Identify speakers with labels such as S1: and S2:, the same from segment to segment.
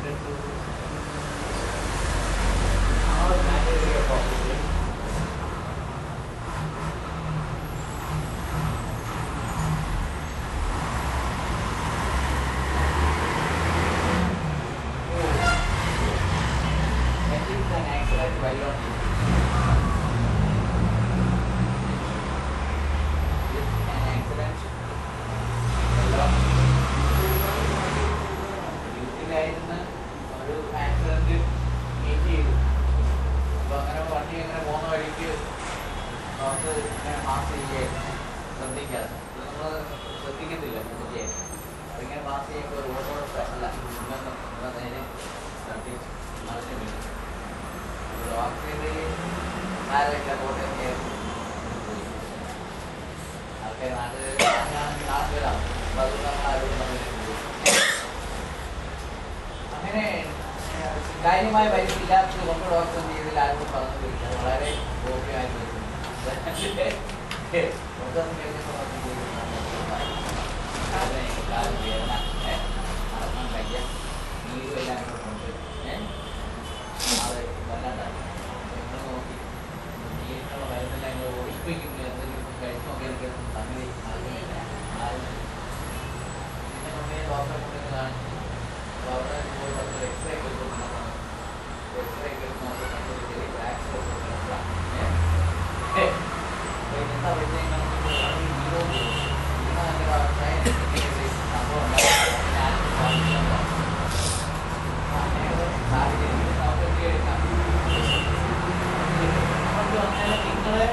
S1: granted to our criteria properly. That is an excellent value. കാര്യമായ പരിമില്ലാത്ത കൊണ്ട് doctor ചെയ്തതിൽ ആരും പറഞ്ഞില്ല, വളരെ ഗോപ്യമായിട്ട് നടക്കാൻ കഴിയ നീരുമെല്ലാം കൊണ്ട് അത് വല്ലാണ്ടായി നോക്കി നീരിനുള്ള മരുന്നെല്ലാം ഒഴിപ്പിക്കുന്നു, എന്തെങ്കിലും കഴിച്ചു നോക്കിയാൽ സംഗതി നടക്കുന്നില്ല. പിന്നെ നമ്മൾ ഡോക്ടറെ കൊണ്ടു കാണിച്ചു. അപ്പോൾ അവിടെ പോയി ഡോക്ടർ എക്സ്റേ ഒക്കെ കൊടുക്കണം. എക്സ്റേ ഒക്കെ എടുക്കുമ്പോൾ ചെറിയ ഫ്രാക്ചർ എന്താ വെച്ചാൽ സംഭവം നിങ്ങള്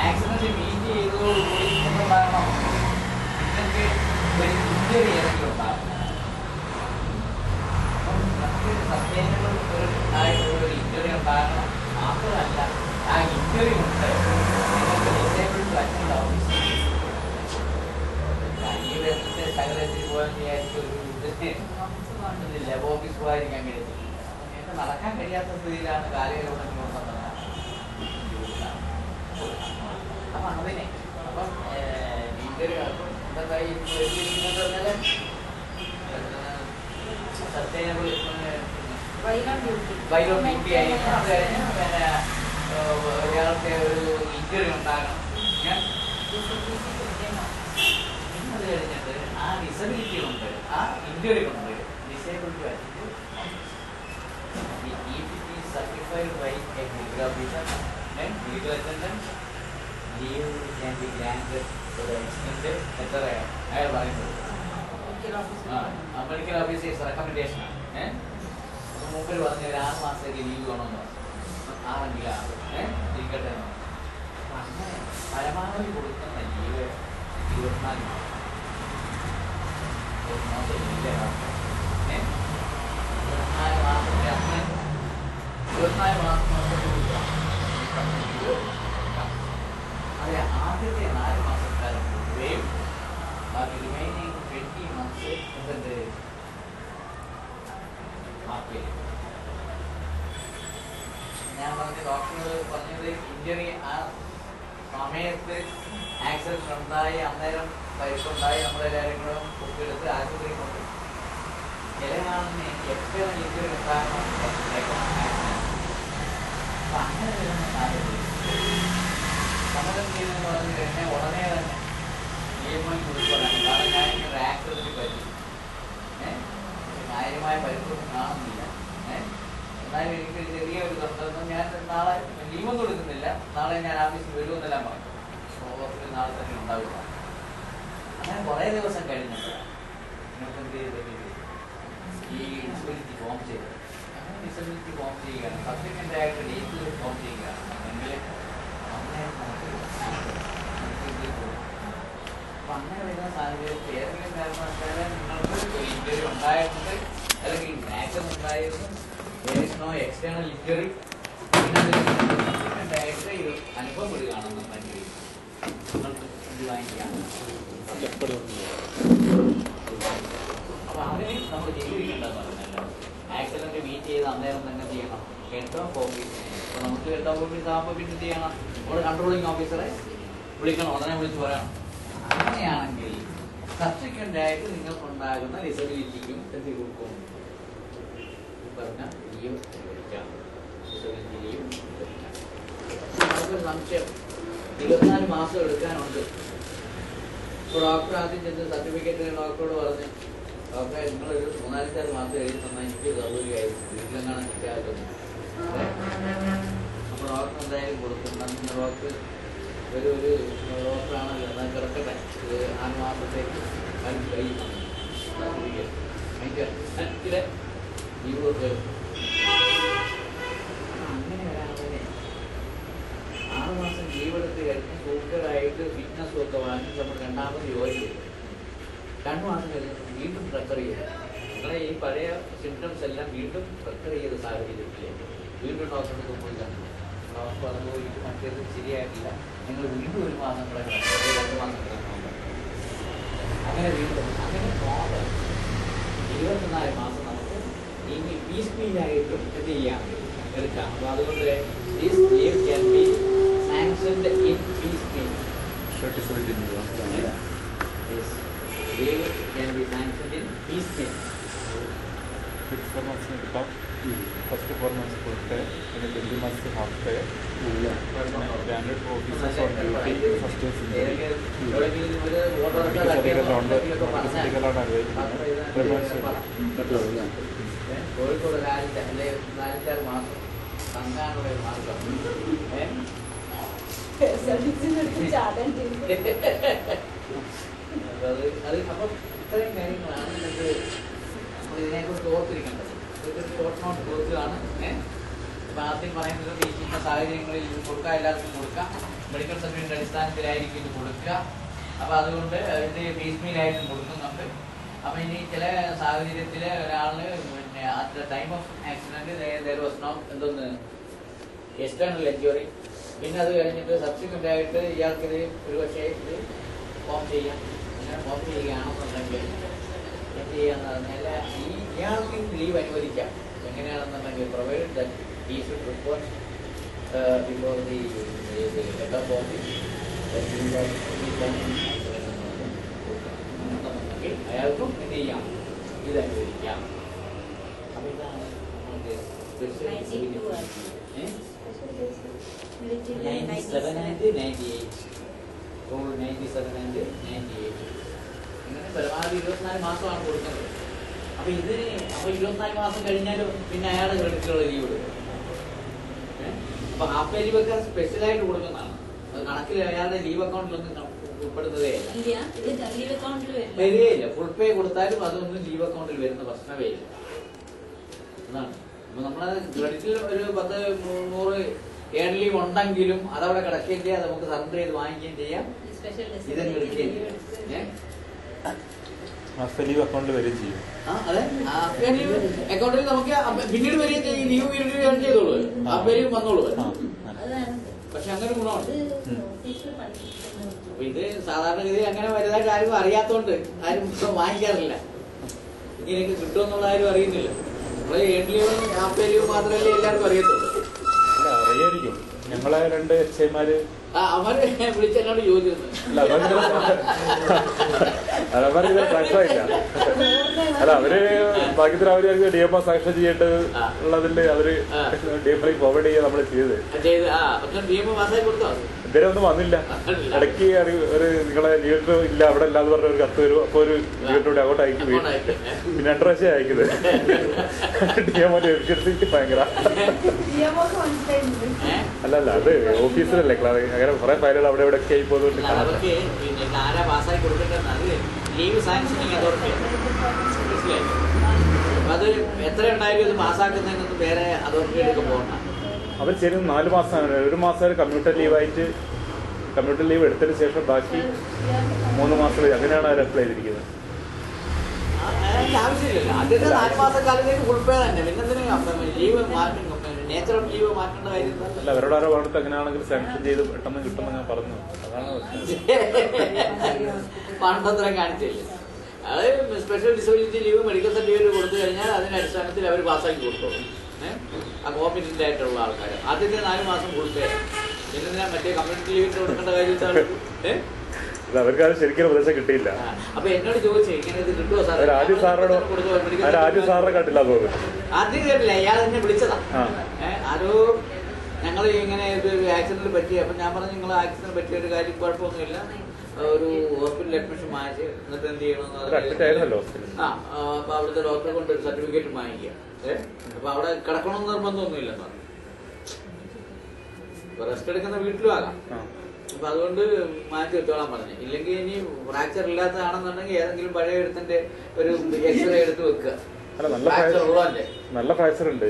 S1: ആക്സിഡന്റ് മീറ്റ് ചെയ്തതോടുകൂടി എന്തുണ്ടാകണം, നിങ്ങൾക്ക് ഒരു ഇഞ്ചറി ഏതെങ്കിലും ഉണ്ടാകും. സസ്റ്റൈനബിൾ ആയിട്ടുള്ള ഒരു ഇഞ്ചറി ഉണ്ടാകണം. മാത്രമല്ല ആ ഇഞ്ചറി കൊണ്ട് നിങ്ങൾക്ക് ഡിസേബിൾ ടു അറ്റൻഡ് ഓഫീസ്. സകലത്തിൽ പോകാൻ വിചാരിച്ച ഒരു ലെബ് ഓഫീസ് പോകാതിരിക്കാൻ കഴിയത്തില്ല. നിങ്ങൾക്ക് നടക്കാൻ കഴിയാത്ത സ്ഥിതിയിലാണ് കാലുകളിലൂടെ കൊണ്ടുവന്നത്. അപ്പം അതിനെ അപ്പം ഇഞ്ചറി എന്തായി പറഞ്ഞാൽ സസ്റ്റൈനബിൾ വൈലോ ഡ്യൂട്ടി ആയിരിക്കും. അത് കഴിഞ്ഞ് പിന്നെ ഒരാൾക്ക് ഒരു ഇഞ്ചറി ഉണ്ടാകണം. അത് കഴിഞ്ഞിട്ട് ആ ഡിസബിലിറ്റി കൊണ്ട് ആ ഇഞ്ചറി കൊണ്ട് ഡിസേബിലിറ്റി ആയിട്ട് certified by a medical officer and legal attendant leave can be granted to the extent എത്രയാണ് അയാൾ പറയുന്നത്. മെഡിക്കൽ ഓഫീസേഴ്സ് റെക്കമെൻഡേഷൻ ആണ്. മുമ്പിൽ പറഞ്ഞ ഒരു 6 മാസത്തേക്ക് ലീവ് വേണമെന്ന് പറഞ്ഞു. 6 ഇരിക്കട്ടെ. അപ്പം അങ്ങനെ പരമാവധി കൊടുക്കുന്ന ലീവ് 24 മാസം. ഒരു മാസം ഇല്ല 24 മാസത്തെ അന്ന് 24 മാസം കൊടുക്കുക. അതെ, ആദ്യത്തെ 4 മാസക്കാലം കൊടുക്കുകയും ബാക്കി റിമൈനിങ് 20 months എന്തുണ്ട് മാർക്ക് ചെയ്യും. ഞാൻ പറഞ്ഞ ഡോക്ടർ പറഞ്ഞത് ഇഞ്ചറി ആ സമയത്ത് ആക്സിഡന്റ് ഉണ്ടായി, അന്നേരം പരിക്കുണ്ടായി, നമ്മളെല്ലാവരും കൂടെ കുട്ടിയെടുത്ത് ആശുപത്രി കൊണ്ട് ചിലയാണെന്ന് എപ്പോഴും ഇഞ്ചറി ഉണ്ടാകണം. അപ്പം അങ്ങനെ വരുന്ന സാഹചര്യം സമ്മതം ചെയ്യുന്നതെന്ന് പറഞ്ഞു കഴിഞ്ഞാൽ ഉടനെ തന്നെ നിയമം കൊടുക്കുകയാണ്. കാരണം ഞാനിങ്ങനെ ആക്സിഡന്റ് പറ്റി കാര്യമായ പരിക്കൊന്നും കാണുന്നില്ല. എന്നാലും എനിക്ക് ചെറിയൊരു തൊണ്ടെന്നും ഞാൻ നാളെ ലീവൊന്നും കൊടുക്കുന്നില്ല, നാളെ ഞാൻ ഓഫീസിൽ വരുമെന്നെല്ലാം പറഞ്ഞു. ഹോസ്പിറ്റലിൽ നാളെ തന്നെ ഉണ്ടാവില്ല. അങ്ങനെ കുറേ ദിവസം കഴിഞ്ഞിട്ട് നിങ്ങൾക്ക് എന്ത് ചെയ്ത് ഈ ഡിസബിലിറ്റി ഫോം ചെയ്ത് അങ്ങനെ ഡിസബിലിറ്റി ഫോം ചെയ്യുകയാണ്. സബ്സിക്വൻ്റ് ആയിട്ട് ഡേറ്റിൽ ഫോം ചെയ്യുകയാണ്. എങ്കിൽ അങ്ങനെ അപ്പം അങ്ങനെ വരുന്ന സാഹചര്യത്തിൽ ഏതെങ്കിലും കാരണവശാൽ നിങ്ങൾക്ക് ഒരു ഇഞ്ചറി ഉണ്ടായിട്ടുണ്ട്, അല്ലെങ്കിൽ ആക്സിഡന്റ് ഉണ്ടായിരുന്നു, നോ എക്സ്റ്റേണൽ ഇഞ്ചറി, ആയിട്ട് ഇത് അനുഭവപ്പെടുകയാണെന്നുണ്ടെങ്കിൽ നിങ്ങൾക്ക് ഇത് വാങ്ങിക്കാം. അപ്പം അതിന് നമ്മൾ ചെയ്തിരിക്കേണ്ടതെന്ന് പറഞ്ഞല്ലോ, ആക്സിഡന്റ് മീറ്റ് ചെയ്ത് അന്നേരം തന്നെ ചെയ്യണം. ഹെഡ് ഓഫ് ഓഫീസ്, അപ്പോൾ നമുക്ക് ഹെഡ് ഓഫ് ഓഫീസ് ആകുമ്പോൾ പിന്നെ ചെയ്യണം, നമ്മൾ കൺട്രോളിങ് ഓഫീസറെ വിളിക്കണം, ഉടനെ വിളിച്ച് പറയണം. അങ്ങനെയാണെങ്കിൽ സബ്സിക്വൻ്റ് ആയിട്ട് നിങ്ങൾക്കുണ്ടാകുന്ന ഡിസബിലിറ്റിക്കും എന്ത് കൊടുക്കും, പറഞ്ഞ ലീവ് അനുവദിക്കാം, ഡിസബിലിറ്റി ലീവ് അനുവദിക്കാം. നമുക്കൊരു സംശയം, 24 മാസം എടുക്കാനുണ്ട്. ഇപ്പോൾ ഡോക്ടർ ആദ്യം ചെന്ന് സർട്ടിഫിക്കറ്റ് ഡോക്ടറോട് പറഞ്ഞ്, ഡോക്ടറെ നിങ്ങളൊരു 3-4 മാസം എഴുതി തന്നാൽ എനിക്ക് സൗകര്യമായിരുന്നു, വീട്ടിലെങ്ങാനും നിൽക്കാതെ. അപ്പോൾ ഡോക്ടർ എന്തായാലും കൊടുക്കും. ഡോക്ടർ ഒരു ഡോക്ടറാണല്ലോ, എന്നാൽ കിടക്കട്ടെ, ഇത് 6 മാസത്തേക്ക് കഴിയും സർട്ടിഫിക്കറ്റ് ലീവ് കൊടുക്കും. അങ്ങനെ വരാതെ 6 മാസം ലീവ് എടുത്ത് കഴിഞ്ഞ് സൂക്കറായിട്ട് ഫിറ്റ്നസ് ഒക്കെ വാങ്ങി നമ്മൾ രണ്ടാമത് ജോലി ചെയ്യും. 2 മാസം കഴിഞ്ഞ് വീണ്ടും പ്രിഫർ ചെയ്യുക. നിങ്ങളെ ഈ പഴയ സിംറ്റംസ് എല്ലാം വീണ്ടും പ്രിഫർ ചെയ്ത സാഹചര്യത്തിൽ വീണ്ടും ഡോക്ടർക്ക് പോയി കണ്ടു. ഡോക്ടർ അതുപോലെ മറ്റേത് ശരിയായിട്ടില്ല, നിങ്ങൾ വീണ്ടും 1 മാസം കൂടെ കിടക്കണം, 2 മാസം കിടക്കണം. അങ്ങനെ വീണ്ടും അങ്ങനെ 24 മാസം നമുക്ക് ഇനി പീസ് മീലായിട്ടും എന്ത് ചെയ്യാം, എടുക്കാം. അപ്പോൾ അതുകൊണ്ട് this leave can be sanctioned in piecemeal. Yes, leave can be sanctioned in piecemeal.
S2: 4 months എടുക്കാം. ഫസ്റ്റ് 4 months full time, പിന്നെ 20 months half time. Standard officers on duty first
S1: Kozhikode 4-5 മാസം തങ്ങാനുള്ള ഒരു മാർഗം. അത് അപ്പം ഇത്രയും കാര്യങ്ങളാണ് നമുക്ക് ഇതിനെക്കുറിച്ച് ഓർത്തിരിക്കേണ്ടത്. ഇതൊരു ഷോർട്ട് നോട്ട് കൊടുക്കുകയാണ്. ഇപ്പം ആദ്യം പറയുന്നത് ഈ ചിന്ന സാഹചര്യങ്ങളിൽ ഇത് കൊടുക്കുക, എല്ലാവർക്കും കൊടുക്കാം. മെഡിക്കൽ സർട്ടിഫിക്കറ്റ് അടിസ്ഥാനത്തിലായിരിക്കും ഇത് കൊടുക്കുക. അപ്പോൾ അതുകൊണ്ട് ഇത് പീസ്മീലായിട്ടും കൊടുക്കുന്നുണ്ട്. അപ്പം ഇനി ചില സാഹചര്യത്തിൽ ഒരാളിന് പിന്നെ at the time of accident there was no എന്തോന്ന് എക്സ്റ്റേണൽ ഇഞ്ചുറി. പിന്നെ അത് കഴിഞ്ഞിട്ട് സബ്സിക്വൻ്റ് ആയിട്ട് ഇയാൾക്കിത് ഒരു പക്ഷേ ഇത് ഫോം ചെയ്യാം. അങ്ങനെ ഫോം ചെയ്യുകയാണെന്നുണ്ടെങ്കിൽ എന്ത് ചെയ്യാന്ന് പറഞ്ഞാൽ ഇയാൾക്ക് ലീവ് അനുവദിക്കാം. എങ്ങനെയാണെന്നുണ്ടെങ്കിൽ provide that he should report before the head of office that he was അയാൾക്കും എന്ത് ചെയ്യാം, ഇത് അനുവദിക്കാം. അപ്പം ഇതാണ് നമുക്ക് 97 and 98 റൂൾ 97 and 98 ഇങ്ങനെ പരമാവധി 24 മാസമാണ് കൊടുക്കുന്നത്. അപ്പം ഇതിന് 24 മാസം കഴിഞ്ഞാലും പിന്നെ അയാളുടെ ക്രെഡിറ്റിലുള്ള ലീവ് എടുക്കും. അപ്പൊ ഹാഫ് ലീവ് ഒക്കെ സ്പെഷ്യലായിട്ട് കൊടുക്കുന്നതാണ്. അത് കണക്കിൽ അയാളുടെ ലീവ് അക്കൗണ്ടിലൊന്നും ഉൾപ്പെടുന്നതേ വരികയില്ല. ഫുൾ പേ കൊടുത്താലും അതൊന്നും ലീവ് അക്കൗണ്ടിൽ വരുന്ന പ്രശ്നമേ ഇല്ല. അതാണ്. അപ്പൊ നമ്മളത് ക്രെഡിറ്റിൽ ഒരു 10-100 ഏൺ ലീവ് ഉണ്ടെങ്കിലും അതവിടെ കിടക്കുകയും ചെയ്യാം, നമുക്ക് സറണ്ടർ ചെയ്ത് വാങ്ങിക്കുകയും ചെയ്യാം, ഇതന്നെ എടുക്കുകയും ചെയ്യാം.
S2: ലീവ് അക്കൗണ്ടിൽ വരികയും ചെയ്യും.
S1: അതെ, അക്കൗണ്ടിൽ നമുക്ക് പിന്നീട് വരികയും ചെയ്യും. ലീവ് വീണ്ടും ഏൺ ചെയ്തോളൂ, ആ പേര് വന്നോളൂ. പക്ഷെ അങ്ങനെ ഗുണമുണ്ട്. അപ്പൊ ഇത് സാധാരണഗതിയിൽ അങ്ങനെ വലുതായിട്ട് ആരും അറിയാത്തോണ്ട് ആരും വാങ്ങിക്കാറില്ല. ഇങ്ങനെയൊക്കെ കിട്ടുമെന്നുള്ള ആരും അറിയുന്നില്ല. നമ്മള് ഏൺ ലീവ് ഹാഫ് ലീവ് മാത്രമല്ലേ എല്ലാവർക്കും അറിയത്തുള്ളൂ.
S2: അറിയായിരിക്കും. ഞങ്ങളെ 2 എച്ച്ഐമാര്
S1: അവര് വിളിച്ചെന്നോട് ചോദിച്ചിരുന്നു.
S2: അല്ല അവര് ഭാഗ്യത്തിന് അവര് DMO സാങ്ഷൻ ചെയ്യേണ്ടത് ഉള്ളതില് അവര് DMO ഫോർവേഡ് ചെയ്യാൻ നമ്മള് ചെയ്തത്. ഇതുവരെ ഒന്നും വന്നില്ല. ഇടയ്ക്ക് ഒരു നിങ്ങളെ ലീഡർ ഇല്ല അവിടെ ഇല്ലാന്ന് പറഞ്ഞ ഒരു കത്ത് വരും. അപ്പൊ ഒരു ലീഡറിലൂടെ അങ്ങോട്ട് അയക്കും. പിന്നെ 2 പ്രാവശ്യം അയക്കുന്നത്. DMO എഫിഷ്യൻസിക്ക് ഭയങ്കര. അല്ലല്ല അത് ഓഫീസിലല്ലേ അങ്ങനെ കുറെ ഫയലുകൾ അവിടെ ഇവിടെ ഒക്കെ ആയി പോകുന്നുണ്ട്. അവർ ചെയ്യുന്നത് 4 മാസമാണ്. 1 മാസം കമ്മ്യൂട്ടർ ലീവായിട്ട് കമ്മ്യൂട്ടർ ലീവ് എടുത്തതിന് ശേഷം ബാക്കി 3 മാസം അങ്ങനെയാണ് അവർ അപ്ലൈ ചെയ്തിരിക്കുന്നത്.
S1: ആവശ്യമില്ലല്ലോ. ആദ്യത്തെ 4 മാസക്കാലത്തേക്ക് ഫുൾ പേ തന്നെ. പിന്നെ ലീവ് മാറ്റം നേച്ചർ ഓഫ് ലീവ് മാറ്റേണ്ട കാര്യം
S2: അല്ല. അവരോട് ആരോ പറഞ്ഞിട്ട് അങ്ങനെയാണെങ്കിൽ സാങ്ഷൻ ചെയ്ത് പെട്ടെന്ന് കിട്ടുമെന്ന് ഞാൻ പറഞ്ഞു. അതാണ്
S1: പണ്ടത്തരം കാണിച്ചില്ല. അത് special disability leave medical certificate കൊടുത്തു കഴിഞ്ഞാൽ അതിന്റെ അടിസ്ഥാനത്തിൽ അവർ പാസ്സാക്കി കൊടുത്തോളൂ. ആ കോമ്പറ്റന്റ് ആയിട്ടുള്ള ആൾക്കാർ ആദ്യത്തെ 4 മാസം ഫുൾ പേ. പിന്നെ മറ്റേ കമ്മ്യൂണിറ്റി ലീവിന് കൊടുക്കേണ്ട കാര്യത്താണ്
S2: അവർക്ക് അത് ശരിക്കും ഉപദേശം കിട്ടിയില്ല.
S1: അപ്പൊ എന്നോട് ചോദിച്ചു ഇങ്ങനെ ഇത് കിട്ടുമോ സാർ,
S2: രാജു സാറിനെ കണ്ടില്ല തോന്നുന്നു.
S1: ആദ്യം കേട്ടില്ല, ഇയാൾ എന്നെ വിളിച്ചതാ. ആരോ ഞങ്ങൾ ഇങ്ങനെ ഒരു ആക്സിഡന്റ് പറ്റി. അപ്പൊ ഞാൻ പറഞ്ഞു നിങ്ങൾ ആക്സിഡന്റ് പറ്റിയ ഒരു കാര്യം കുഴപ്പമൊന്നുമില്ല, ഒരു ഹോസ്പിറ്റൽ അഡ്മിഷൻ വാങ്ങിച്ച് എന്നിട്ട് എന്ത് ചെയ്യണമെന്ന്. അപ്പൊ അവിടുത്തെ ഡോക്ടറെ കൊണ്ട് ഒരു സർട്ടിഫിക്കറ്റ് വാങ്ങിക്കുക. അപ്പൊ അവിടെ കിടക്കണമെന്ന് നിർബന്ധമൊന്നുമില്ലെന്ന് പറഞ്ഞു. റെസ്റ്റ് എടുക്കുന്ന വീട്ടിലും ആകാം. അപ്പൊ അതുകൊണ്ട് മാറ്റി വെച്ചോളാൻ പറഞ്ഞു. ഇല്ലെങ്കിൽ ഇനി ഫ്രാക്ചർ ഇല്ലാത്തതാണെന്നുണ്ടെങ്കിൽ ഏതെങ്കിലും പഴയ എഴുത്തിന്റെ ഒരു എക്സ്റേ എടുത്ത് വെക്കുക.
S2: നല്ല ഫ്രാക്ചർ ഉണ്ട്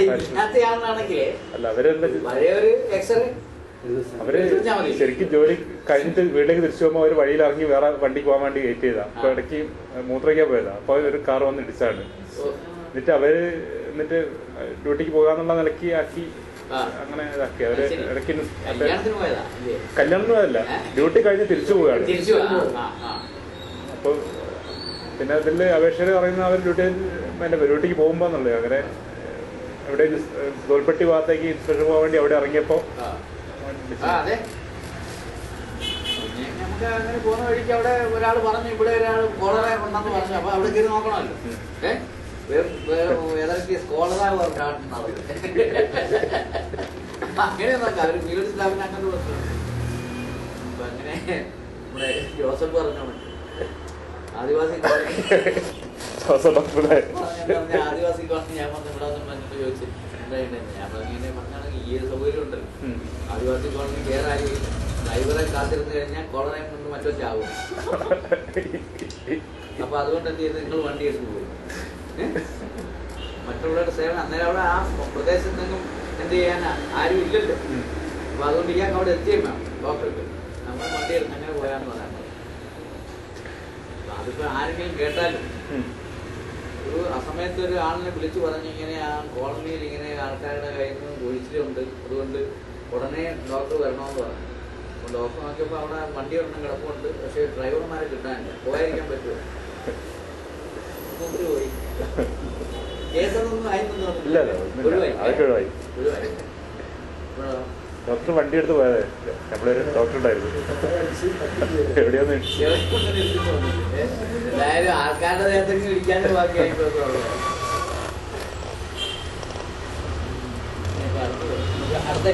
S1: ഇല്ലാത്തയാണെന്നാണെങ്കിലേ പഴയ ഒരു എക്സ്റേ.
S2: അവര് ശരിക്കും ജോലി കഴിഞ്ഞിട്ട് വീട്ടിലേക്ക് തിരിച്ചു പോകുമ്പോൾ അവര് വഴിയിൽ ഇറങ്ങി വേറെ വണ്ടിക്ക് പോകാൻ വേണ്ടി വെയിറ്റ് ചെയ്താ. അപ്പൊ ഇടയ്ക്ക് മൂത്രയ്ക്കാൻ പോയതാ. അപ്പൊ ഒരു കാർ വന്ന് ഇടിച്ചാണ്. എന്നിട്ട് അവര് ഡ്യൂട്ടിക്ക് പോകാന്നുള്ള നിലയ്ക്ക് ആക്കി അങ്ങനെ ഇതാക്കി. അവര് ഇടയ്ക്ക് കല്യാണത്തിന് പോയതല്ല, ഡ്യൂട്ടി കഴിഞ്ഞ് തിരിച്ചു പോവുകയാണ്. അപ്പൊ പിന്നെ അതില് അപേക്ഷയിൽ പറയുന്ന അവർ ഡ്യൂട്ടിക്ക് പോകുമ്പോന്നുള്ളത്. അങ്ങനെ എവിടെ തോൽപ്പെട്ടി ഭാഗത്തേക്ക് ഇൻസ്പെക്ഷൻ പോകാൻ വേണ്ടി അവിടെ ഇറങ്ങിയപ്പോ
S1: നമുക്ക് അങ്ങനെ പോകുന്ന വഴിക്ക് അവിടെ ഒരാൾ പറഞ്ഞു ഇവിടെ ഒരാൾ കോളറ ഉണ്ടെന്ന് പറഞ്ഞു. അപ്പൊ അവിടെ കയറി നോക്കണമല്ലോ. അങ്ങനെ നോക്കാം. അവര് വീട് സ്ഥാപനം അങ്ങനെ കൊടുത്തു. അപ്പൊ അങ്ങനെ നമ്മുടെ ജോസഫ് പറഞ്ഞു ആദിവാസി കോളനി ഞാൻ വന്ന് ഇവിടെ വന്ന് പറഞ്ഞിട്ട് ചോദിച്ചു എന്തായിട്ട്. ഞാൻ പറഞ്ഞിങ്ങനെ പറഞ്ഞാണെങ്കിൽ ഈ ഒരു സൗകര്യം ഉണ്ടല്ലോ, ആദിവാസി കോളനി കയറായി ഡ്രൈവറെ കാത്തിരുന്ന് കഴിഞ്ഞാൽ കോളറയും കൊണ്ട് മറ്റോ ചാവും. അപ്പൊ അതുകൊണ്ട് എന്ത് ചെയ്ത് നിങ്ങൾ വണ്ടി എടുത്ത് പോകും. മറ്റുള്ളവരുടെ സേവനം അന്നേരം അവിടെ ആ പ്രദേശത്തെങ്ങും എന്ത് ചെയ്യാനാ ആരും ഇല്ലല്ലോ. അപ്പൊ അതുകൊണ്ട് ഇയാൾക്ക് അവിടെ എത്തിയും വേണം ഡോക്ടർക്ക്. നമ്മൾ വണ്ടി എടുത്ത് അങ്ങനെ പോയാന്ന് പറയാൻ. അതിപ്പോ ആരെങ്കിലും കേട്ടാലും ഒരു അസമയത്ത് ഒരു ആളിനെ വിളിച്ചു പറഞ്ഞ് ഇങ്ങനെ ആ കോളനിയിൽ ഇങ്ങനെ ആൾക്കാരുടെ കയ്യിൽ നിന്ന് ഒഴിച്ചിലുണ്ട്, അതുകൊണ്ട് ഉടനെ ഡോക്ടർ വരണമെന്ന് പറഞ്ഞു. അപ്പൊ ഡോക്ടർ നോക്കിയപ്പോ അവിടെ വണ്ടി ഒരെണ്ണം കിടപ്പുണ്ട്, പക്ഷെ ഡ്രൈവർമാരെ കിട്ടാനില്ല. പോയായിരിക്കാൻ പറ്റുമോ? പോയി കേസൊന്നും ആയി.
S2: ഡോക്ടർ വണ്ടി എടുത്ത് പോയതേ. നമ്മളൊരു ഡോക്ടർ ഉണ്ടായിരുന്നു എവിടെയാന്ന്
S1: എന്തായാലും ആൾക്കാരുടെ നേരത്തേക്ക് ഇരിക്കാനും ബാക്കിയായി. അടുത്ത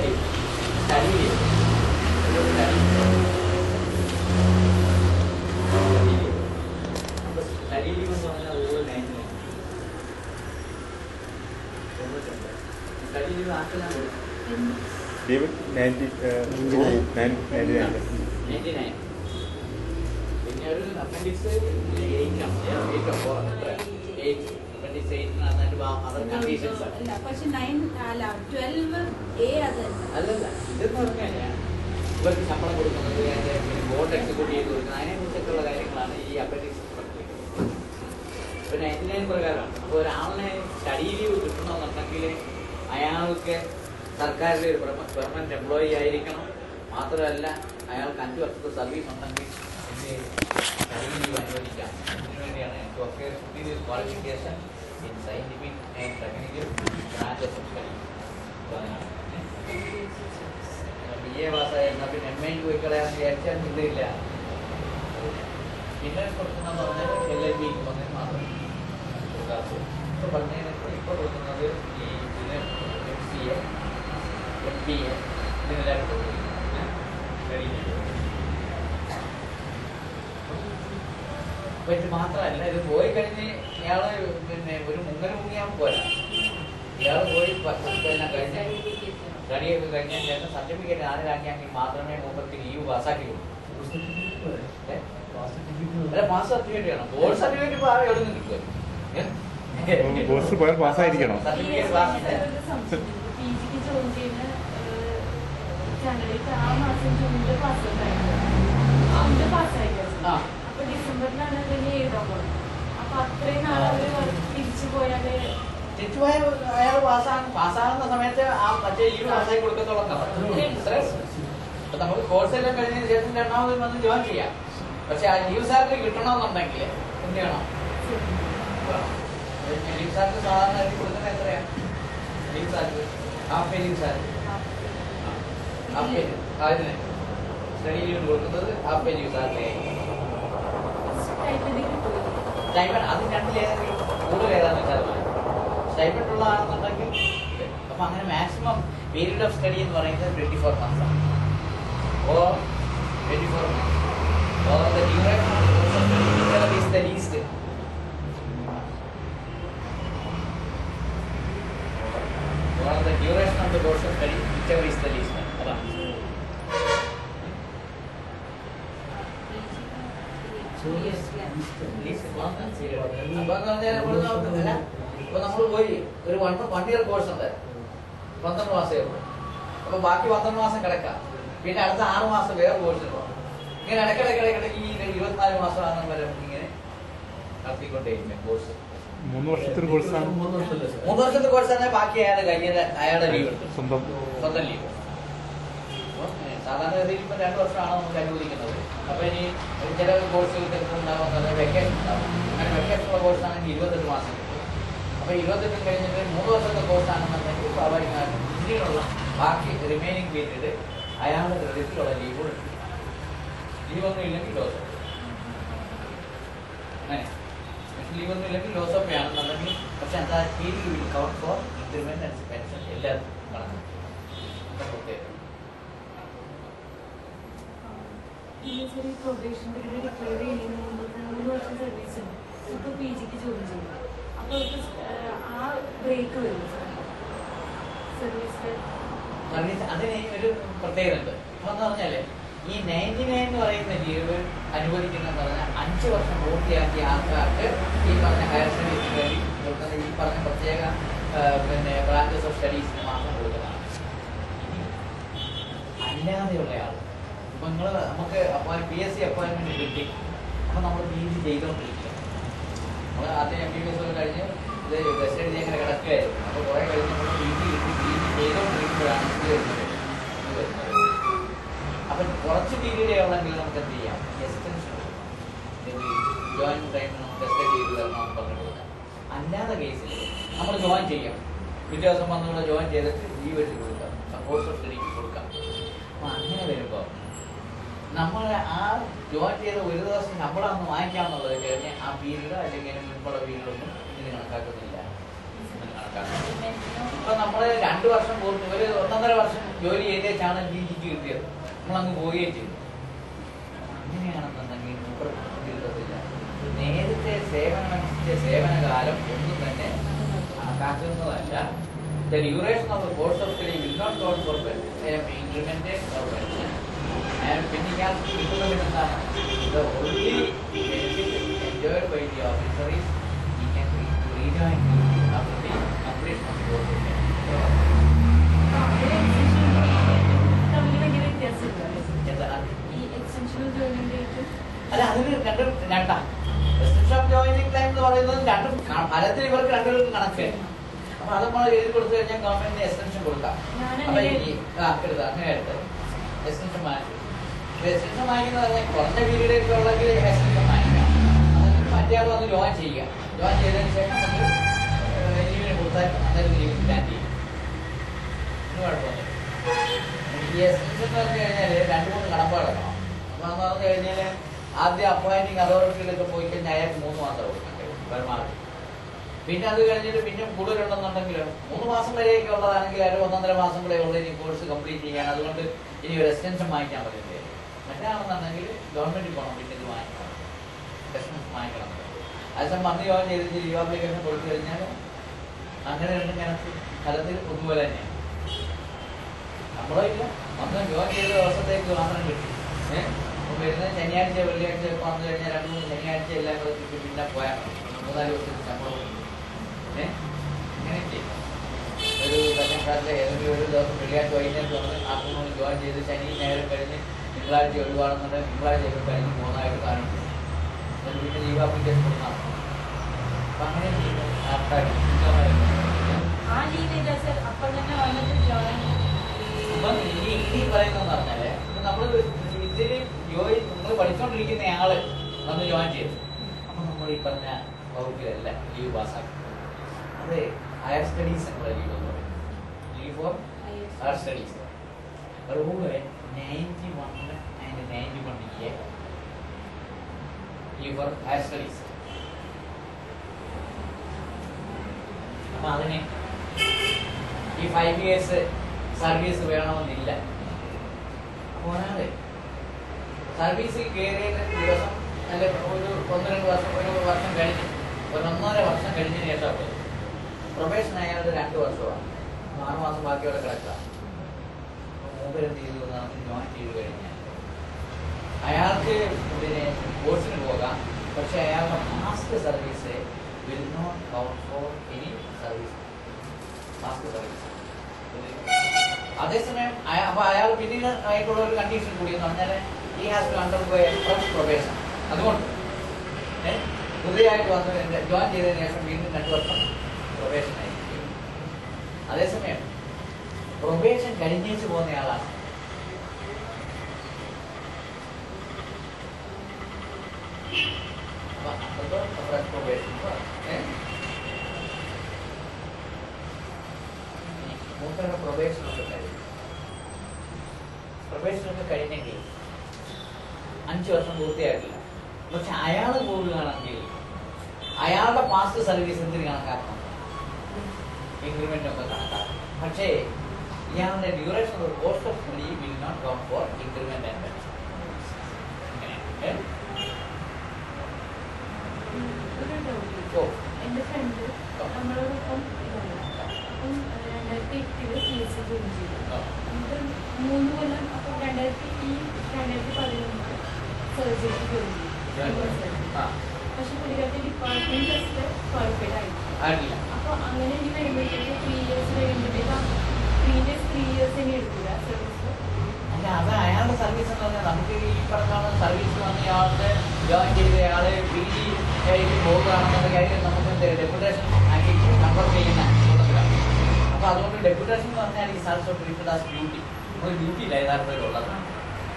S1: സ്റ്റഡി ലീവ് എന്ന് പറഞ്ഞാൽ അതുപോലെ 9 സ്റ്റഡി ലീവ് ആർക്കെല്ലാം കൊടുക്കും?
S2: ലീവ് 99.
S1: പിന്നെ ഒരു അപ്പൻഡിക്സ് 8 അപ്പൻഡിക്സ് 8 അതർ കണ്ടീഷൻസ് അല്ലല്ല. ഇതെന്ന് പറഞ്ഞാൽ ഇവർക്ക് ശമ്പളം കൊടുക്കുന്നത്, ബോർഡ് എക്സിക്യൂട്ട് ചെയ്ത് കൊടുക്കുന്നത്, അതിനെക്കുറിച്ചൊക്കെയുള്ള കാര്യങ്ങളാണ് ഈ അപ്പൻഡിക്സ്. ഇപ്പൊ 99 പ്രകാരമാണ്. അപ്പോൾ ഒരാളിനെ സ്റ്റഡി ലീവ് കിട്ടണമെന്നുണ്ടെങ്കിൽ അയാൾക്ക് സർക്കാരിലെ ഒരു പെർമനന്റ് എംപ്ലോയി ആയിരിക്കണം. മാത്രമല്ല അയാൾക്ക് 5 വർഷത്തെ സർവീസ് ഉണ്ടെങ്കിൽ സ്റ്റഡി ലീവ് അനുവദിക്കാം. അതിനുവേണ്ടിയാണ് qualification in scientific and technical branches of study. BA പാസ്സായി എന്നാൽ പിന്നെ MA പോയി കളയാന്ന് വിചാരിച്ചാൽ ഇതില്ല. പിന്നെ കൊടുക്കുന്നതെന്ന് പറഞ്ഞാൽ LLB വന്നതിന് മാത്രം ഇപ്പോൾ പറഞ്ഞതിന് ഇപ്പോൾ കൊടുക്കുന്നത് ഈ ഇതിന് MCA MBA ഇതിനെല്ലാം കൊടുക്കും. അപ്പൊ ഇത് മാത്രമല്ല, ഇത് പോയി കഴിഞ്ഞ് ഇയാള് പിന്നെ ഒരു മുങ്ങിയാൽ പോരാ. ഇയാൾ പോയി എല്ലാം കഴിഞ്ഞ സ്റ്റഡിയൊക്കെ കഴിഞ്ഞതിന് ശേഷം സർട്ടിഫിക്കറ്റ് ഹാജരാക്കിയെങ്കിൽ മാത്രമേ മൂപ്പർക്ക് ലീവ് പാസ്സാക്കി കൊടുക്കൂ. അല്ല, പാസ് സർട്ടിഫിക്കറ്റ് വേണം. ബോർഡ് സർട്ടിഫിക്കറ്റ് ഇപ്പോൾ എവിടെ നിന്ന് കിട്ടും?
S2: പാസ്സായിരിക്കണം.
S3: ഡിസംബറിലാണ് എഴുതാൻ പോകുന്നത്. അപ്പൊ അത്രയും നാളെ തിരിച്ചു പോയാല്
S1: തിരിച്ചുപോയ അയാൾ പാസ്സാകുന്ന സമയത്ത് ആ മറ്റേ ലീവ് പാസ്സാക്കി കൊടുക്കത്തോളം അപ്പൊ നമുക്ക് കോഴ്സ് എല്ലാം കഴിഞ്ഞതിന് ശേഷം 2ാമത് വന്ന് ജോയിൻ ചെയ്യാം. പക്ഷെ ആ ലീവ് സാലറി കിട്ടണമെന്നുണ്ടെങ്കിൽ എന്ത് ചെയ്യണം? ലീവ് സാലറി സാധാരണ കൊടുക്കുന്നത് എത്രയാണ്? ലീവ് സാലറി ഹാഫ് പേ ലീവ് സാലറി ഹാഫ് പേ അതിന് സ്റ്റഡി ലീവ് കൊടുക്കുന്നത് ഹാഫ് പേ ലീവ് സാറിനെ
S3: സ്റ്റൈപ്പൻഡ് കിട്ടുമോ?
S1: സ്റ്റൈപ്പൻഡ് അത് രണ്ടിലേതെങ്കിലും കൂടുതൽ ഏതാണെന്ന് വെച്ചാൽ മതി. സ്റ്റൈപ്പൻഡ് ഉള്ളതാണെന്നുണ്ടെങ്കിൽ അപ്പം അങ്ങനെ മാക്സിമം പീരീഡ് ഓഫ് സ്റ്റഡി എന്ന് പറയുന്നത് 24 months ആണ്. ഓ 24 months. Or the duration of the course of study, whichever is the least. Or the duration of the course of study, whichever is the least. അതാണ്. ഇപ്പൊ നമ്മൾ പോയി ഒരു 1 year കോഴ്സ് ഉണ്ട്, 12 മാസമേ ഉള്ളൂ. അപ്പൊ ബാക്കി 12 മാസം കിടക്കാം, പിന്നെ അടുത്ത 6 മാസം വേറെ കോഴ്സ് ഉണ്ടാവും. ഇങ്ങനെ ഇടയ്ക്കിടയ്ക്ക് ഈ 24 മാസമാണ് വരെ ഇങ്ങനെ നടത്തിക്കൊണ്ടേയിരിക്കും കോഴ്സ്.
S2: 3 വർഷത്തെ കോഴ്സാണ്.
S1: 3 വർഷത്തെ കോഴ്സാണ്. ബാക്കി അയാളുടെ ലീവ് എടുത്തു, സ്വന്തം ലീവ്. സാധാരണ ഗതിയിൽ ഇപ്പൊ 2 വർഷമാണ് നമുക്ക് അനുവദിക്കുന്നത്. അപ്പൊ ഇനി ചില കോഴ്സുകൾക്ക് ഉണ്ടാവുന്നത് വെക്കേഷൻ ഉണ്ടാവും. അങ്ങനെ വെക്കേഷനുള്ള കോഴ്സാണെങ്കിൽ 28 മാസം കിട്ടും. അപ്പൊ 28 കഴിഞ്ഞിട്ട് 3 വർഷത്തെ കോഴ്സാണെന്നുണ്ടെങ്കിൽ സ്വാഭാവികമായിട്ടും ഇതിനുള്ള ബാക്കി റിമൈനിങ് പീരീഡ് അയാളുടെ ക്രെഡിറ്റിലുള്ള ലീവ് എടുക്കും. ലീവൊന്നും ഇല്ലെങ്കിൽ ലോസ് ഓഫ്. അങ്ങനെ ലീവൊന്നും ഇല്ലെങ്കിൽ ലോസ് ഓഫ് ആണെന്നുണ്ടെങ്കിൽ പക്ഷെ എന്താ period will count for increment and pension എല്ലാം കണക്കും. പ്രത്യേകം
S3: പ്രൊബേഷൻ പീരീഡ് ഡിക്ലെയർ ചെയ്യുന്നതിന് 3 വർഷം സർവീസ് ഉണ്ട്. ഇപ്പൊ PG ക്ക് ജോലി ചെയ്യും. അപ്പൊ ആ ബ്രേക്ക് വരും സർവീസ്.
S1: അതിന് ഒരു പ്രത്യേകത ഉണ്ട്. അപ്പൊ എന്ന് പറഞ്ഞാല് ഈ 99 എന്ന് പറയുന്ന ലീവ് അനുവദിക്കുന്നതെന്ന് പറഞ്ഞാൽ 5 വർഷം പൂർത്തിയാക്കിയ ആൾക്കാർക്ക് ഈ പറഞ്ഞ ഹയർ സ്റ്റഡീസിന് വേണ്ടി കൊടുക്കുന്ന ഈ പറഞ്ഞ പ്രത്യേക ബ്രാഞ്ചസ് ഓഫ് സ്റ്റഡീസിന് മാത്രം കൊടുക്കുന്നതാണ്. അല്ലാതെയുള്ള ആൾ ഇപ്പൊ നമുക്ക് PSC അപ്പോയിന്റ്മെന്റ് കിട്ടി. അപ്പൊ നമ്മൾ PG ചെയ്തോണ്ടിരിക്കുക. നമ്മൾ ആദ്യം MBBS കഴിഞ്ഞ് ഇത് ബെസ്റ്റ് എഴുതി അങ്ങനെ കിടക്കുകയായിരുന്നു. അപ്പൊ കുറെ കഴിഞ്ഞ് നമ്മൾ PG കിട്ടി. PG ചെയ്തോണ്ടിരിക്കുമ്പോഴാണ് ഇത് വരുന്നത്. അപ്പൊ കുറച്ച് പീരീഡ് ഉള്ളെങ്കിൽ നമുക്ക് എന്ത് ചെയ്യാം, എക്സ്റ്റൻഷൻ ജോയിൻ ടൈമിൽ നമുക്ക് എക്സ്റ്റെൻഡ് ചെയ്ത് തരണം പറഞ്ഞു കൊടുക്കാം. അല്ലാത്ത കേസിൽ നമ്മൾ ജോയിൻ ചെയ്യാം, പിറ്റേ ദിവസം വന്നുകൂടെ ജോയിൻ ചെയ്തിട്ട് ലീവ് എടുത്ത് കൊടുക്കാം, കോഴ്സ് ഓഫ് സ്റ്റഡിക്ക് കൊടുക്കാം. അപ്പൊ അങ്ങനെ വരുമ്പോൾ നമ്മൾ ആ ജോയിൻ ചെയ്ത ഒരു ദിവസം നമ്മളൊന്ന് വാങ്ങിക്കാമെന്നുള്ളത് കഴിഞ്ഞ് ആ പീരീഡ് അല്ലെങ്കിൽ മുൻപുള്ള പീരീഡൊന്നും ഇതിന് കണക്കാക്കുന്നില്ല. ഇപ്പൊ നമ്മള് 2 വർഷം പൂർത്തി ഒരു 1.5 വർഷം ജോലി ചെയ്തേച്ചാണ് PGക്ക് കിട്ടിയത്. നമ്മളങ്ങ് പോവുകയും ചെയ്തു. അങ്ങനെയാണെന്നുണ്ടെങ്കിൽ കിട്ടത്തില്ല. നേരത്തെ സേവനകാലം ഒന്നും തന്നെ കണക്കാക്കുന്നതല്ല. The duration of the course of study will not count for increment or pension. And പിന്നെ ഇയാൾ കിട്ടുന്നത് എന്താണ്? The only benefit enjoyed by the officer is he can rejoin after the completion of the course of study. അല്ല അതിന് രണ്ടാ extension of joining time എന്ന് പറയുന്നത് രണ്ടും ഫലത്തിൽ ഇവർക്ക് രണ്ടുപേർക്കും കണക്ക്. അപ്പൊ അത് നമ്മൾ എഴുതി കൊടുത്തു കഴിഞ്ഞാൽ ഗവൺമെന്റിന് എക്സ്റ്റൻഷൻ കൊടുക്കാം. അപ്പൊ എടുത്താ അങ്ങനെ എടുത്ത് എക്സ്റ്റൻഷൻ വാങ്ങിക്കും. എക്സ്റ്റൻഷൻ വാങ്ങിക്കുന്ന പറഞ്ഞാൽ കുറഞ്ഞ പീരീഡൊക്കെ ഉള്ളെങ്കിൽ എക്സ്റ്റൻഷൻ വാങ്ങിക്കാം. മറ്റേ ആൾ വന്ന് ജോയിൻ ചെയ്യുക. ജോയിൻ ചെയ്തതിന് ശേഷം നമ്മൾ ലീവിന് കൊടുത്താൽ അന്നേരം ലീവ് പ്ലാൻ ചെയ്യും. കുഴപ്പമില്ല. ഈ എക്സ്റ്റൻഷൻ എന്ന് പറഞ്ഞു കഴിഞ്ഞാൽ 2-3 കടമ്പാടണം. അപ്പൊ എന്ന് പറഞ്ഞു കഴിഞ്ഞാൽ ആദ്യം അപ്പോയിന്റിങ് അതോറിറ്റിയിലൊക്കെ പോയി കഴിഞ്ഞാൽ അയാൾക്ക് 3 മാസം കൊടുക്കേണ്ടി പരമാവധി. പിന്നെ അത് കഴിഞ്ഞിട്ട് പിന്നെ കൂടുതലുണ്ടെന്നുണ്ടെങ്കിൽ 3 മാസം വരെയൊക്കെ ഉള്ളതാണെങ്കിൽ ഒരു 1.5 മാസം കൂടെ ഉള്ള ഇനി കോഴ്സ് കംപ്ലീറ്റ് ചെയ്യാൻ. അതുകൊണ്ട് ഇനി ഒരു എക്സ്റ്റൻഷൻ വാങ്ങിക്കാൻ പറ്റില്ലേ. മറ്റാണെന്നുണ്ടെങ്കിൽ ഗവൺമെന്റിൽ പോകണം, പിന്നെ ഇത് വാങ്ങിക്കണം, എക്സ്റ്റൻഷൻ വാങ്ങിക്കണം. അതേസമയം വന്ന് ജോയിൻ ചെയ്തിട്ട് ലീവ് ആപ്ലിക്കേഷൻ കൊടുത്തു കഴിഞ്ഞാൽ അങ്ങനെ രണ്ടും കണക്ക് ഫലത്തിൽ ഒന്നുപോലെ തന്നെയാണ്. നമ്മളോ ഇല്ല, വന്ന് ജോയിൻ ചെയ്ത ദിവസത്തേക്ക് മാത്രം കിട്ടി. വരുന്നത് ശനിയാഴ്ച വെള്ളിയാഴ്ച വന്നു കഴിഞ്ഞാൽ 2-3 ശനിയാഴ്ച എല്ലാം കൂടെ കിട്ടി. പിന്നെ പോയാൽ 3-4 ദിവസത്തിന് ശമ്പളം ഇങ്ങനെ ചെയ്യും. ഒരു സെക്കൻഡ് ക്ലാസ്സിലെ ഏതെങ്കിലും ഒരു ദിവസം വെള്ളിയാഴ്ച വൈകുന്നേരം വന്ന് ആഫ്റ്റർനൂൺ ജോയിൻ ചെയ്ത് ശനി ഞായറും കഴിഞ്ഞ് തിങ്കളാഴ്ച ഒഴിവാണെന്നുണ്ടെങ്കിൽ തിങ്കളാഴ്ച കഴിഞ്ഞ് 3-ആയിട്ട് കാണും. പിന്നെ ലീവ് ആപ്ലിക്കേഷൻ കൊടുക്കണം. അപ്പൊ അങ്ങനെ ചെയ്യുന്നത് ഇനി പറയുന്നതെന്ന് പറഞ്ഞാല് നമ്മള് ഇതില് നിങ്ങൾ പഠിച്ചോണ്ടിരിക്കുന്ന ആള് വന്ന് ജോയിൻ ചെയ്തു. അപ്പൊ നമ്മൾ ഈ പറഞ്ഞ വകുപ്പിലല്ല ലീവ് പാസ്സാക്കും. അത് ഹയർ സ്റ്റഡീസ് എന്നുള്ള ലീവ് എന്ന് പറയും. Leave four higher studies rule 91 1991 ഈ ഫോർ ഹയർ സ്റ്റഡീസ്. അപ്പം അതിന് ഈ 5 years സർവീസ് വേണമെന്നില്ല. അപ്പോൾ ഒരാൾ സർവീസിൽ കയറിയ ദിവസം അല്ലെങ്കിൽ ഒരു 1-2 വർഷം, ഒരു വർഷം കഴിഞ്ഞ്, ഒരു 1.5 വർഷം കഴിഞ്ഞതിന് ശേഷം പ്രൊബേഷൻ അയാളുടെ 2 വർഷമാണ്, 6 മാസം ബാക്കിയോടെ കിടക്കുക. മൂപ്പരെന്ത് ചെയ്തു, നമുക്ക് ജോയിൻ ചെയ്ത് കഴിഞ്ഞാൽ അയാൾക്ക് ഇതിന് കോഴ്സിന് പോകാം, പക്ഷെ അയാളുടെ must service will not count for any service, must service. അതേസമയം അപ്പൊ അയാൾ പിന്നീട് ആയിട്ടുള്ള ഒരു കണ്ടീഷൻ കൂടി എന്ന് പറഞ്ഞാൽ he has to undergo a fresh probation. അതുകൊണ്ട് പുതിയതായിട്ട് വന്ന് ജോയിൻ ചെയ്തതിനു ശേഷം വീണ്ടും 2 വർഷം പ്രൊബേഷൻ ആയിരിക്കും. അതേസമയം പ്രൊബേഷൻ കഴിഞ്ഞേച്ച് പോകുന്നയാളാണ് ഫ്രഷ് പ്രൊബേഷൻ. മൂപ്പരുടെ പ്രൊബേഷനൊക്കെ കഴിഞ്ഞു. പ്രൊബേഷനൊക്കെ കഴിഞ്ഞെങ്കിൽ 5 വർഷം പൂർത്തിയായിട്ടില്ല. പക്ഷെ അയാൾ പോവുകയാണെങ്കിൽ അയാളുടെ പാസ്റ്റ് സർവീസ് എന്തിന് കണക്കാക്കണം, ഇൻക്രിമെന്റ് ഒക്കെ കണക്കാക്കണം. പക്ഷേ ഇയാളുടെ ഡ്യൂറേഷൻ ഓഫ് കോസ്റ്റ് of study will not count for increment and pension.
S3: എന്റെ ഫ്രണ്ട് നമ്മളോടൊപ്പം അപ്പം 2008 PSC ജോയിൻ ചെയ്തു. എന്നിട്ട് 3 കൊല്ലം, അപ്പം 2011 സർജറിക്ക് ജോയിൻ ചെയ്തു. പക്ഷെ പുള്ളിക്കാരുടെ ഡിപ്പാർട്ട്മെന്റ് ടെസ്റ്റ് ക്വാളിഫൈഡ് ആയിട്ടില്ല. അപ്പൊ അങ്ങനെ ഇനി വരുമ്പോഴത്തേക്ക് 3 years കഴിയുമ്പോഴത്തേക്ക് പ്രീവിയസ് 3 years ഇനി എടുക്കില്ല സർവീസ്.
S1: അല്ല, അത് അയാളുടെ സർവീസ് എന്ന് പറഞ്ഞാൽ നമുക്ക് ഈ പറഞ്ഞ സർവീസ് വന്ന് ഇയാളുടെ ജോയിൻ ചെയ്ത ഇയാള് PG ആയിട്ട് പോകുകയാണെന്നുള്ള കാര്യം നമുക്ക് ഡെപ്യൂട്ടേഷൻ ആക്കി കൺഫേം ചെയ്യുന്ന കൂട്ടത്തിലാണ്. അപ്പൊ അതുകൊണ്ട് ഡെപ്യൂട്ടേഷൻ എന്ന് പറഞ്ഞാൽ ഈ സാൽസോ ട്രീറ്റഡ് ആസ് ഡ്യൂട്ടി, ഒരു ഡ്യൂട്ടി ഇല്ല യഥാർത്ഥത്തിലുള്ളത്.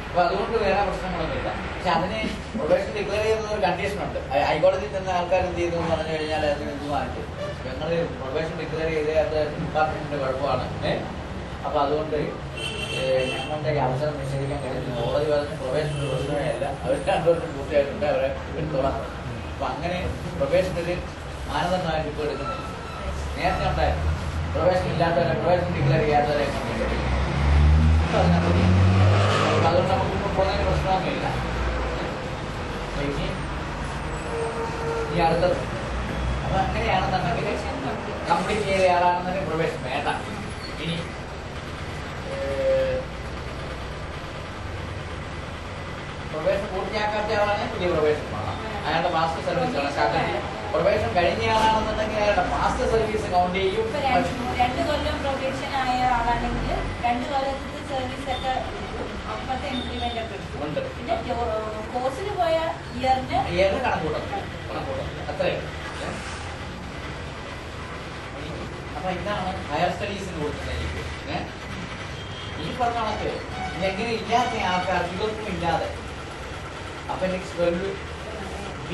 S1: അപ്പൊ അതുകൊണ്ട് വേറെ പ്രശ്നങ്ങളൊന്നുമില്ല. പക്ഷെ അതിന് പ്രൊബേഷൻ ഡിക്ലെയർ ചെയ്യുന്ന ഒരു കണ്ടീഷൻ ഉണ്ട്. ഹൈക്കോടതിയിൽ ചെന്ന ആൾക്കാർ എന്ത് ചെയ്തു എന്ന് പറഞ്ഞു കഴിഞ്ഞാൽ അതിന് തീരുമാനിച്ചു, ഞങ്ങൾ പ്രൊബേഷൻ ഡിക്ലെയർ ചെയ്ത് അത് ഡിപ്പാർട്ട്മെന്റിന്റെ കുഴപ്പമാണ്. അപ്പൊ അതുകൊണ്ട് ഞങ്ങളുടെ ഈ അവസരം നിഷേധിക്കാൻ കഴിയുന്നു. കോടതി പറഞ്ഞ പ്രൊബേഷൻ ഒരു പ്രശ്നമേ അല്ല, അവർ 2 വർഷം പൂർത്തിയായിട്ടുണ്ട്, അവരെ എടുത്തോളാം. അപ്പൊ അങ്ങനെ പ്രൊബേഷനൊരു മാനദണ്ഡമായിട്ട് ഇപ്പോൾ എടുക്കുന്നില്ല. നേരത്തെ ഉണ്ടായിരുന്നു പ്രൊബേഷൻ ഇല്ലാത്തവരെ, പ്രൊബേഷൻ ഡിക്ലെയർ ചെയ്യാത്തവരെ അപ്പൊ അതിനകത്ത് അതുകൊണ്ട് നമുക്കിപ്പോൾ പോകുന്നതിന് പ്രശ്നമൊന്നുമില്ല. ഇനി അടുത്തത് അപ്പൊ അങ്ങനെയാണെന്നുണ്ടെങ്കിൽ കംപ്ലീറ്റ് ചെയ്ത ആളാണെന്നുണ്ടെങ്കിൽ പ്രൊബേഷൻ വേണ്ട. ഇനി പ്രൊബേഷൻ പൂർത്തിയാക്കാത്ത ആളാണെങ്കിൽ പുതിയ പ്രൊബേഷൻ വേണം. അയാളുടെ മാസ്റ്റർ സർവീസ് കണക്കാക്കാൻ. പ്രൊബേഷൻ കഴിഞ്ഞ ആളാണെന്നുണ്ടെങ്കിൽ അയാളുടെ മാസ്റ്റർ സർവീസ് കൗണ്ട് ചെയ്യും.
S4: 2 കൊല്ലം പ്രൊബേഷൻ ആയ ആളാണെങ്കിൽ 2 കൊല്ലത്തെ സർവീസ് ഒക്കെ അപ്പത്തെ ഇൻക്രിമെന്റ് ഒക്കെ
S1: ഉണ്ട്.
S4: പിന്നെ കോഴ്സിന് പോയ ഇയറിന്
S1: കണക്കൂട്ടം അത്രയും. അപ്പൊ ഇതാണ് ഹയർ സ്റ്റഡീസിന് കൊടുക്കുന്ന ഈ പറഞ്ഞ കണക്ക് ഇതെങ്ങനെ ഇല്ലാത്ത ആൾക്കാർക്ക് ഇതൊന്നും ഇല്ലാതെ അപ്പൻഡിക്സ് 12B,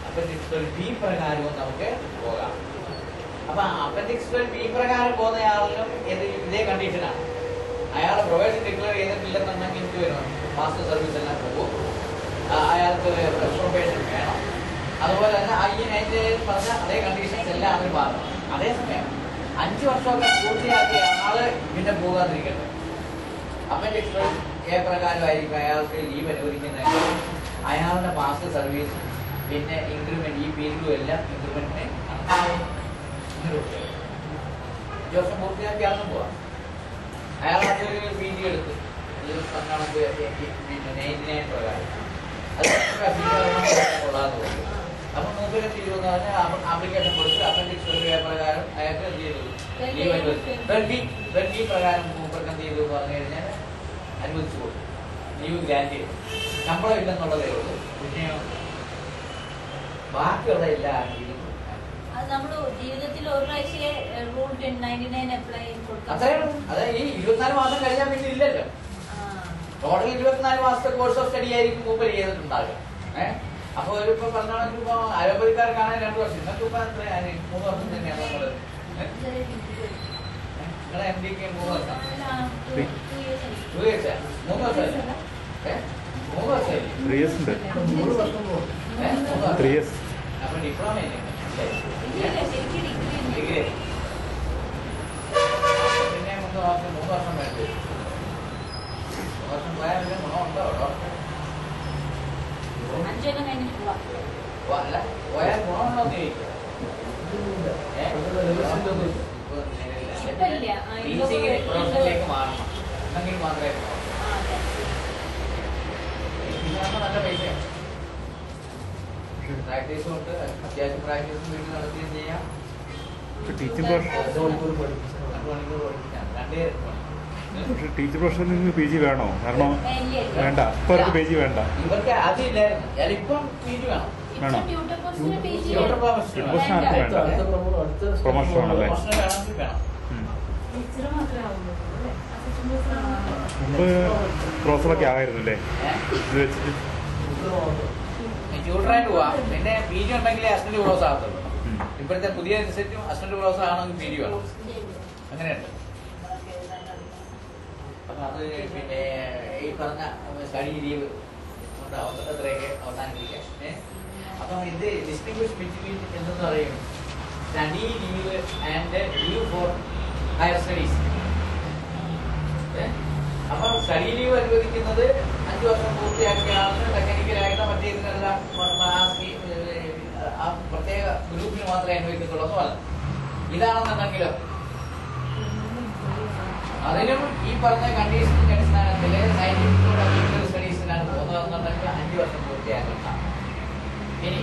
S1: അപ്പൻഡിക്സ് 12B പ്രകാരവും നമുക്ക് പോകാം. അപ്പൊ അപ്പൻഡിക്സ് 12B പ്രകാരം പോകുന്ന ആളിനും ഇതേ കണ്ടീഷനാണ്. അയാളെ പ്രൊബേഷൻ ഡിക്ലെയർ ചെയ്തിട്ടില്ലെന്നുണ്ടെങ്കിൽ എനിക്ക് വരണം, മാസ്റ്റർ സർവീസ് എല്ലാം പോകും, അയാൾക്ക് ഫ്രഷ് പ്രൊബേഷൻ വേണം. അതുപോലെ തന്നെ ഈ പറഞ്ഞ അതേ കണ്ടീഷൻസ് എല്ലാം അതിന് മാറണം. അതേസമയം 5 വർഷമൊക്കെ പൂർത്തിയാക്കിയ ആള് പിന്നെ പോകാതിരിക്കട്ടെ. അപ്പൻഡിക്സ് 12A പ്രകാരമായിരിക്കും അയാൾക്ക് ലീവ് അനുവദിക്കുന്നതെങ്കിൽ അയാളുടെ മാസ്റ്റർ സർവീസ് പിന്നെ ഇൻക്രിമെന്റ് ഈ പീരീഡും എല്ലാം ഇൻക്രിമെന്റിനെ 5 വർഷം പൂർത്തിയാക്കി ആളും പോവാം. അയാൾ അതൊരു PG എടുത്ത് കണക്ക് പിന്നെ 99 പ്രകാരം അത് കൊള്ളാന്ന് പോകും. അപ്പൊ 120 ആപ്ലിക്കേഷൻ കൊടുത്ത് അപ്പൻഡിക്സ് 12A പ്രകാരം അയാൾക്ക് എന്ത് ചെയ്തു, ലീവ് അനുവദിച്ചു. 12B പ്രകാരം മൂപ്പർക്ക് എന്ത് ചെയ്തു എന്ന് പറഞ്ഞു കഴിഞ്ഞാൽ അനുവദിച്ചു കൊടുത്തു, ലീവ് ഗ്രാന്റ് ചെയ്തു. ശമ്പളം ഇല്ലെന്നുള്ളതേ ഉള്ളൂ. പിന്നെ ബാക്കിയുള്ള എല്ലാ
S4: അത് നമ്മുടെ ജീവിതത്തിൽ ഒരു പ്രാവശ്യം റൂൾ 1099 അപ്ലൈ കൊടുക്കാം.
S1: അത്രയും. അതായത് ഈ 24 മാസം കഴിഞ്ഞാൽ പിന്നെ ഇല്ലല്ലോ. ടോട്ടൽ 24 മാസത്തെ കോഴ്സ് ഓഫ് സ്റ്റഡി ആയിരിക്കും മൂപ്പർ ചെയ്തിട്ടുണ്ടാകുക. അപ്പൊ ഇപ്പൊ പറഞ്ഞാണെങ്കിൽ ഇപ്പൊ അലോപ്പതിക്കാർക്കാണ് 2 വർഷം, നിങ്ങൾക്ക് ഇപ്പൊ 3 വർഷം തന്നെയാണ് നമ്മള്. നിങ്ങളെ MDക്ക് 3 വർഷം, 2 years 3 വർഷം 3 വർഷമായില്ലേ?
S2: 3 years ഉണ്ട്.
S1: 3 വർഷം.
S2: 3 years.
S1: അപ്പൊ ഡിപ്ലോമ ഇല്ലേ?
S4: ശരിക്കും ഡിഗ്രി
S1: ഡിഗ്രി. പിന്നെ 3 വർഷം വേണ്ടി വരും. 3 വർഷം പോയാൽ പിന്നെ ഗുണമുണ്ടോ ഡോക്ടർ?
S4: 5 കൊല്ലം കഴിഞ്ഞിട്ട് പോവാം.
S1: അല്ല പോയാൽ ഗുണമുണ്ടോ എന്ന് ചോദിക്കുക.
S4: ഇപ്പൊ ഇല്ല.
S1: പ്രൊഫഷനിലേക്ക് മാറണം എന്നെങ്കിൽ മാത്രമേ പോകാം. നല്ല പൈസയാണ്. പ്രാക്ടീസും ഉണ്ട്, അത്യാവശ്യം പ്രാക്ടീസും വീട്ടിൽ നടത്തുകയും ചെയ്യാം.
S2: ടീച്ചിങ് പ്രൊഫഷൻ
S1: 2 മണിക്കൂർ പഠിപ്പിക്കാം. 2
S2: ടീച്ചർ പ്രൊഫഷനിൽ നിന്ന് PG വേണോ? കാരണം വേണ്ട, ഇപ്പൊ അവർക്ക് PG വേണ്ട.
S1: ഇവർക്ക് അതില്ലായിരുന്നു. ഇപ്പം PG വേണം.
S2: വേണോ?
S4: ട്യൂട്ടർ കോഴ്സിന് PG
S1: ട്യൂട്ടർ പ്രൊഫഷൻ
S2: പ്രൊഫഷൻ ആർക്ക് വേണ്ട? പ്രൊമോഷൻ വേണമല്ലേ?
S1: പ്രൊഫഷൻ വേണമെങ്കിൽ വേണം.
S3: ടീച്ചർ മാത്രമേ ആവുള്ളൂ അല്ലേ? അസിസ്റ്റന്റ് പ്രൊഫസർ
S2: മുമ്പ് പ്രൊഫസറൊക്കെ ആകായിരുന്നു അല്ലേ? ഇത് വെച്ചിട്ട്
S1: ട്യൂട്ടറായിട്ട് പോവാം. പിന്നെ PG ഉണ്ടെങ്കിലേ അസിസ്റ്റന്റ് പ്രൊഫസർ ആകത്തുള്ളൂ. ഇപ്പോഴത്തെ പുതിയ അനുസരിച്ചും അസിസ്റ്റന്റ് പ്രൊഫസർ ആണെങ്കിൽ PG വേണം. അങ്ങനെയുണ്ട്. അപ്പൊ അത് പിന്നെ ഈ പറഞ്ഞ സ്റ്റഡി ലീവ് അത്രയൊക്കെ അവസാനിപ്പിക്കാം. അപ്പം ഇത് ഡിസ്റ്റിങ്വിഷ് ബിറ്റ്വീൻ എന്തെന്ന് പറയും study leave and leave four higher studies. അപ്പം സ്റ്റഡി ലീവ് അനുവദിക്കുന്നത് 5 വർഷം പൂർത്തിയാക്കിയ ആളിന് ടെക്നിക്കലായിട്ട് മറ്റേ ഇതിനെല്ലാം ആ പ്രത്യേക ഗ്രൂപ്പിന് മാത്രമേ അനുവദിക്കത്തുള്ളൂ എന്ന് പറഞ്ഞു. ഇതാണെന്നുണ്ടെങ്കിലോ അതിനും ഈ പറഞ്ഞ കണ്ടീഷന്റെ അടിസ്ഥാനത്തിൽ സയന്റിഫിക് സ്റ്റഡീസിനാണ് പോകുന്നതെന്നുണ്ടെങ്കിൽ 5 വർഷം പൂർത്തിയാക്കണ്ട. ഇനി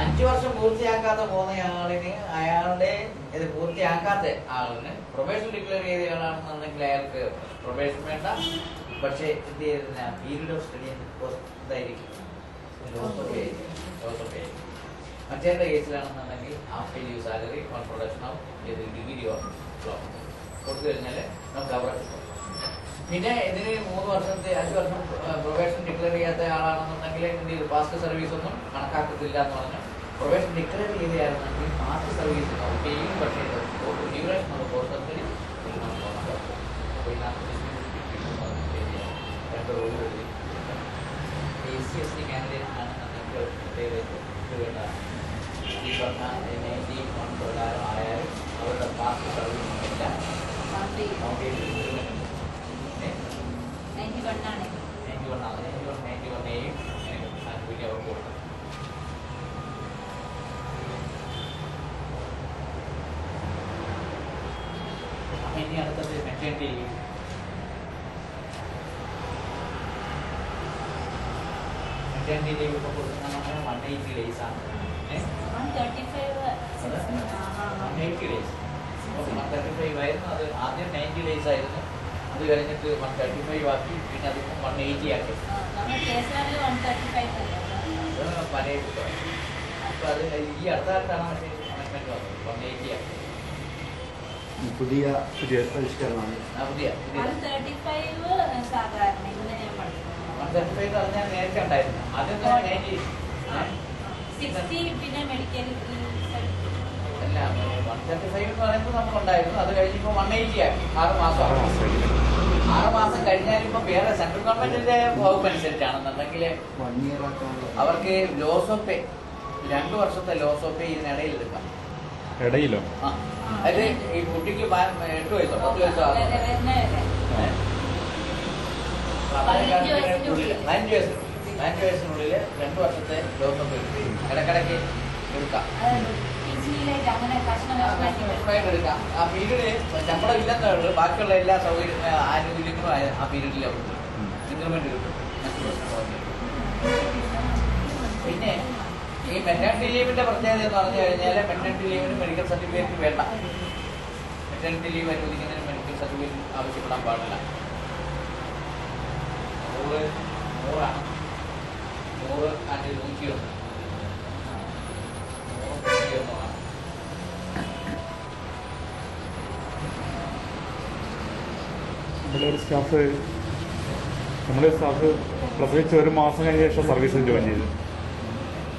S1: 5 വർഷം പൂർത്തിയാക്കാതെ പോകുന്നയാളിന് അയാളുടെ ഇത് പൂർത്തിയാക്കാത്ത ആളിന് പ്രൊബേഷൻ ഡിക്ലെയർ ചെയ്ത ആളാണെന്നുണ്ടെങ്കിൽ അയാൾക്ക് പ്രൊബേഷൻ വേണ്ട. പക്ഷേ എന്ത് ചെയ്യുന്ന പീരീഡ് ഓഫ് സ്റ്റഡി ഇതായിരിക്കും മറ്റേ കേസിലാണെന്നുണ്ടെങ്കിൽ half leave salary on production of degree of കൊടുത്തു കഴിഞ്ഞാൽ നമുക്ക് അവിടെ കിട്ടും. പിന്നെ ഇതിന് 3 വർഷത്തെ 5 വർഷം പ്രൊബേഷൻ ഡിക്ലെയർ ചെയ്യാത്ത ആളാണെന്നുണ്ടെങ്കിൽ എന്ത് ചെയ്തു പാസ്റ്റ് സർവീസ് ഒന്നും കണക്കാക്കത്തില്ല എന്ന് പറഞ്ഞു. പ്രൊബേഷൻ ഡിക്ലെയർ ചെയ്തയാണെന്നുണ്ടെങ്കിൽ പാസ്റ്റ് സർവീസ് ചെയ്യും. പക്ഷേ duration of course SC candidate ആണെന്നുണ്ടെങ്കിൽ ഈ പറഞ്ഞ 90 പ്രകാരം ആയാലും അവരുടെ പാസ്റ്റ് സർവീസ് ഇല്ല.
S4: 91 ആണ്.
S1: 91 ആനുകൂല്യം അവർക്ക് കൊടുക്കും. ഇനി അടുത്തത് മെറ്റേണിറ്റി ലീവ്. മെറ്റേണിറ്റി ലീവ് ഇപ്പോൾ കൊടുക്കുന്ന 180 days ആണ്.
S4: 135
S1: 180 days. 135 ആയിരുന്നു. അത് ആദ്യം 90 days ആയിരുന്നു. അത് കഴിഞ്ഞിട്ട് 135 ആക്കി. പിന്നെ അത് 180 ആക്കി.
S4: നമ്മുടെ കേസിലാണെങ്കിൽ 135
S1: പല അപ്പൊ അത് ഈ അടുത്ത കാലത്താണ് മറ്റേ അമെൻമെന്റ് വന്നത്. 180 ആക്കി.
S5: പുതിയ പരിഷ്കരണമാണ്.
S1: പുതിയ
S4: 135 സാധാരണ ഇന്ന് ഞാൻ പഠിക്കുന്നത്
S1: 135 പറഞ്ഞാൽ നേരത്തെ ഉണ്ടായിരുന്നു. ആദ്യം 90
S4: 60 പിന്നെ മെഡിക്കൽ
S1: അല്ല 135 എന്ന് പറയുമ്പോൾ നമുക്കുണ്ടായിരുന്നു. അത് കഴിഞ്ഞിപ്പോ 180 ആക്കി. 6 മാസം 6 മാസം കഴിഞ്ഞാൽ ഇപ്പൊ വേറെ സെൻട്രൽ ഗവൺമെന്റിന്റെ വകുപ്പ് അനുസരിച്ചാണെന്നുണ്ടെങ്കിൽ അവർക്ക് ലോസ് ഓഫ് പേ 2 വർഷത്തെ ലോസ് ഓഫ് പേ ഇതിനിടയിൽ എടുക്കാം.
S2: ഇടയിലോ?
S1: അതായത് ഈ കുട്ടിക്ക് 8 വയസ്സോ 10 വയസ്സോ 15 വയസ്സിനുള്ളിൽ 2 വർഷത്തെ ലോസ് ഓഫ് പേ ഇടക്കിടയ്ക്ക് എടുക്കാം.
S4: അങ്ങനെ കഷ്ണം
S1: എടുക്കാം. ആ പീരീഡില് ശമ്പളം ഇല്ലെന്നേ ഉള്ളൂ. ബാക്കിയുള്ള എല്ലാ സൗകര്യം ആനുകൂല്യങ്ങളും ആ പീരീഡിൽ ഇൻക്രിമെന്റ് കിട്ടും. പിന്നെ ഈ മെറ്റേണിറ്റി ലീവിന്റെ പ്രത്യേകത എന്ന് പറഞ്ഞു കഴിഞ്ഞാൽ മെറ്റേണിറ്റി ലീവിന് മെഡിക്കൽ സർട്ടിഫിക്കറ്റ് വേണ്ട. മെറ്റേണിറ്റി ലീവ് അനുവദിക്കുന്നതിന് മെഡിക്കൽ സർട്ടിഫിക്കറ്റ് ആവശ്യപ്പെടാൻ പാടില്ല. 100 ആണ്. 100 ആൻഡ് 101 ആണ്.
S2: നമ്മുടെ സ്റ്റാഫ് പ്രസവിച്ച് 1 മാസം കഴിഞ്ഞ ശേഷം സർവീസിൽ ജോയിൻ ചെയ്തു.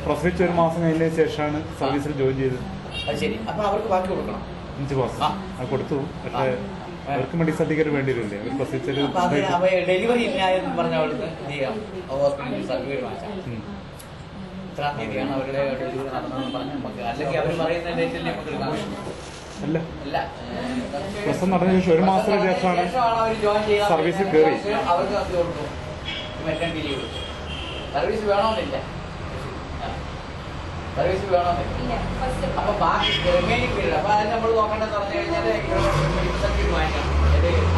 S2: പ്രസവിച്ച് 1 മാസം കഴിഞ്ഞതിന് ശേഷമാണ് സർവീസിൽ ജോയിൻ ചെയ്തത്.
S1: അത് ശരി. അപ്പൊ അവർക്ക് ബാക്കി കൊടുക്കണം.
S2: 5 മാസം അത് കൊടുത്തു. പക്ഷേ അവർക്ക് മെഡിക്കൽ സർട്ടിഫിക്കറ്റ് വേണ്ടി വരില്ലേ? അവർ പ്രസവിച്ചൊരു
S1: അപ്പൊ അത് ഡെലിവറി ഇല്ല എന്ന് പറഞ്ഞ അവർക്ക് എന്ത് ചെയ്യാം, ഹോസ്പിറ്റലിൽ സർട്ടിഫിക്കറ്റ് വാങ്ങിച്ചാൽ ഇത്രാം തീയതിയാണ് അവരുടെ ഡെലിവറി നടന്നതെന്ന് പറഞ്ഞാൽ നമുക്ക്, അല്ലെങ്കിൽ അവർ പറയുന്ന ഡേറ്റിൽ നമുക്ക് എടുക്കാൻ
S2: അല്ല
S1: അല്ല.
S2: പ്രസവം നടന്ന ശേഷം 1 മാസത്തിന് ശേഷമാണ്
S1: അവർ ജോയിൻ ചെയ്യാൻ
S2: സർവീസിൽ കയറി.
S1: അവർക്ക് അത് കൊടുക്കും, മെറ്റർനിറ്റി ലീവ് കൊടുക്കും. സർവീസ് വേണമെന്നില്ല, സർവീസ് വേണമെന്നില്ല. അപ്പൊ ബാക്കി റിമൈനിങ് പീരീഡ്, അപ്പൊ അത് നമ്മൾ നോക്കേണ്ടതെന്ന് പറഞ്ഞു കഴിഞ്ഞാൽ മെഡിക്കൽ സർട്ടിഫിക്കറ്റ് വാങ്ങിക്കണം.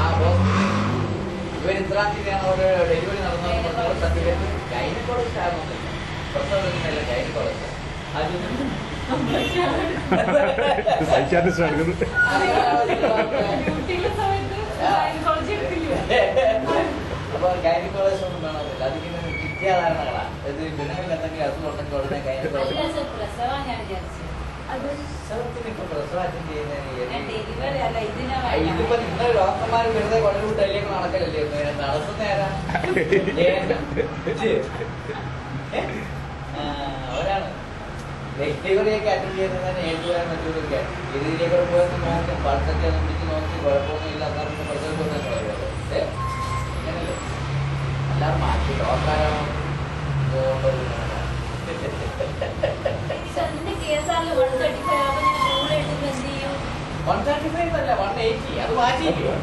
S1: ആ ഹോസ്പിറ്റലിൽ ഇവർ ഇത്രാം തീയതിയാണ് അവരുടെ ഡെലിവറി നടന്നതെന്ന് സർട്ടിഫിക്കറ്റ് ഗൈനക്കോളജിസ്റ്റ് ആകുന്നില്ല, പ്രസവത്തിനല്ല ഗൈനക്കോളജിസ്റ്റ്.
S2: സൈക്കാട്രിസ്റ്റ് നടക്കുന്നത്.
S1: അപ്പൊ ഗൈനക്കോളജിസ്റ്റ് ഒന്നും വേണമെന്നില്ല, അതിങ്ങനെ വിദ്യാധാരണകളാണ്. ഇത് പെണ്ണുങ്ങൾക്ക് എന്തെങ്കിലും അസുഖം ഉണ്ടെങ്കിൽ ഉടനെ ഗൈനക്കോളജിസ്റ്റ്. പ്രസവത്തിന് പ്രസവം അറ്റൻഡ് ചെയ്യുന്നതിന് ഇതിപ്പോ നിങ്ങൾ ഡോക്ടർമാർ വെറുതെ കൊണ്ടുവിട്ടല്ലേ നടക്കലല്ലേ നടത്തുന്നേരാ അവരാണ് ഡെലിവറിയൊക്കെ അറ്റൻഡ് ചെയ്യുന്നതിന് ഏറ്റുപോയാൽ മറ്റൊക്കെ ഇതിലേക്ക് പോയെന്ന് നോക്കും, പൾസൊക്കെ ഒന്ന് പിടിച്ച് നോക്കി കുഴപ്പമൊന്നും ഇല്ല എന്നറിഞ്ഞ് പ്രസവിക്കൊന്നും പറയുമല്ലോ. അങ്ങനല്ലേ എല്ലാം മാറ്റി ഡോക്ടറാണോ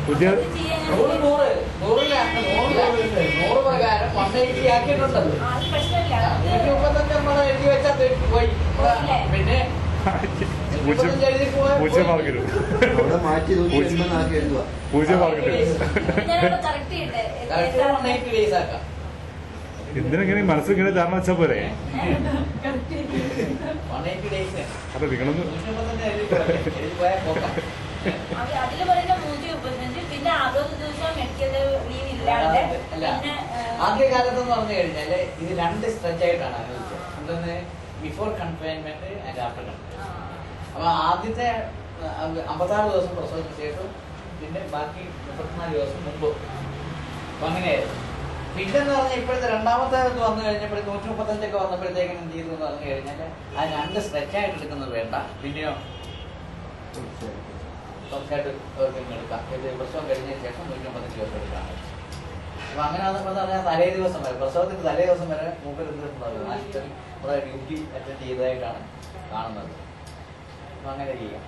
S2: പുതിയ
S1: 100 പ്രകാരം 180 ആക്കിയിട്ടുണ്ടത്. 135 നമ്മൾ എഴുതി വെച്ചാൽ പോയി. പിന്നെ
S2: പൂജ്യം മാർക്കിടും,
S5: അവിടെ മാറ്റി 180 എഴുതുക.
S2: പൂജ്യം മാർക്കിടും. എന്തിനെങ്ങനെ മനസ്സിങ്ങനെ ധാരണ വെച്ചാൽ പോരെ? അപ്പൊ നിങ്ങളൊന്ന്
S4: അതില് പറയുന്ന 135, പിന്നെ 60 ദിവസം മെഡിക്കൽ ലീവ് ഇല്ലാണ്ട്.
S1: ആദ്യ കാലത്ത് എന്ന് പറഞ്ഞു കഴിഞ്ഞാല് ഇത് 2 സ്ട്രെച്ച് ആയിട്ടാണ് അനുവദിച്ചത്. എന്തെന്ന് before confinement and after confinement. അപ്പൊ ആദ്യത്തെ 56 ദിവസം പ്രസവത്തിന് ശേഷം, പിന്നെ ബാക്കി 34 ദിവസം മുമ്പ്. അപ്പൊ അങ്ങനെയായിരുന്നു. പിന്നെന്ന് പറഞ്ഞാൽ ഇപ്പോഴത്തെ രണ്ടാമത്തെ ഇത് വന്നു കഴിഞ്ഞപ്പോഴേക്ക് 135 വന്നപ്പോഴത്തേക്കും എന്ത് ചെയ്തു എന്ന് പറഞ്ഞു കഴിഞ്ഞാൽ അത് 2 സ്ട്രെച്ച് ആയിട്ട് എടുക്കുന്നത് വേണ്ട, പിന്നെയോ സ്വന്തമായിട്ട് എടുക്കാം. ഇത് പ്രസവം കഴിഞ്ഞതിന് ശേഷം 135 ദിവസം എടുക്കാം. അപ്പൊ അങ്ങനെ പറഞ്ഞാൽ തലേ ദിവസം വരെ, പ്രസവത്തിന് തലേ ദിവസം വരെ നമ്മുടെ ഡ്യൂട്ടി അറ്റൻഡ് ചെയ്തതായിട്ടാണ് കാണുന്നത്. അപ്പൊ അങ്ങനെ ചെയ്യാം.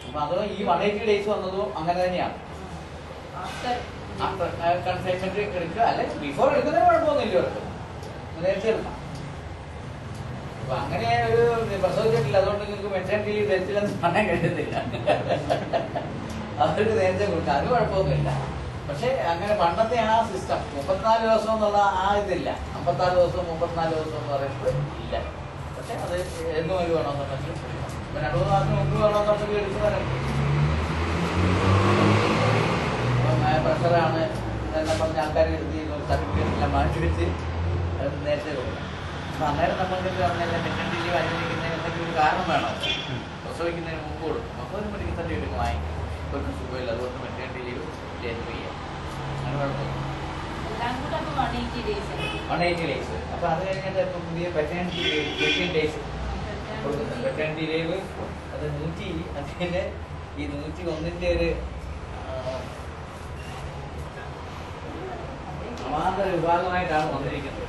S1: അപ്പൊ അതോ ഈ 180 ഡേയ്സ് വന്നതും അങ്ങനെ തന്നെയാണ്. കൺഫൈൻമെന്റ് എടുക്കുക, അല്ലെ ബിഫോർ എടുക്കുന്നതിന് കുഴപ്പമൊന്നുമില്ല, അവർക്ക് നേരത്തെ എടുക്കാം. അപ്പൊ അങ്ങനെ ഒരു പ്രസവിച്ചിട്ടില്ല, അതുകൊണ്ട് നിങ്ങൾക്ക് മെറ്റർനിറ്റി ലീവ് ധരിച്ചില്ലെന്ന് പറയാൻ കഴിയുന്നില്ല. അവർക്ക് നേരത്തെ കൊടുക്കാം, അത് കുഴപ്പമൊന്നുമില്ല. പക്ഷെ അങ്ങനെ പണ്ടത്തെ ആ സിസ്റ്റം 34 ദിവസം എന്നുള്ള ആ ഇതില്ല. 54 ദിവസം 34 ദിവസം എന്ന് പറയുന്നത് ഇല്ല. പക്ഷെ അത് എന്നും ഒരു വേണമെന്നുണ്ടെങ്കിൽ 2-3 മാസം മുമ്പ് വേണമെന്നുണ്ടെങ്കിൽ എടുക്കുന്നവരുണ്ട്. പ്രഷറാണ് എന്നെ പറഞ്ഞ ആൾക്കാർ സർട്ടിഫിക്കറ്റ് എല്ലാം മാറ്റി വെച്ച് നേരത്തെ കൊടുക്കണം. അപ്പൊ അന്നേരം നമ്മൾക്ക് പറഞ്ഞാൽ മെറ്റർനിറ്റി ലീവ് അനുവദിക്കുന്നതിന് എന്തെങ്കിലും ഒരു കാരണം വേണം. പ്രസവിക്കുന്നതിന് മുമ്പ് കൊടുക്കും. അപ്പോൾ ഒരു മെഡിക്കൽ സർട്ടിഫിക്കറ്റ് വാങ്ങിക്കും. ഒരു സുഖമില്ല, അതുകൊണ്ട് മെറ്റർനിറ്റി ലീവ് ലേറ്റ് ചെയ്യാം. അങ്ങനെ കുഴപ്പമില്ല. 180 ഡേയ്സ്. അപ്പൊ അത് കഴിഞ്ഞിട്ട് ഇപ്പൊ പുതിയ പെറ്റേണിറ്റി ലീവ് 15 ഡേയ്സ് കൊടുക്കുന്നത്. പെറ്റേണിറ്റി ലീവ് അത് 100 അതിന്റെ ഈ 101ന്റെ ഒരു സമാന്തര വിഭാഗമായിട്ടാണ് വന്നിരിക്കുന്നത്.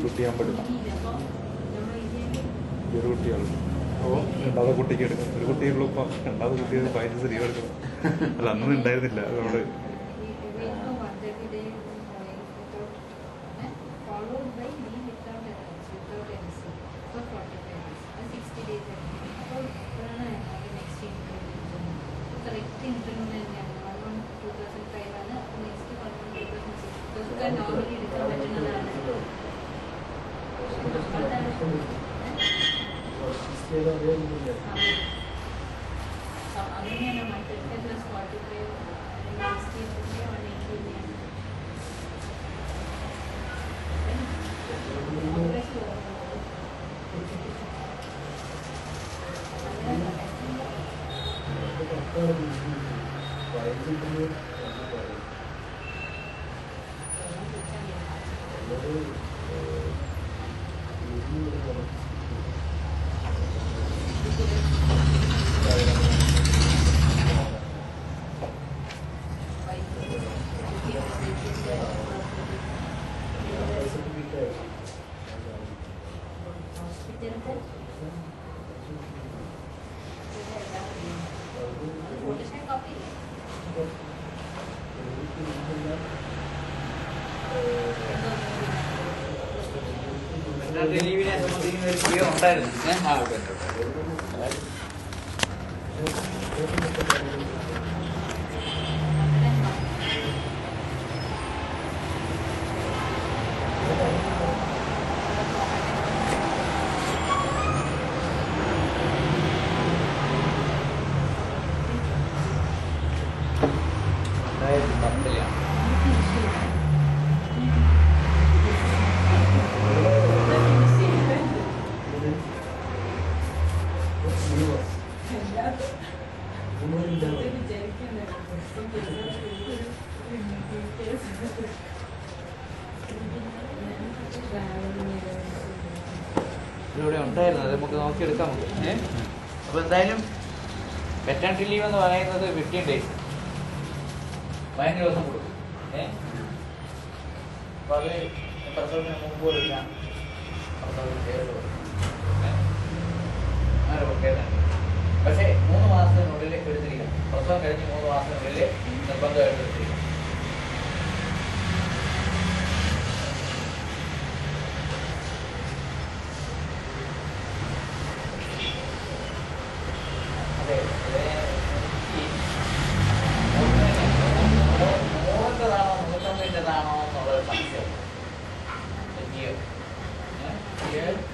S2: കുട്ടിയാൻ പറ്റില്ല. ഒരു കുട്ടിയാണ്. അപ്പോൾ 2ാമത്തെ കുട്ടിക്ക് എടുക്കണം. ഒരു കുട്ടിയുള്ളൂ. ഇപ്പം 2ാമത്തെ കുട്ടിക്ക് 15 ദിവസം ലീവ് എടുക്കണം. അല്ല, അന്നും ഉണ്ടായിരുന്നില്ല. അതുകൊണ്ട്
S3: അങ്ങനെയാണ് മറ്റേ പ്ലസ് 45
S5: Why is it
S1: ലീവിനെ സംബന്ധിക്കുന്ന ഒരു ക്ലിയർ ഉണ്ടായിരുന്നു. ഇവിടെ ഉണ്ടായിരുന്നു, അത് നമുക്ക് നോക്കിയെടുക്കാം. അപ്പോൾ എന്തായാലും പെറ്റേണിറ്റി ലീവ് എന്ന് പറയുന്നത് 15 days, 15 ദിവസം കൊടുക്കും. അപ്പോൾ അത് പ്രസവത്തിന് മുമ്പ് കൊടുക്കാം, പ്രസവത്തിന് ശേഷം കൊടുക്കാം, അങ്ങനെ കൊടുക്കേണ്ടത്. പക്ഷേ 3 മാസത്തിനുള്ളിൽ എടുത്തിരിക്കണം. പ്രസവം കഴിഞ്ഞ് 3 മാസത്തിനുള്ളിൽ നിർബന്ധമായിട്ട് എടുത്തിരിക്കണം.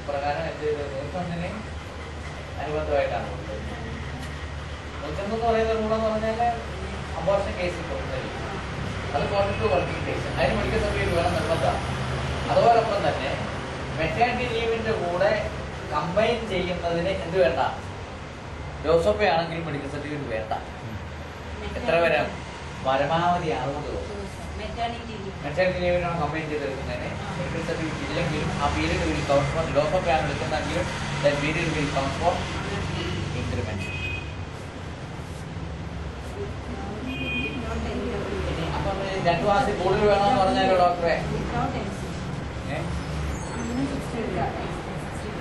S1: പ്രകാരം എന്ത് ചെയ്ത് 101 അനുബന്ധമായിട്ടാണ് കൊടുത്തത്. 101 എന്ന് പറയുന്ന റൂളെന്ന് പറഞ്ഞാൽ അബോർഷൻ കേസിൽ കൊടുക്കുന്നത് അത് 42 വർക്കിംഗ് ഡേയ്സ്. അതിന് മെഡിക്കൽ സർട്ടിഫിക്കറ്റ് വേണം, നിർബന്ധമാണ്. അതോടൊപ്പം തന്നെ മെറ്റേണിറ്റി ലീവിന്റെ കൂടെ കമ്പൈൻ ചെയ്യുന്നതിന് എന്ത് വേണ്ട, ജോസഫ് ആണെങ്കിലും മെഡിക്കൽ സർട്ടിഫിക്കറ്റ് വേണ്ട. എത്ര വരെ? പരമാവധി 60 ദിവസം. മെറ്റേണിറ്റി ലീവിനാണ് കമ്പൈൻ ചെയ്തെടുക്കുന്നതിന് മെഡിക്കൽ സർട്ടിഫിക്കറ്റ് ഇല്ലെങ്കിലും ആ period will count for Joseph ആണ് എടുക്കുന്നതെങ്കിലും that period will count for increment. അപ്പം 2 മാസം കൂടുതൽ വേണമെന്ന് പറഞ്ഞാലോ ഡോക്ടറെ?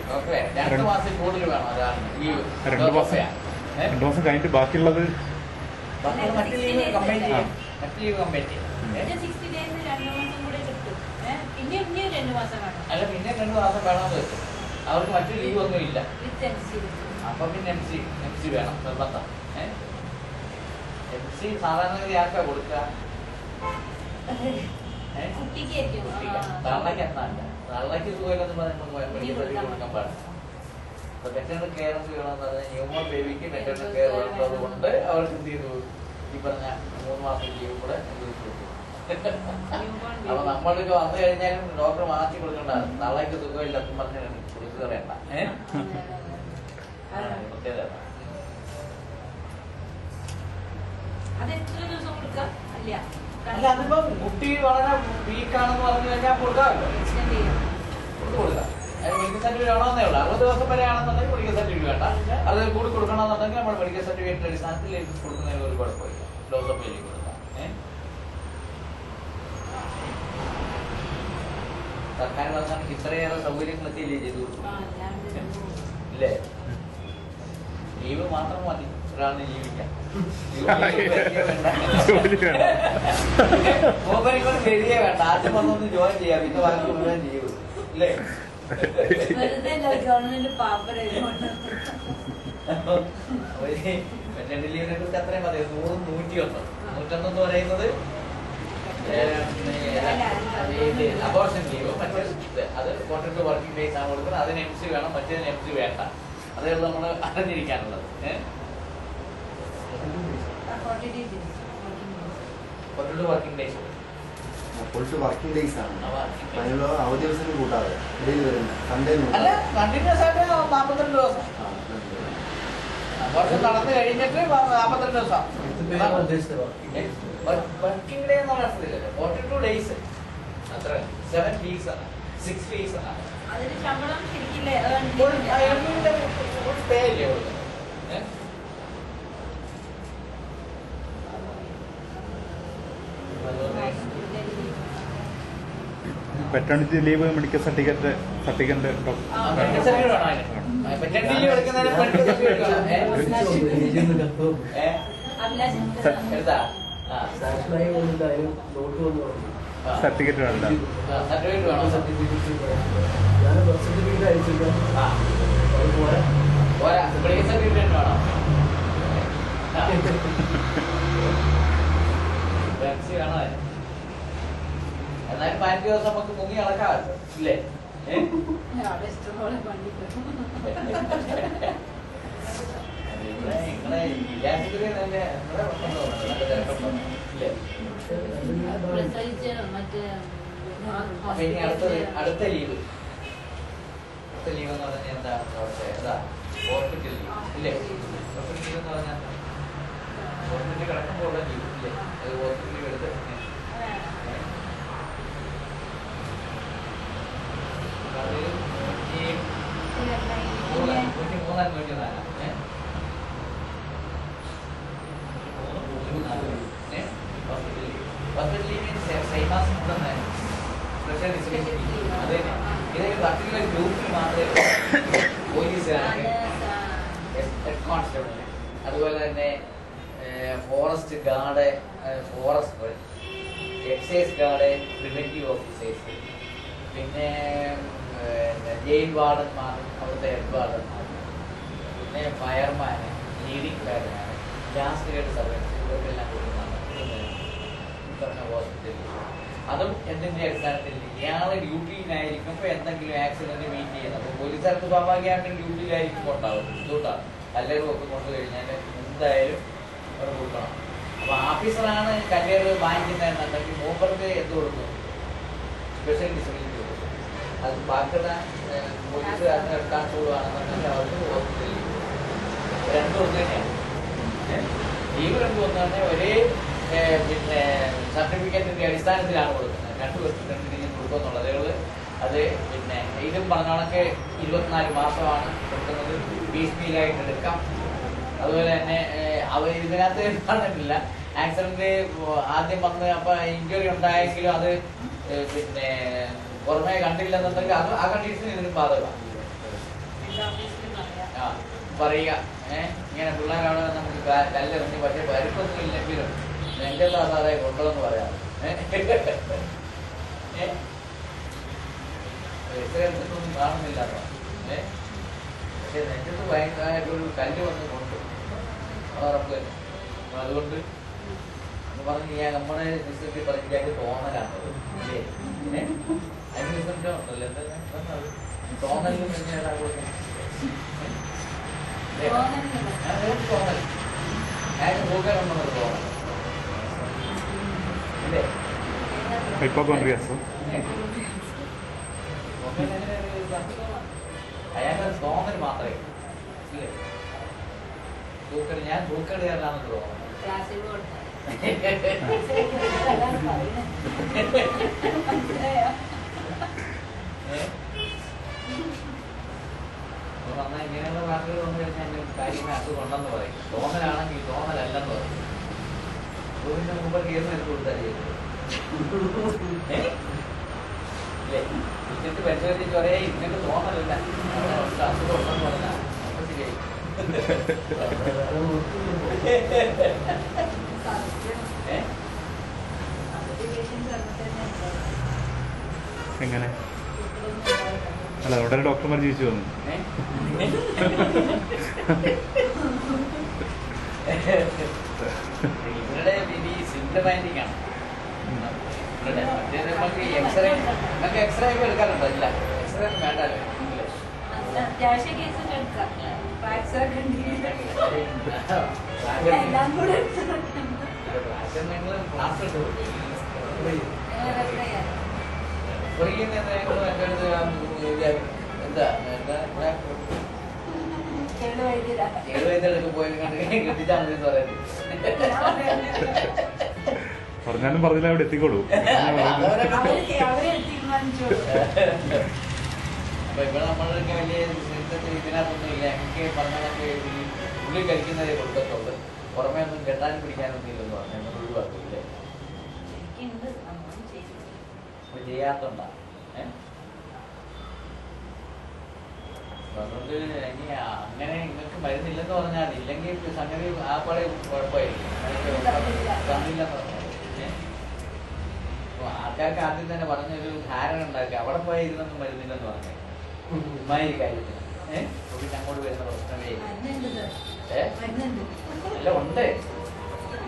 S1: ഡോക്ടറെ 2 മാസം കൂടുതൽ വേണം ഒരാളിന് ലീവ്.
S2: 2 മാസം കഴിഞ്ഞിട്ട് ബാക്കിയുള്ളത്
S1: മറ്റു ലീവ് കമ്പൈൻ ചെയ്യും. മറ്റു ലീവ് കമ്പൈൻ ചെയ്യും. അല്ല, പിന്നെ 2 മാസം വേണമെന്ന് വെച്ചു. അവർക്ക് മറ്റു ലീവ് ഒന്നും ഇല്ല. അപ്പൊ പിന്നെ എം സി വേണം, നിർബന്ധം. MC സാധാരണഗതി ആർക്കാ കൊടുക്കുക? തള്ളയ്ക്ക് എത്താല്ല. തള്ളയ്ക്ക് സുഖമില്ലെന്ന് പറഞ്ഞാൽ കൊടുക്കാൻ പാടില്ല. അപ്പൊ മെറ്റേണൽ കെയർ വേണമെന്ന് പറഞ്ഞാൽ ന്യൂമോർ ബേബിക്ക് മെറ്റേണൽ കെയർ വേണ്ടത് കൊണ്ട് അവർക്ക് എന്ത് ചെയ്തു? ഈ പറഞ്ഞ 3 മാസം ലീവ് കൂടെ കൊടുത്തു. അപ്പൊ നമ്മൾക്ക് വന്നു കഴിഞ്ഞാലും ഡോക്ടർ മാറ്റി കൊടുക്കണ്ടാണ്. തള്ളയ്ക്ക് സുഖമില്ലെന്ന് പറഞ്ഞ് കൊടുക്കുക വേണ്ട. പ്രത്യേകത അല്ല, അതിപ്പോ കുട്ടി വളരെ വീക്കാണെന്ന് പറഞ്ഞു കഴിഞ്ഞാൽ കൊടുക്കാമല്ലോ, കൊടുക്കാം. മെഡിക്കൽ സർട്ടിഫിക്കറ്റ് വേണമെന്നേ ഉള്ളൂ. 60 ദിവസം വരെ ആണെന്നുണ്ടെങ്കിൽ മെഡിക്കൽ സർട്ടിഫിക്കറ്റ് വേണ്ട. അത് കൂടി കൊടുക്കണമെന്നുണ്ടെങ്കിൽ നമ്മൾ മെഡിക്കൽ സർട്ടിഫിക്കറ്റിന്റെ അടിസ്ഥാനത്തിൽ കൊടുക്കുന്നതിന് ഒരു കുഴപ്പമില്ല. ലോസ് ഓഫ് പേജിൽ കൊടുക്കാം. സർക്കാർ ഭാഗത്താണെങ്കിൽ ഇത്രയേറെ സൗകര്യങ്ങൾ എത്തിയില്ലേ ചെയ്തു ഇല്ലേ? ലീവ് മാത്രം മതി ഒരാളിന് ജീവിക്കാം. മൂപ്പരിക്കൊണ്ട് ശരിയേ വേണ്ട. ആദ്യം വന്നൊന്ന് ജോയിൻ ചെയ്യാം, പിന്നെ ബാക്കി മുഴുവൻ ലീവ് ഇല്ലേ? മെറ്റേണിറ്റി ലീവിനെ കുറിച്ച് അത്രയും മതി. 100, 101 എന്ന് പറയുന്നത് അബോർഷൻ ലീവ്. മറ്റേ അത് 42 വർക്കിംഗ് ഡേയ്സ് ആണ് കൊടുക്കുന്നത്. അതിന് MC വേണം, മറ്റേതിന് MC വേണ്ട. അതേ നമ്മൾ അറിഞ്ഞിരിക്കാനുള്ളത്. 42 വർക്കിംഗ് ഡേയ്സ്
S5: വർക്കിംഗ് ഡേയ്സ് ആണ്. അവധി ദിവസം കൂട്ടാതെ
S1: അല്ല, കണ്ടിന്യൂസ് ആയിട്ട് 42 ദിവസം. അബോർഷൻ നടന്നു കഴിഞ്ഞിട്ട് 42 ദിവസം വർക്കിംഗ് ഡേ എന്നുള്ള അർത്ഥത്തിലല്ലോ. 42 days അത്ര 7 weeks ആണ്, 6 weeks ആണ്.
S4: അതിന് ശമ്പളം ശരിക്കില്ലേ
S1: പേ ഇല്ലേ കൊടുക്കുന്നത്?
S2: Paternity leave medical certificate certificate വേണ്ട.
S1: എന്നാലും 15 ദിവസം നമുക്ക് മുങ്ങി നടക്കാം ഇല്ലേ? അടുത്ത ലീവ് എന്ന് പറഞ്ഞാൽ എന്താ? ഹോസ്പിറ്റൽ ലീവ് ഇല്ലേ? ഹോസ്പിറ്റൽ ലീവ് എന്ന് പറഞ്ഞാൽ ഹോസ്പിറ്റലിൽ കിടക്കുമ്പോൾ ലീവ് ഇല്ലേ? അത് ഹോസ്പിറ്റൽ ലീവ് എടുത്ത് അതുപോലെ തന്നെ forest guard, forest excise guard, preventive officers, പിന്നെ ജയിൽ വാർഡന്മാർ, അവിടുത്തെ ഹെഡ് വാർഡന്മാർ, പിന്നെ fireman, leading fireman, last ഗേഡ് servants, ഇവർക്കെല്ലാം കൊടുക്കുന്നതാണ് പറഞ്ഞ ഹോസ്പിറ്റലിൽ. അതും എന്തിന്റെ അടിസ്ഥാനത്തിൽ ഇയാളെ ഡ്യൂട്ടിയിലായിരിക്കുമ്പോൾ എന്തെങ്കിലും ആക്സിഡന്റ് മീറ്റ് ചെയ്യുന്നത്. അപ്പോൾ പോലീസുകാർക്ക് സ്വാഭാവികമായിട്ടും ഡ്യൂട്ടിയിലായിരിക്കുമ്പോൾ ഉണ്ടാവും. ഇതുകൊണ്ടാണ് കല്ലേറും ഒക്കെ കൊണ്ടുകഴിഞ്ഞാൽ എന്തായാലും അവിടെ കൊടുക്കണം. അപ്പൊ ഓഫീസറാണ് കല്ലേറ് വാങ്ങിക്കുന്നതെന്നുണ്ടെങ്കിൽ മൂപ്പർക്ക് എന്ത് കൊടുക്കും? സ്പെഷ്യൽ ഡിസിപ്ലിൻ കൊടുക്കും. അത് ബാക്കിയുള്ള പോലീസുകാരനെ എടുക്കാൻ കൂടുകയാണെന്നുണ്ടെങ്കിൽ അവർക്ക് ഹോസ്പിറ്റലിൽ രണ്ടു ഒന്ന് തന്നെയാണ്. ലീവ് രണ്ടു ഒന്ന് തന്നെ ഒരേ പിന്നെ സർട്ടിഫിക്കറ്റിന്റെ അടിസ്ഥാനത്തിലാണ് കൊടുക്കുന്നത്. 2 വർഷത്തിന് കൊടുക്കുമെന്നുള്ളത്. അത് പിന്നെ ഇതും പറഞ്ഞോണക്ക് 24 മാസമാണ് കൊടുക്കുന്നത്. പീസ്മീലായിട്ട് എടുക്കാം. അതുപോലെ തന്നെ അവർ ഇതിനകത്ത് പറഞ്ഞിട്ടില്ല ആക്സിഡന്റ് ആദ്യം വന്ന് അപ്പൊ ഇഞ്ചുറി ഉണ്ടായെങ്കിലും അത് പിന്നെ പുറമേ കണ്ടില്ലെന്നുണ്ടെങ്കിൽ അത് ആ കണ്ടീഷൻ ഇതിനും ബാധകമാണ്. പറയുക ഇങ്ങനെ പിള്ളേരവിടെ നമുക്ക് കല്ലെറിഞ്ഞ് പക്ഷെ പരിപ്പൊന്നും ഇല്ലെങ്കിലും എന്റെ സാധാരണ കൊണ്ടുവന്ന് പറയാം. എത്രയൊന്നും കാണുന്നില്ല. പക്ഷെ നെഞ്ചത്ത് ഭയങ്കരമായിട്ടൊരു കല്ല് വന്ന് കൊണ്ടു ഉറപ്പ്. അതുകൊണ്ട് പറഞ്ഞ് ഞാൻ നമ്മുടെ സിസ്റ്റത്തിൽ പറഞ്ഞാൽ തോന്നലാണത്. അതിന് സിസ്റ്റം ഉണ്ടല്ലോ എന്താ തോന്നലും എങ്ങനെയാണ് കൊടുക്കുന്നത്? തോന്നൽ അതിന് പോകാനുണ്ടെന്നത് തോന്നൽ ഇല്ലേ? അയാൾക്കൊരു തോന്നൽ മാത്രമേ ഇല്ലേ? തൂക്കട് ഞാൻ തൂക്കടുകാരനാണെന്ന് തോന്നുന്നു. ഇങ്ങനെയുള്ള വാക്കുകൾ വന്നു കഴിഞ്ഞാൽ കാര്യങ്ങൾ അത് കൊണ്ടെന്ന് പറയും. തോന്നലാണെങ്കിൽ തോന്നലല്ലെന്ന് പറയും. ഇതിന്റെ മുമ്പ് കേസ് എടുത്ത് കൊടുത്താൽ ഇല്ലേ? ഇന്നിട്ട് പരിശോധിച്ച് ഒരേ ഇന്നിട്ട് തോന്നലല്ല അസുഖം ഉണ്ടെന്ന് പറഞ്ഞാൽ അപ്പൊ ശരിയായി.
S2: എങ്ങനെ അല്ല ഉടനെ ഡോക്ടർമാർ ജീവിച്ചു വന്നു.
S1: ഇവരുടെ വിധി സിംറ്റമാറ്റിക് ആണ്. നമുക്ക് എക്സ്റേ ഒക്കെ എടുക്കാറുണ്ടോ? ഇല്ല, എക്സ്റേ ഒന്നും വേണ്ടല്ലോ.
S4: അത്യാവശ്യ കേസൊക്കെ എടുക്കാം.
S1: നിങ്ങൾ ക്ലാസ് എടുത്തു കേടുവൈദ്യൊക്കെ പോയി കെട്ടിച്ചാൽ മതി എന്ന് പറയുന്നത്.
S2: പറഞ്ഞാലും പറഞ്ഞില്ല അവിടെ എത്തിക്കോളൂ.
S4: അവരെ തീരുമാനിച്ചോളൂ.
S1: അപ്പൊ ഇവിടെ നമ്മളൊക്കെ വലിയ ഇതിനകത്തൊന്നും ഇല്ല. എനിക്ക് പറഞ്ഞതൊക്കെ ഈ ഉള്ളിൽ കഴിക്കുന്നതേ കൊടുക്കത്തുള്ളൂ. പുറമേ ഒന്നും കെട്ടാനും പിടിക്കാനൊന്നും ഇല്ലെന്ന് പറഞ്ഞു. നമ്മൾ ഒഴിവാക്കില്ലേ ചെയ്യാത്തോണ്ടാ. അതുകൊണ്ട് ഇനി അങ്ങനെ നിങ്ങൾക്ക് മരുന്നില്ലെന്ന് പറഞ്ഞാൽ ഇല്ലെങ്കിൽ സംഗതി ആ പാടെ കുഴപ്പമായിരിക്കും. തന്നില്ലെന്ന് പറഞ്ഞാൽ ആൾക്കാർക്ക് ആദ്യം തന്നെ പറഞ്ഞൊരു ധാരണ ഉണ്ടാക്കി അവിടെ പോയിരുന്നൊന്നും മരുന്നില്ലെന്ന് പറഞ്ഞു ഉമ്മായി കാര്യത്തിന്. പിന്നെ അങ്ങോട്ട് വരുന്ന പ്രശ്നമേ അല്ല ഉണ്ട്.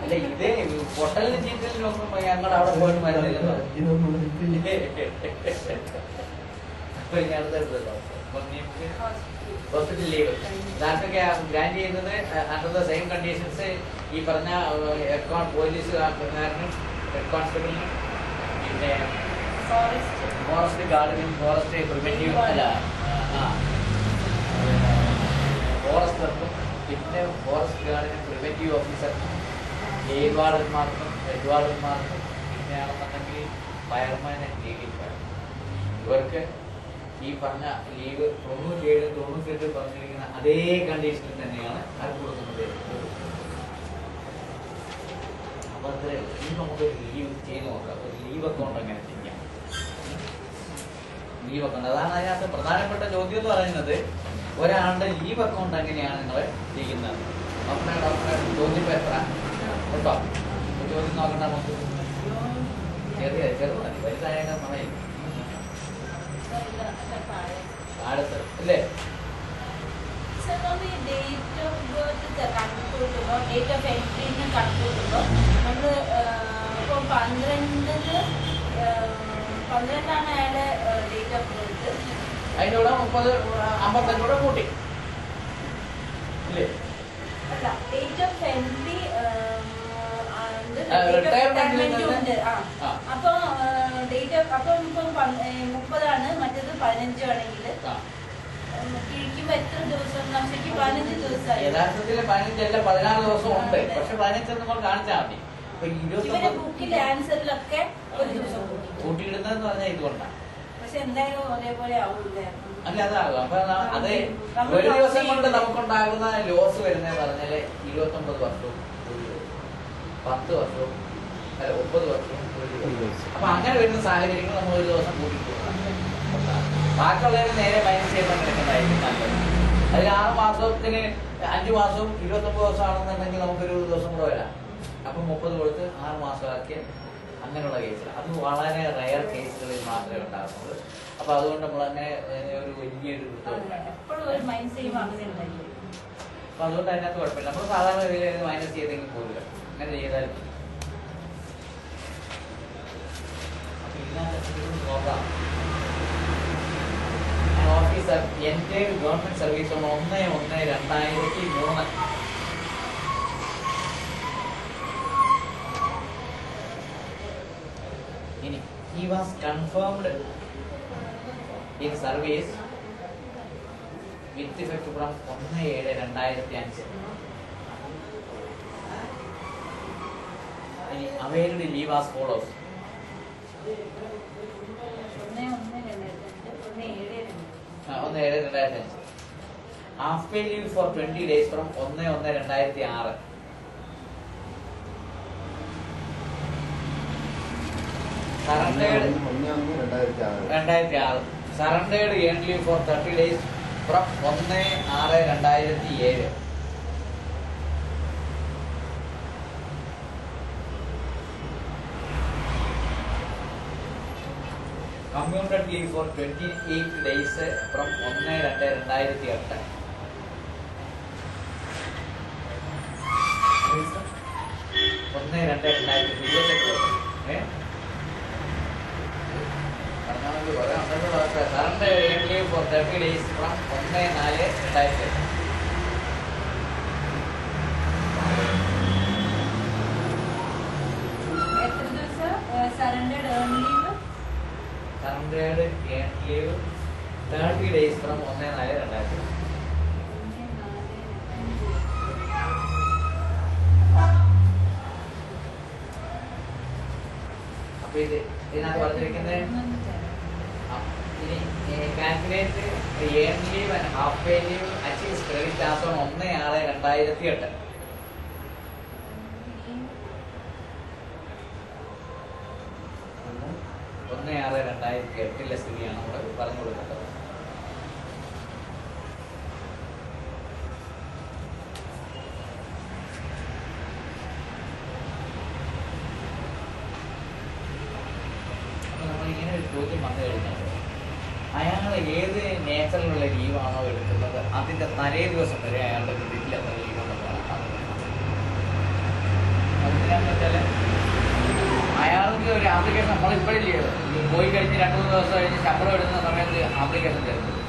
S1: അല്ല ഇതേ പൊട്ടലിന് ചീറ്റലിന് നോക്കുമ്പോ ഞങ്ങൾ അവിടെ പോയിട്ട് മരുന്നില്ലെന്ന് പറഞ്ഞു. അപ്പൊ ഇനി അടുത്തെടുത്തല്ലോ ഹോസ്പിറ്റൽ ലീവ് ഇതാർക്കൊക്കെ ഗ്രാൻഡ് ചെയ്യുന്നത് അണ്ടർ ദ സെയിം കണ്ടീഷൻസ്. ഈ പറഞ്ഞ പോലീസുകാരനും ഹെഡ് കോൺസ്റ്റബിളിനും പിന്നെ ഫോറസ്റ്റ് ഗാർഡിനും ഫോറസ്റ്റ് പ്രിവെന്റീവ് അല്ല ഫോറസ്റ്റർക്കും പിന്നെ ഫോറസ്റ്റ് ഗാർഡിനും പ്രിവെന്റീവ് ഓഫീസർക്കും ജയിൽ വാർഡന്മാർക്കും ഹെഡ് വാർഡന്മാർക്കും പിന്നെ ആണെന്നുണ്ടെങ്കിൽ ഫയർമാൻ ആൻഡ് ലീഗൽ ഫയർ ഇവർക്ക് ഈ പറഞ്ഞ ലീവ് 97, 98 പറഞ്ഞിരിക്കുന്ന അതേ കണ്ടീഷനിൽ തന്നെയാണ് അത് കൊടുക്കുന്നത്. അപ്പൊ അത്രേ ഇനി നമുക്ക് ലീവ് ചെയ്ത് നോക്കാം. ഒരു ലീവ് അക്കൗണ്ട് എങ്ങനെ ചെയ്യാം? ലീവ് അക്കൗണ്ട് അതാണ് അതിനകത്ത് പ്രധാനപ്പെട്ട ചോദ്യം എന്ന് പറയുന്നത്. ഒരാളുടെ ലീവ് അക്കൗണ്ട് എങ്ങനെയാണ് നിങ്ങൾ ചെയ്യുന്നത്? നമ്മുടെ ചോദ്യം എത്ര കേട്ടോ? ചോദ്യം നോക്കണ്ട നമുക്ക് ചെറുതാണ് വലുതായ സമയം അല്ലേ?
S4: ഡേറ്റ് ഓഫ് ബർത്ത് കണക്ക് കൂട്ടുമ്പോൾ ഡേറ്റ് ഓഫ് എൻട്രീന്ന് കണക്ക് കൂട്ടുമ്പോൾ നമ്മൾ ഇപ്പോൾ 12 അയാളുടെ ഡേറ്റ് ഓഫ് ബർത്ത്.
S1: അതിൻ്റെ കൂടെ 55 കൂട്ടി ഇല്ലേ?
S4: അല്ല ഡേറ്റ് ഓഫ് എൻട്രി
S1: റിട്ടയർമെന്റ്
S4: ഉണ്ട്. അപ്പൊ ഡേറ്റ് ഓഫ് അപ്പം ഇപ്പം 30 മറ്റേത് 15 ആണെങ്കിൽ കിഴിക്കുമ്പോ എത്ര ദിവസം? ശരിക്കും 15 ദിവസമായി.
S1: യഥാർത്ഥത്തിൽ 15 അല്ല 16 ദിവസം ഉണ്ട്. പക്ഷെ 15 നമ്മൾ കാണിച്ചാൽ മതി.
S4: ഇവരുടെ ബുക്കിന്റെ ആൻസറിലൊക്കെ ഒരു ദിവസം
S1: കൂട്ടിയിടുന്നതെന്ന് പറഞ്ഞാൽ ഇതുകൊണ്ടാണ്.
S4: പക്ഷെ എന്തായാലും ഒരേപോലെ ആവൂല്ലേ?
S1: അല്ല അതാകും. അപ്പൊ അത് ഒരു ദിവസം കൊണ്ട് നമുക്കുണ്ടാകുന്ന ലോസ് വരുന്നത് പറഞ്ഞാല് 29 വർഷവും 10 വർഷവും അല്ല 30 വർഷവും. അപ്പൊ അങ്ങനെ വരുന്ന സാഹചര്യങ്ങൾ നമ്മൾ ഒരു ദിവസം കൂട്ടിയിട്ട് ബാക്കിയുള്ളവര് നേരെ മൈനസ് ചെയ്താൽ കിടക്കുന്നതായിരിക്കും നല്ലത്. അതിൽ 6 മാസത്തിന് 5 മാസവും 29 ദിവസം ആണെന്നുണ്ടെങ്കിൽ നമുക്കൊരു ദിവസം കൂടെ വരാം. അപ്പൊ 30 കൊടുത്ത് 6 മാസമാക്കിയ അങ്ങനെയുള്ള കേസുകൾ അത് വളരെ റയർ കേസുകളിൽ മാത്രമേ ഉണ്ടാകുന്നുള്ളൂ. അപ്പൊ അതുകൊണ്ട് നമ്മൾ അങ്ങനെ ഒരു വലിയൊരു
S4: അപ്പൊ
S1: അതുകൊണ്ട് അതിനകത്ത് കുഴപ്പമില്ല. നമ്മൾ സാധാരണ രീതിയിൽ മൈനസ് ചെയ്തെങ്കിൽ പോലും അങ്ങനെ ചെയ്താൽ നോക്കാം. ഓഫീസർ എൻ്റെ ഗവൺമെന്റ് സർവീസ് 1/1/2003. ഇനി he was confirmed in service with effect from 1/7/2005. ഇനി available leave as follows. 1/7/2005. After leave for 20 days from 1/1/2006. Surrendered 2006. Surrendered earned leave for 30 days from 1/6/2007. Commuted leave for 28 days from 1/2/2008. Surrender earned leave for 30 days from 1/4/2008.
S4: Surrendered earned leave.
S1: Surrendered earned leave 30 days from 1/4/2008. അപ്പൊ ഇതിനകത്ത് പറഞ്ഞിരിക്കുന്നത് ഇനി calculate earn leave and half pay leave achieves credit as on 1/6/2008. 1/6/2008 സ്ഥിതിയാണ് നമ്മൾ പറഞ്ഞു കൊടുക്കേണ്ടത്. അപ്പൊ നമ്മളിങ്ങനെ ഒരു ചോദ്യം വന്നു കഴിഞ്ഞാൽ അയാൾ ഏത് നേച്ചറിലുള്ള ലീവാണോ എടുക്കുന്നത് അതിന്റെ തലേ ദിവസം വരെ അയാളുടെ ക്രെഡിറ്റിൽ എത്ര ലീവ് ഉണ്ടെന്ന് കണക്കാക്കുന്നത്. അതിനാന്ന് വെച്ചാൽ അയാൾക്ക് ഒരു ആപ്ലിക്കേഷൻ നമ്മളിപ്പോഴില്ലേ പോയി കഴിഞ്ഞ് 2-3 ദിവസം കഴിഞ്ഞ് ശമ്പളം എടുക്കുന്ന സമയത്ത് ആപ്ലിക്കേഷൻ ചേർന്നത്.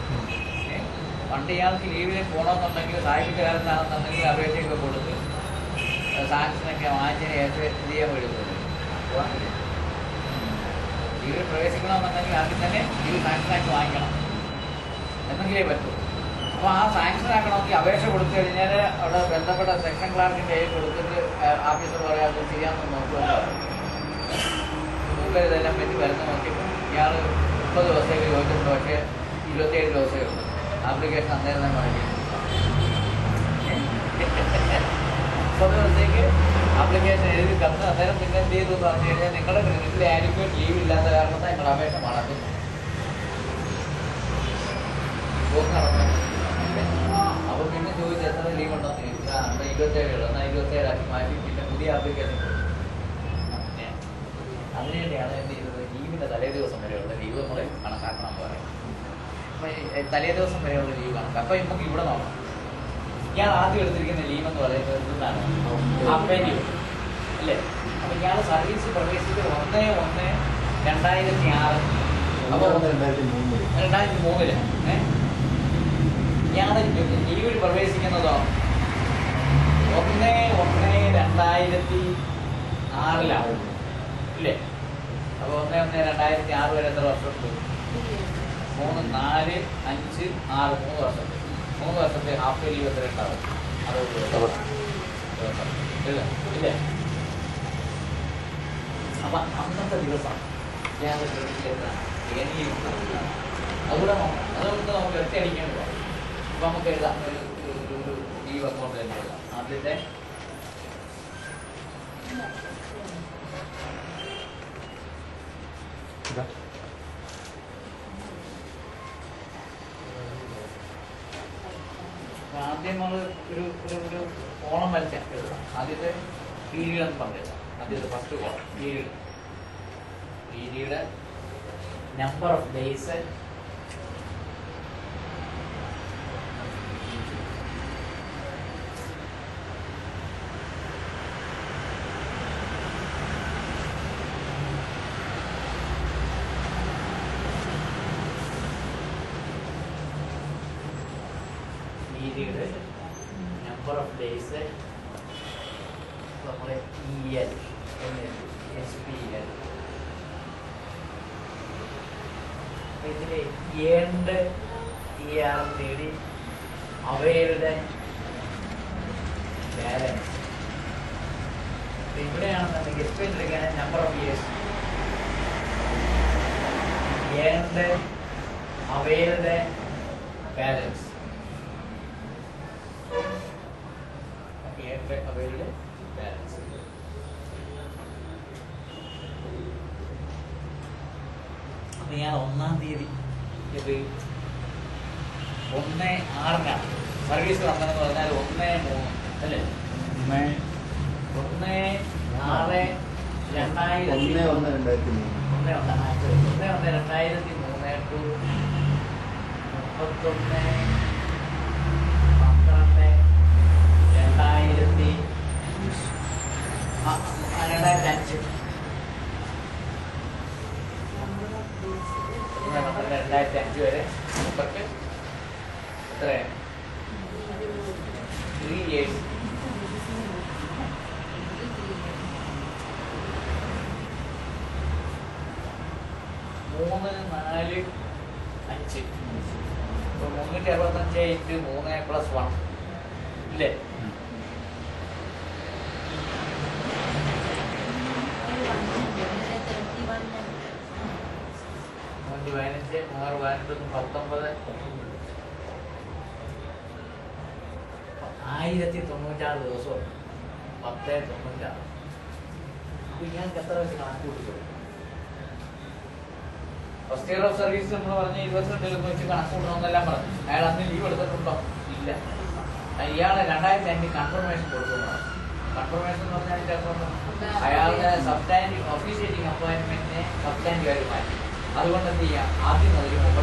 S1: പണ്ട് ഇയാൾക്ക് ലീവിൽ പോകണമെന്നുണ്ടെങ്കിൽ സാഹിത്യകാരനാണെന്നുണ്ടെങ്കിൽ അപേക്ഷയൊക്കെ കൊടുത്ത് സാങ്ഷനൊക്കെ വാങ്ങിച്ചതിന് ശേഷം ഇത് ചെയ്യാൻ എടുക്കുന്നത്. ലീവിൽ പ്രവേശിക്കണമെന്നുണ്ടെങ്കിൽ ആദ്യം തന്നെ ലീവ് സാങ്ഷനാക്കി വാങ്ങിക്കണം എന്നെങ്കിലേ പറ്റൂ. അപ്പോൾ ആ സാങ്ഷൻ ആക്കണമെങ്കിൽ അപേക്ഷ കൊടുത്തു കഴിഞ്ഞാൽ അവിടെ ബന്ധപ്പെട്ട സെക്ഷൻ ക്ലാർക്കിൻ്റെ കയ്യിൽ കൊടുത്തിട്ട് ഓഫീസർ പറയാം അത് ചെയ്യാമെന്ന് നോക്കുമല്ലോ. ഇതെല്ലാം പറ്റി വരുന്ന നോക്കിയപ്പോൾ ഇയാൾ 30 ദിവസത്തേക്ക് ചോദിച്ചിട്ടുണ്ട്. പക്ഷേ 27 ദിവസമേ ഉള്ളൂ. ആപ്ലിക്കേഷൻ അന്നേരം തന്നെ വാങ്ങി 30 ദിവസത്തേക്ക് ആപ്ലിക്കേഷൻ എഴുതി തന്ന് അന്നേരം പിന്നെ എന്ത് ചെയ്തു എന്ന് പറഞ്ഞു കഴിഞ്ഞാൽ നിങ്ങളുടെ ക്രെഡിറ്റിൽ ആഡിക്വേറ്റ് ലീവ് ഇല്ലാത്ത കാരണത്താൽ നിങ്ങൾ അപേക്ഷ മടക്കുന്നു. അപ്പോൾ പിന്നെ ചോദിച്ചു എത്ര ലീവ് ഉണ്ടെന്ന് ചോദിച്ചാൽ അന്ന് 27 ഉള്ളൂ. എന്നാൽ 27 ആക്കി മാറ്റി പിന്നെ പുതിയ ആപ്ലിക്കേഷൻ കൊടുത്തു. അതിനുവേണ്ടിയാണ് എന്ത് ചെയ്തത് ലീവിൻ്റെ തലേ ദിവസം വരെയുള്ള ലീവ് നമ്മൾ കണക്കാക്കണം എന്ന് പറയും. അപ്പം തലേ ദിവസം വരെയുള്ള ലീവ് കണക്കാക്കാം. അപ്പം നമുക്ക് ഇവിടെ നോക്കാം. ഇയാൾ ആദ്യം എടുത്തിരിക്കുന്ന ലീവ് എന്ന് പറയുന്നത് എന്താണ്? ഹാഫ് പേ ലീവ് അല്ലേ? അപ്പം ഇയാൾ സർവീസ് പ്രവേശിച്ച് 1/1/2006 അപ്പോൾ 2003 ഇയാൾ ലീവിൽ പ്രവേശിക്കുന്നതോ 1/1/2006 ഇല്ലേ? അപ്പോൾ 1/1/2006 വരെ എത്ര വർഷമുണ്ട്? 3, 4, 5, 6 3 വർഷം. 3 വർഷത്തെ ഹാഫ് പേ ലീവ് എത്ര ഉണ്ടാവും? 60 ദിവസം ഇല്ലേ? അപ്പം അന്നത്തെ ദിവസം ഞാൻ അതുകൂടെ നോക്കാം. അതുകൊണ്ട് നമുക്ക് ഒറ്റയടിക്കാൻ പോകാം. അപ്പം നമുക്ക് എഴുതാം ഒരു ലീവ് അക്കൗണ്ട് തന്നെ എഴുതാം. ആദ്യത്തെ ആദ്യം നമ്മൾ ഒരു കോളം വരച്ച എഴുതാം. ആദ്യത്തെ പീരീഡ് എന്ന് പറഞ്ഞെഴുതാം. ആദ്യത്തെ first column period number of days number of days നമ്മളെ EL SPL. ഇതില് ഏണ്ട് നേടി അവയുടെ ബാലൻസ് ഇവിടെയാണെന്നുണ്ടെങ്കിൽ എക്സ്പ്ലെയിൻ എടുക്കാൻ നമ്പർ ഓഫ് ഇയേഴ്സ് ഏണ്ട് അവയുടെ ബാലൻസ് അവരുടെ ബാലൻസ്. അപ്പൊ ഞാൻ 1-ാം തീയതി 1/6 സർവീസ് വന്നതെന്ന് പറഞ്ഞാൽ 1/3 അല്ലേ? 2005 വരെ നമുക്ക് എത്രയാണ് 3 years. മൂന്ന് 4 5 ഇപ്പൊ 365 × 3 + 1 ഇല്ലേ? 16, 18, 19, 1096 ദിവസമുണ്ട്. 1096. അപ്പൊ ഇയാൾക്ക് എത്ര വെച്ച് കണക്ക് കൊടുക്കും? ഫസ്റ്റ് ഇയർ ഓഫ് സർവീസ് നമ്മൾ പറഞ്ഞ 22 വെച്ച് കണക്ക് കൂട്ടണമെന്നെല്ലാം പറഞ്ഞു. അയാൾ അന്ന് ലീവ് എടുത്തിട്ടുണ്ടോ? ഇല്ല. ഇയാളെ 2005 കൺഫർമേഷൻ കൊടുക്കുന്നു. കൺഫർമേഷൻ എന്ന് പറഞ്ഞാൽ അതിന്റെ അർത്ഥം അയാളുടെ സബ്സ്റ്റാൻഡീവ് ഒഫീഷ്യേറ്റിംഗ് അപ്പോയിന്റ്മെന്റിനെ സബ്സ്റ്റാൻഡീവ് ആയിട്ട് മാറ്റി. അതുകൊണ്ട് എന്ത് ചെയ്യാം, ആദ്യം മുതൽ മുമ്പ്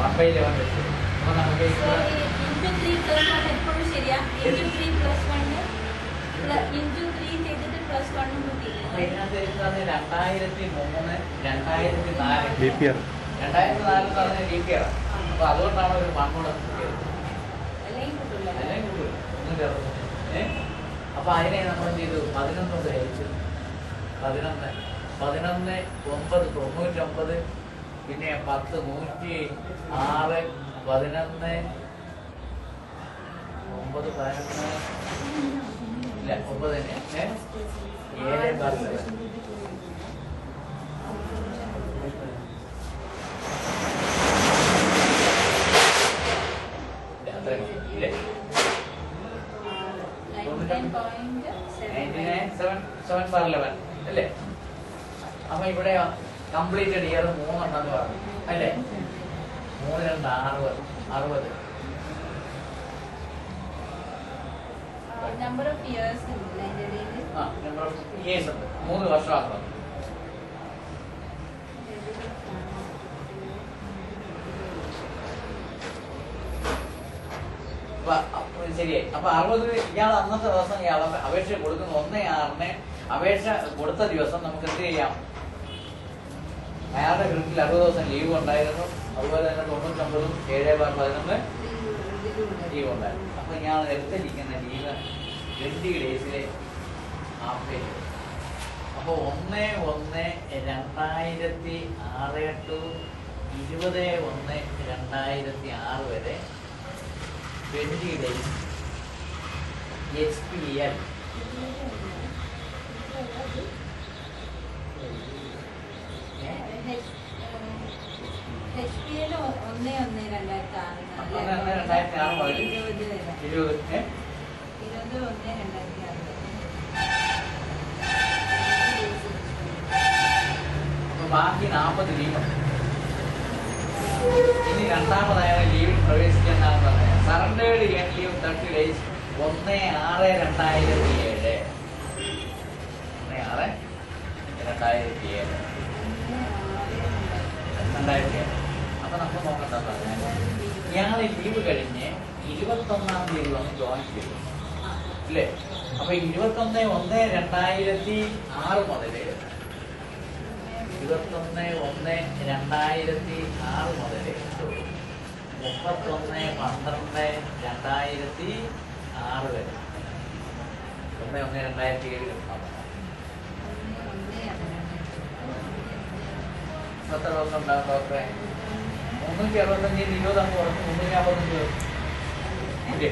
S1: 1/11 വെച്ച്. അപ്പൊ നമുക്ക്
S4: എപ്പോഴും ശരിയാ. into 3 plus 1 into 3 ചെയ്തിട്ട് plus 1 കൂട്ടി.
S1: അപ്പൊ ഇതിനകത്ത് എഴുതുന്നത് 2003, 2004.
S2: Leap year.
S1: 2004 എന്ന് പറഞ്ഞ ലീപ് ഇയർ. അപ്പൊ അതുകൊണ്ടാണ് ഒരു മണ്ണൂടെ കിട്ടിയത്.
S4: അല്ലെങ്കിൽ കൂട്ടില്ല.
S1: അല്ലെങ്കിൽ കൂട്ടില്ല, ഒന്നും ചേർന്നു. അപ്പൊ അതിനെ നമ്മൾ എന്ത് ചെയ്തു? 11 കൊണ്ട് ഹരിച്ചു. 11, 9, 99, പിന്നെ 10, 106, 11, 9, 11 ഇല്ല 9 തന്നെ 7 ഇല്ലേ 99.7 അല്ലേ? അപ്പൊ ഇവിടെ കംപ്ലീറ്റഡ് ഇയർ 3 എണ്ണെന്ന് പറഞ്ഞു അല്ലേ? 3, 2, 60.
S4: number of years ഉണ്ടല്ലേ അതിന്റെ ഇടയിൽ.
S1: നമ്പർ ഓഫ് ഇയേഴ്സ് ഉണ്ട്. 3 വർഷമാക്കണം. ശരിയായി. അപ്പൊ 60 ഇയാൾ അന്നത്തെ ദിവസം ഇയാൾ അപേക്ഷ കൊടുക്കുന്ന 1/6 അപേക്ഷ കൊടുത്ത ദിവസം നമുക്ക് എന്ത് ചെയ്യാം? അയാളുടെ വീട്ടിൽ 60 ദിവസം ലീവ് ഉണ്ടായിരുന്നു. അതുപോലെ തന്നെ 99, 7/11 ലീവ് ഉണ്ടായിരുന്നു. അപ്പൊ ഇയാൾ എടുത്തിരിക്കുന്ന ലീവ് 20 ഡേയ്സിലെ ഹാഫ് ഡേ. അപ്പൊ 1/1/2006 to 20/1/2006 വരെ 20 days HPL.
S4: HPL 1/1/2006
S1: മുതൽ 20 ബാക്കി 40 ലീവ്. ഇനി രണ്ടാമതായ ലീവിൽ പ്രവേശിക്കാനാണ് പറഞ്ഞത്. Surrendered leave 30 days 1/6/2007. 1/6/2007. അപ്പൊ നമുക്ക് നോക്കണ്ട പറഞ്ഞാൽ ഇയാൾ ലീവ് കഴിഞ്ഞ് 21-ാം തീയതി വന്ന് ജോയിൻ ചെയ്തു അല്ലേ? അപ്പൊ 21/1/2006 മുതൽ 21/1/2006 മുതൽ 31/12/2006 വരെ 1/1/2007 എത്ര ദിവസം ഉണ്ടാകും ഡോക്ടറെ? 365 20 അങ്ങ് കുറച്ച് 355 ഇല്ലേ?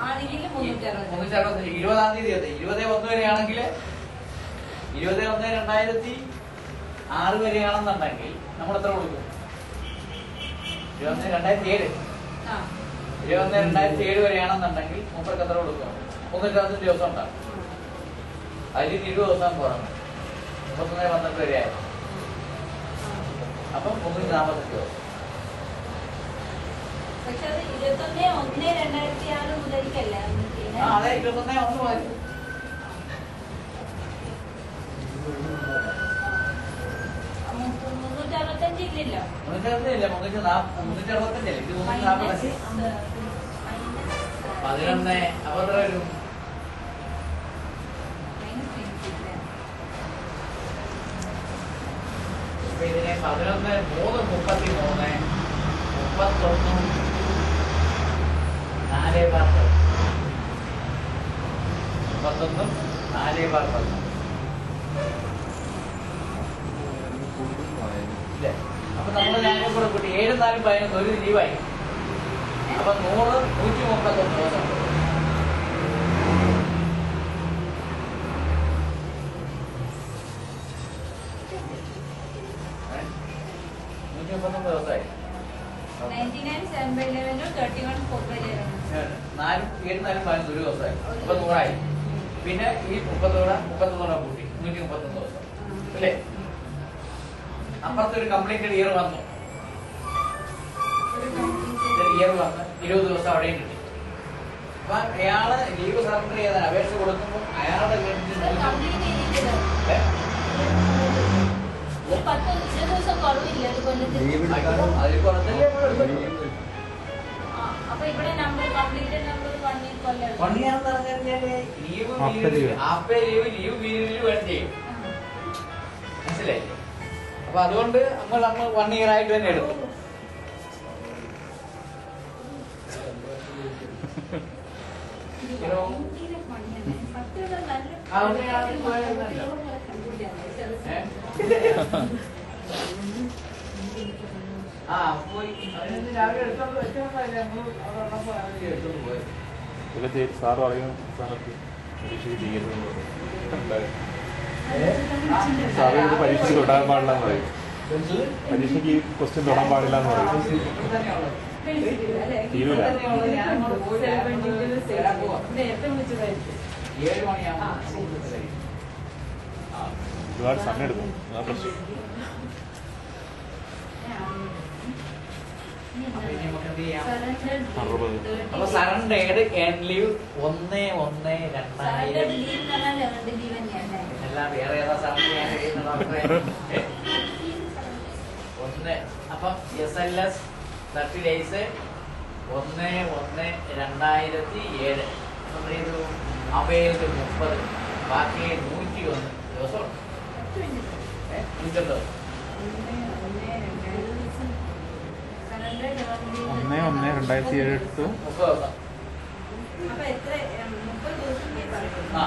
S4: ആണെങ്കിലും
S1: 360 20-ാം തീയതി 20/1 വരെയാണെങ്കിൽ 20/1/2006 വരെയാണെന്നുണ്ടെങ്കിൽ നമ്മൾ എത്ര കൊടുക്കും? 20/1/2007. 20/1/2007 വരെയാണെന്നുണ്ടെങ്കിൽ മുമ്പർക്ക് എത്ര കൊടുക്കും? 365 ദിവസം ഉണ്ടാകും. അതിൽ 20 ദിവസം കുറഞ്ഞു 31/12 വരെയായി. അപ്പം 345 ദിവസം.
S4: പക്ഷെ അത് 21/1/2006 മുതൽക്കല്ലേ
S1: അതെ 21/1 മുതൽ
S4: 365 ഇല്ലല്ലോ.
S1: 365 ഇല്ല, 365 ഇത് 340. 11 അപ്പൊ എത്ര വരും? അപ്പൊ ഇതിനെ 11, 3, 33, 31, 4/10. 31, 4/10. ഇല്ലേ? അപ്പൊ നമ്മൾ ഞാനും കൂടെ കൂട്ടി 7, 4, 11 ഒരു ലീവായി. അപ്പൊ 100, 131 ദിവസം. 139 ദിവസമായി.
S4: 99 7 by 11 31 4 by 11.
S1: 4 7 4 11 ഒരു ദിവസമായി. അപ്പൊ 100ആയി. പിന്നെ ഈ 31 കൂട്ടി 131 ദിവസം അല്ലേ? അപ്പുറത്തെ ഒരു കംപ്ലീറ്റഡ് ഇയർ വന്നു. ഇയർ വന്ന് 20 ദിവസം അവിടെയും കിട്ടി. അപ്പൊ അയാള് ലീവ് സറണ്ടർ ചെയ്താൽ അപേക്ഷ കൊടുക്കുമ്പോൾ അയാളുടെ അതിൽ കുറച്ചല്ലേ
S4: അപ്പൊ ഇവിടെ നമ്പർ കംപ്ലീറ്റഡ് നമ്പർ 1 കൊല്ലം
S1: പണിയാണെന്ന് പറഞ്ഞാല് ലീവ് ആപ്പേ ലീവ് പീരീഡിൽ വേണം ചെയ്യും. മനസ്സിലായില്ലേ? അപ്പൊ അതുകൊണ്ട് നമ്മൾ 1 ഇയർ ആയിട്ട് തന്നെ എടുക്കും.
S2: സാറ് പറയും സാറൊക്കെ പരീക്ഷയ്ക്ക് ചെയ്യരുതെന്ന് പറയും. സാറ് ഇത് പരീക്ഷയ്ക്ക് തൊടാൻ പാടില്ല എന്ന് പറയും. പരീക്ഷയ്ക്ക് ക്വസ്റ്റ്യൻ തൊടാൻ പാടില്ല എന്ന് പറയും. തീരൂല.
S1: 7 മണിയാകുമ്പോൾ
S2: ഒരുപാട് സമയം എടുക്കും. ആ പ്രശ്നം.
S1: അപ്പൊ സറണ്ടേഡ് ആൻഡ് ലീവ് 1/1/2000 എല്ലാം വേറെ ഏതാ സറണ്ടർ ഒന്ന്. അപ്പം SLS 30 ഡേയ്സ് 1/1/2007 അവയില് 30 ബാക്കി 101 ദിവസമുണ്ട്. 101
S2: 1/1/2007 എടുത്തു.
S1: 30 ദിവസം.
S4: അപ്പൊ എത്ര 30 ദിവസം
S1: ആ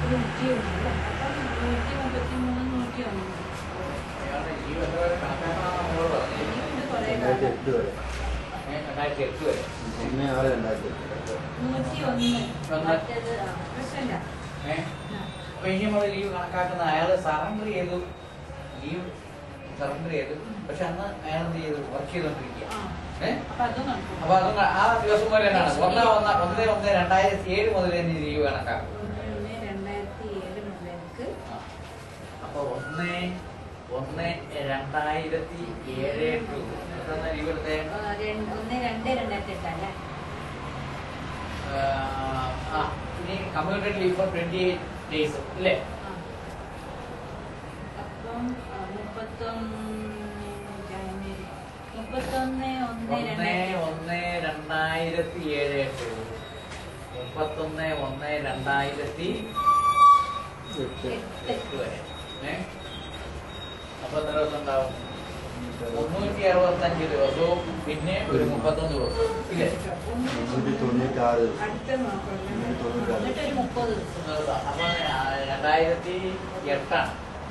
S4: 133 101
S1: അയാളുടെ ലീവ് എത്ര വരെ കണക്കാക്കണമെന്ന് നമ്മളോട് പറഞ്ഞു.
S5: 2008 വരെ
S1: 2008 വരെ
S5: 1/6/2008
S4: മറ്റേത് പ്രശ്നമില്ല.
S1: അപ്പൊ ഇനി നമ്മൾ ലീവ് കണക്കാക്കുന്ന അയാൾ സറണ്ടർ ചെയ്തു. ലീവ് സറണ്ടർ ചെയ്തു. പക്ഷെ അന്ന് അയാൾ എന്ത് ചെയ്തു? വർക്ക് ചെയ്തോണ്ടിരിക്കുക.
S4: അപ്പൊ അതും നടക്കും.
S1: അപ്പൊ അത് ആ ദിവസം പോലെ തന്നെയാണ് 1/1/2007 മുതൽ തന്നെ ലീവ് കണക്കാക്കും.
S4: 1/1/2007 മുതൽക്ക്
S1: അപ്പൊ 1/1/2007 ലീവ് എടുത്തേ
S4: 1/2/2008 അല്ലേ?
S1: ഇനി കമ്മ്യൂണിറ്റഡ് ലീവ് ഫോർ 28 ഡേയ്സ് ഇല്ലേ?
S4: അപ്പം 31 ജനുവരി 31/1/2007 31/1/2008 വരെ. അപ്പൊ എത്ര ദിവസം ഉണ്ടാവും? 365 ദിവസവും പിന്നെ ഒരു 31 ദിവസവും ഇല്ലേ?
S5: 396
S4: അടുത്ത മാസം എന്നിട്ടൊരു 30 ദിവസം.
S1: അപ്പൊ 2008
S4: 95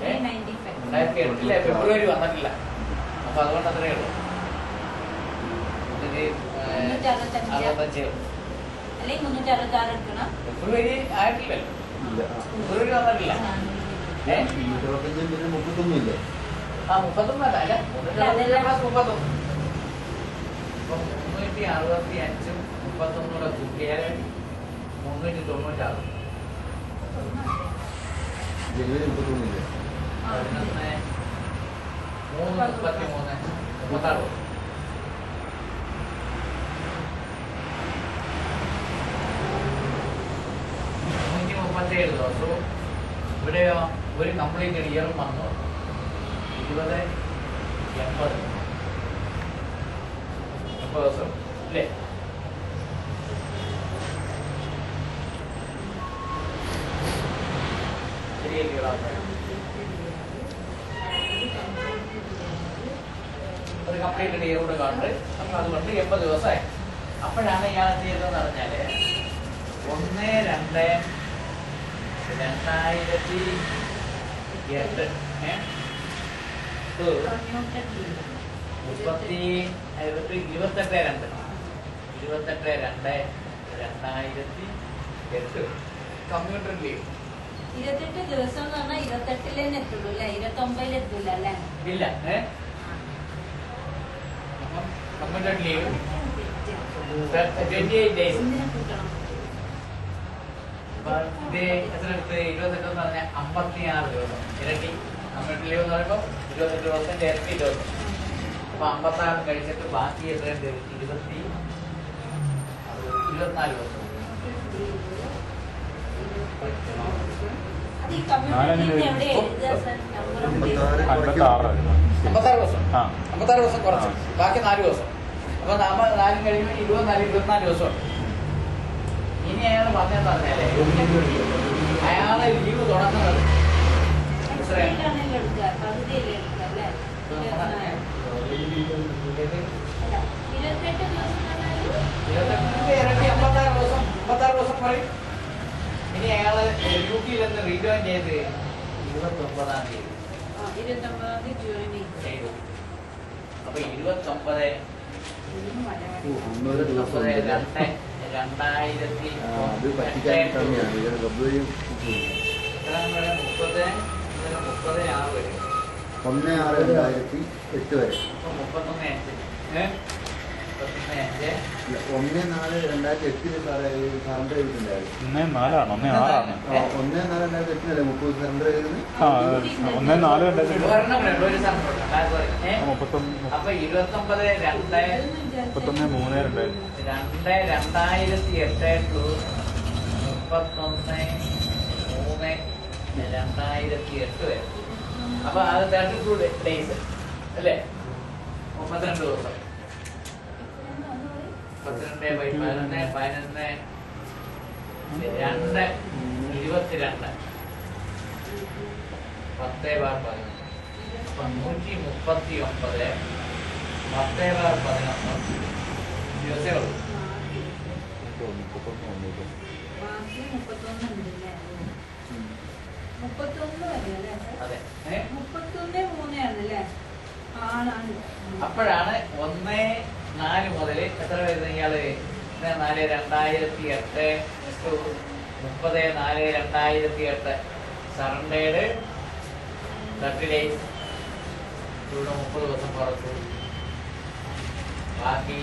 S1: 2008 ഫെബ്രുവരി വന്നിട്ടില്ല. അപ്പൊ അതുകൊണ്ട് അത്രയേ ഉള്ളൂ.
S4: 365 അല്ലെങ്കിൽ 366 എടുക്കണം.
S1: ഫെബ്രുവരി ആയിട്ടില്ലല്ലോ. ഫെബ്രുവരി വന്നിട്ടില്ല.
S5: 325 പിന്നെ 31 ഇല്ലേ?
S1: 31 അല്ല 365 ഇപ്പൊ 365 31 കൂടെ കൂട്ടിയാൽ 396.
S5: ജനുവരി 31 ഇല്ലേ?
S1: 11 3 33 36 337 ദിവസവും ഇവിടെയോ ഒരു കംപ്ലീറ്റ് ഇയറും വന്നു 20/80 ദിവസം അല്ലേ? ശരിയല്ലേ? ഒരു കംപ്ലീറ്റ് ഇയർ കൂടെ കണ്ട് അപ്പൊ അതുകൊണ്ട് 80 ദിവസമായി. അപ്പോഴാണ് ഇയാൾ എന്ത് ചെയ്തതെന്ന് പറഞ്ഞാല് 1/2/2008 28/2/2008 കമ്പ്യൂട്ടർ ലീവ്
S4: 28 ദിവസം എന്ന് പറഞ്ഞാൽ 28 എത്തുള്ളൂ അല്ലേ? 29 എത്തൂല അല്ലേ?
S1: ഇല്ല. Computer leave 28 days. ഇത് എത്ര എടുത്ത് 28 എന്ന് പറഞ്ഞാൽ 56 ദിവസം ഇരട്ടി. കമ്പ്യൂട്ടർ ലീവ് എന്ന് പറയുമ്പോൾ 28 ദിവസത്തിന്റെ ഇരട്ടി ദിവസം. അപ്പൊ 56 കഴിച്ചിട്ട് ബാക്കി എത്രയുണ്ട്? 24 ദിവസം.
S4: അത് ഈ കമ്മ്യൂണിറ്റി എവിടെ എഴുതുക സർ? നമ്പർ
S1: 56 ദിവസം. 56 ദിവസം കുറച്ച് ബാക്കി 4 ദിവസം. അപ്പൊ 4 കഴിയുമ്പോൾ 24 ദിവസം. ഇനി അയാൾ പറഞ്ഞെന്ന് പറഞ്ഞാലേ അയാളെ ലീവ് തുടങ്ങുന്നത്
S4: എത്രയാണല്ലോ എടുക്കുക? പകുതിയല്ലേ എടുക്കുക അല്ലേ? 28 ദിവസം പറഞ്ഞാലും
S1: 28 ഇരട്ടി 56 ദിവസം പറയും. ഇനി അയാള് ഡ്യൂട്ടിയിൽ നിന്ന് റിജോയിൻ ചെയ്ത് 29-ാം തീയതി
S4: 29-ാം തീയതി ജോയിൻ
S1: ചെയ്തു. അപ്പൊ 29
S5: ഒന്നൊരു ദിവസം
S1: 2000
S5: അത് പറ്റിക്കാൻ കമ്മിയാണ്. ഇതിന് ഫെബ്രുവരി
S1: 30-6 വരെ
S5: 1/6/2008 വരെ
S1: 31-5
S5: 1/4/2008 സറണ്ടർ ചെയ്തിട്ടുണ്ടായിരുന്നു.
S2: 1/4 1/6
S5: 1/4/2008 30 സറണ്ടർ ചെയ്തത്.
S2: 1/4
S1: ഒരു സംഭവം. അപ്പൊ 29-2
S2: 31/3/2008
S1: to 31/3/2008 വരെ. അപ്പൊ അത് 32 days അല്ലേ? 32 ദിവസം. 32/11 11 2 22 10/11 139 10/11 ദിവസമേ ഉള്ളൂ.
S4: ബാക്കി 31 ഉണ്ടല്ലേ? 31 വരെ അല്ലേ?
S1: അതെ.
S4: 31/3 ആണല്ലേ? ആണാണ്.
S1: അപ്പോഴാണ് 1/4 മുതൽ എത്ര വരുന്നത് ഇയാള്? 1/4/2008 to 30/4/2008 സറണ്ടേഡ് 30 days. ഇവിടെ 30 ദിവസം കുറച്ചു. ബാക്കി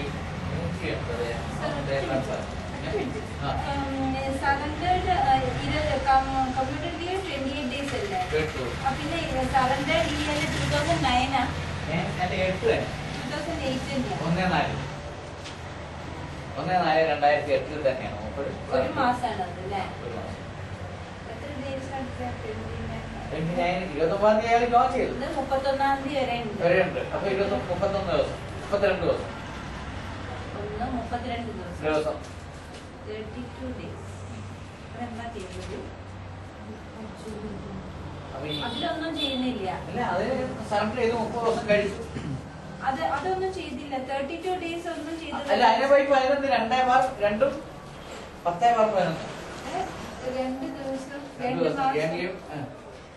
S1: 180.
S4: സറണ്ടേഡ് കമ്പ്യൂട്ടർ ലീവ് 28 days അല്ലേ?
S1: കേട്ടു.
S4: പിന്നെ സറണ്ടേഡ് ഈ 2009 ആ?
S1: 8 തന്നെ.
S4: 2008 തന്നെയാ?
S1: 1/4/2008 തന്നെയാണ്.
S4: ഒരു മാസമാണ് അത് അല്ലേ?
S1: ഒരു മാസം.
S4: എത്ര days ആണ് sir?
S1: 29 29-ാം തീയതി അയാൾ ജോയിൻ ചെയ്തു.
S4: ഇത് 31-ാം തീയതി വരെ ഉണ്ട്.
S1: വരെയുണ്ട്. അപ്പൊ 31 ദിവസം 32 ദിവസം
S4: 32 ദിവസം. 32 days. അതെന്താ ചെയ്യുന്നത്?
S1: അപ്പൊ ഈ
S4: അതിലൊന്നും ചെയ്യുന്നില്ല.
S1: അല്ല അത് സറണ്ടർ ചെയ്ത് 30 ദിവസം കഴിച്ചു.
S4: അതൊന്നും ചെയ്തില്ല. 32 days ഒന്നും ചെയ്തില്ല.
S1: അല്ല അതിനെ പോയി 11 2/2 10/11
S4: 2 ദിവസം
S1: 2
S4: 2
S1: ദിവസം
S4: മാസം.
S1: ഏതെങ്കിലും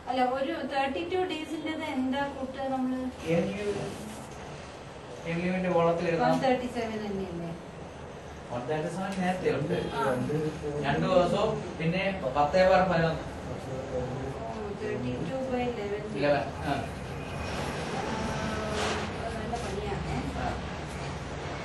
S4: അല്ല ഒരു 32 ഡേയ്സിൻ്റെത് എന്താ കൂട്ടുക നമ്മള്?
S1: എംലിയുടെ വോളത്തിൽ
S4: 137 തന്നെയല്ലേ?
S1: 137 നേരത്തെ ഉണ്ട്. 2 ദിവസവും പിന്നെ 10/11
S4: 32/11. നല്ല പണിയാണ്.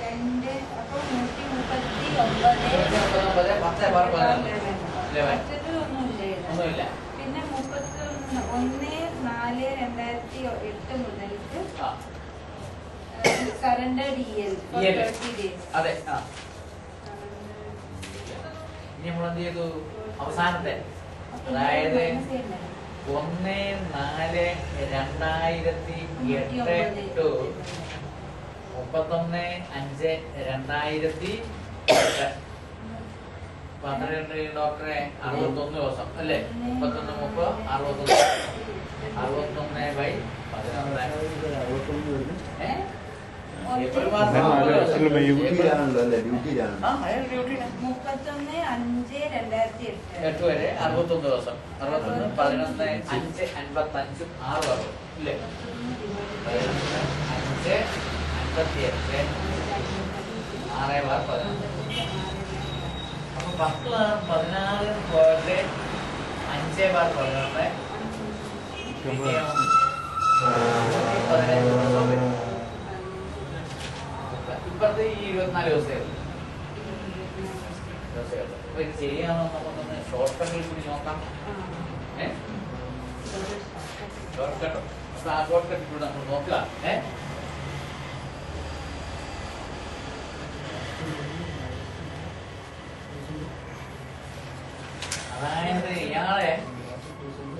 S4: 2 അപ്പൊ 139 മറ്റൊരു
S1: ഒന്നുമില്ല.
S4: പിന്നെ 1/4/2008 മുതൽക്ക് സറണ്ടർ DL for 30 days.
S1: അതെ. ഇനി നമ്മളെന്ത് ചെയ്തു? അവസാനത്തെ അതായത് 1/4/2008 to 31/5/2008 12 ഡോക്ടറെ 61 ദിവസം അല്ലേ? 31 30 61 ഏപ്രിൽ മാസം
S5: ഡ്യൂട്ടിയിലാണല്ലോ അല്ലേ? ഡ്യൂട്ടിയിലാണ്.
S4: 31/5/2008
S1: വരെ 61 ദിവസം. 61 11 5 55 6 വരും ഇല്ലേ? 11 5 58 6/11. അപ്പൊ 10/16 പോയിട്ട് 5/11 15 ദിവസം വരും. 24 ദിവസമേ ഉള്ളൂ. അപ്പൊ ഇത് ശരിയാണോ നമുക്കൊന്ന് ഷോർട്ട് കട്ടിൽ കൂടി നോക്കാം. ഷോർട്ട് കട്ടോ? അപ്പൊ ആ ഷോർട്ട് കട്ടിൽ കൂടി നമ്മൾ നോക്കുക. അതായത് ഇയാളെ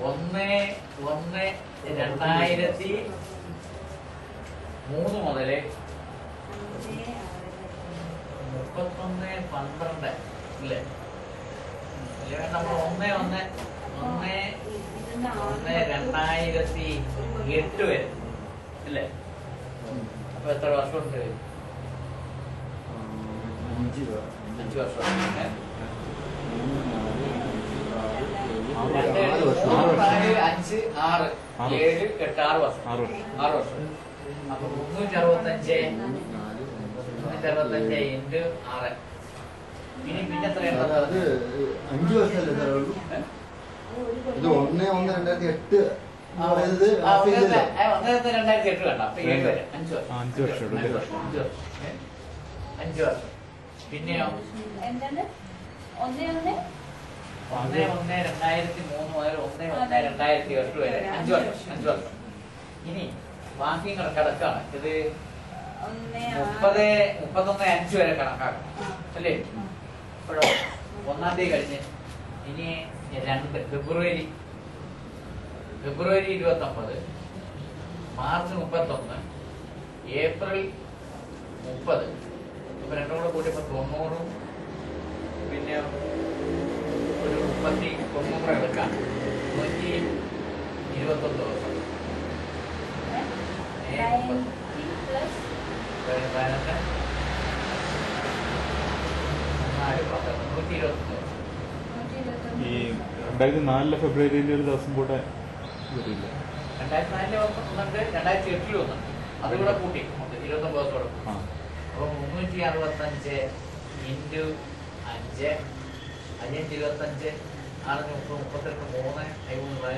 S1: 1/1/2003 മുതല് 31/12 ഇല്ലേ? നമ്മൾ 1/1/2008 വരെ ഇല്ലേ? അപ്പൊ എത്ര വർഷം ഉണ്ട്? 5 വർഷം. 2, 4, 5, 6, 7, 8, 6 വർഷം. 6 വർഷം. അപ്പൊ 365 × 6. പിന്നെ എത്രയാണ്?
S5: 5 വർഷമല്ലേ സാർ ഉള്ളൂ? ഇത് 1/1/2008
S1: 2008 വേണ്ട. അപ്പൊ 7 വരെ 5 വർഷം.
S2: 5 വർഷം.
S1: 5 വർഷം. പിന്നെയോ
S4: എന്താണ് 1/1/2003
S1: മുതൽ 1/1/2008 വരെ 5 വർഷം. 5 വർഷം. ഇനി ബാക്കി കിടക്കാണ്. ഇത് 31/5 വരെ കണക്കാക്കണം അല്ലേ? ഇപ്പോഴോ 1-ാം തീയതി കഴിഞ്ഞ് ഇനി 2 ഫെബ്രുവരി 29, മാർച്ച് 31, ഏപ്രിൽ 30. ഇപ്പൊ രണ്ടും കൂടെ കൂട്ടിയപ്പോ 90, പിന്നെ ഒരു 90 എടുക്കാം. 121 ദിവസം.
S2: ഈ 2004 ഫെബ്രുവരിയിൽ ഒരു ദിവസം കൂടെ വരില്ല.
S1: 2004 വന്നിട്ട് 2008 വന്നു. അതുകൂടെ കൂട്ടി 29 ദിവസത്തോടെ. അപ്പൊ 365 × 5, 525, 630, 38, 3, 15,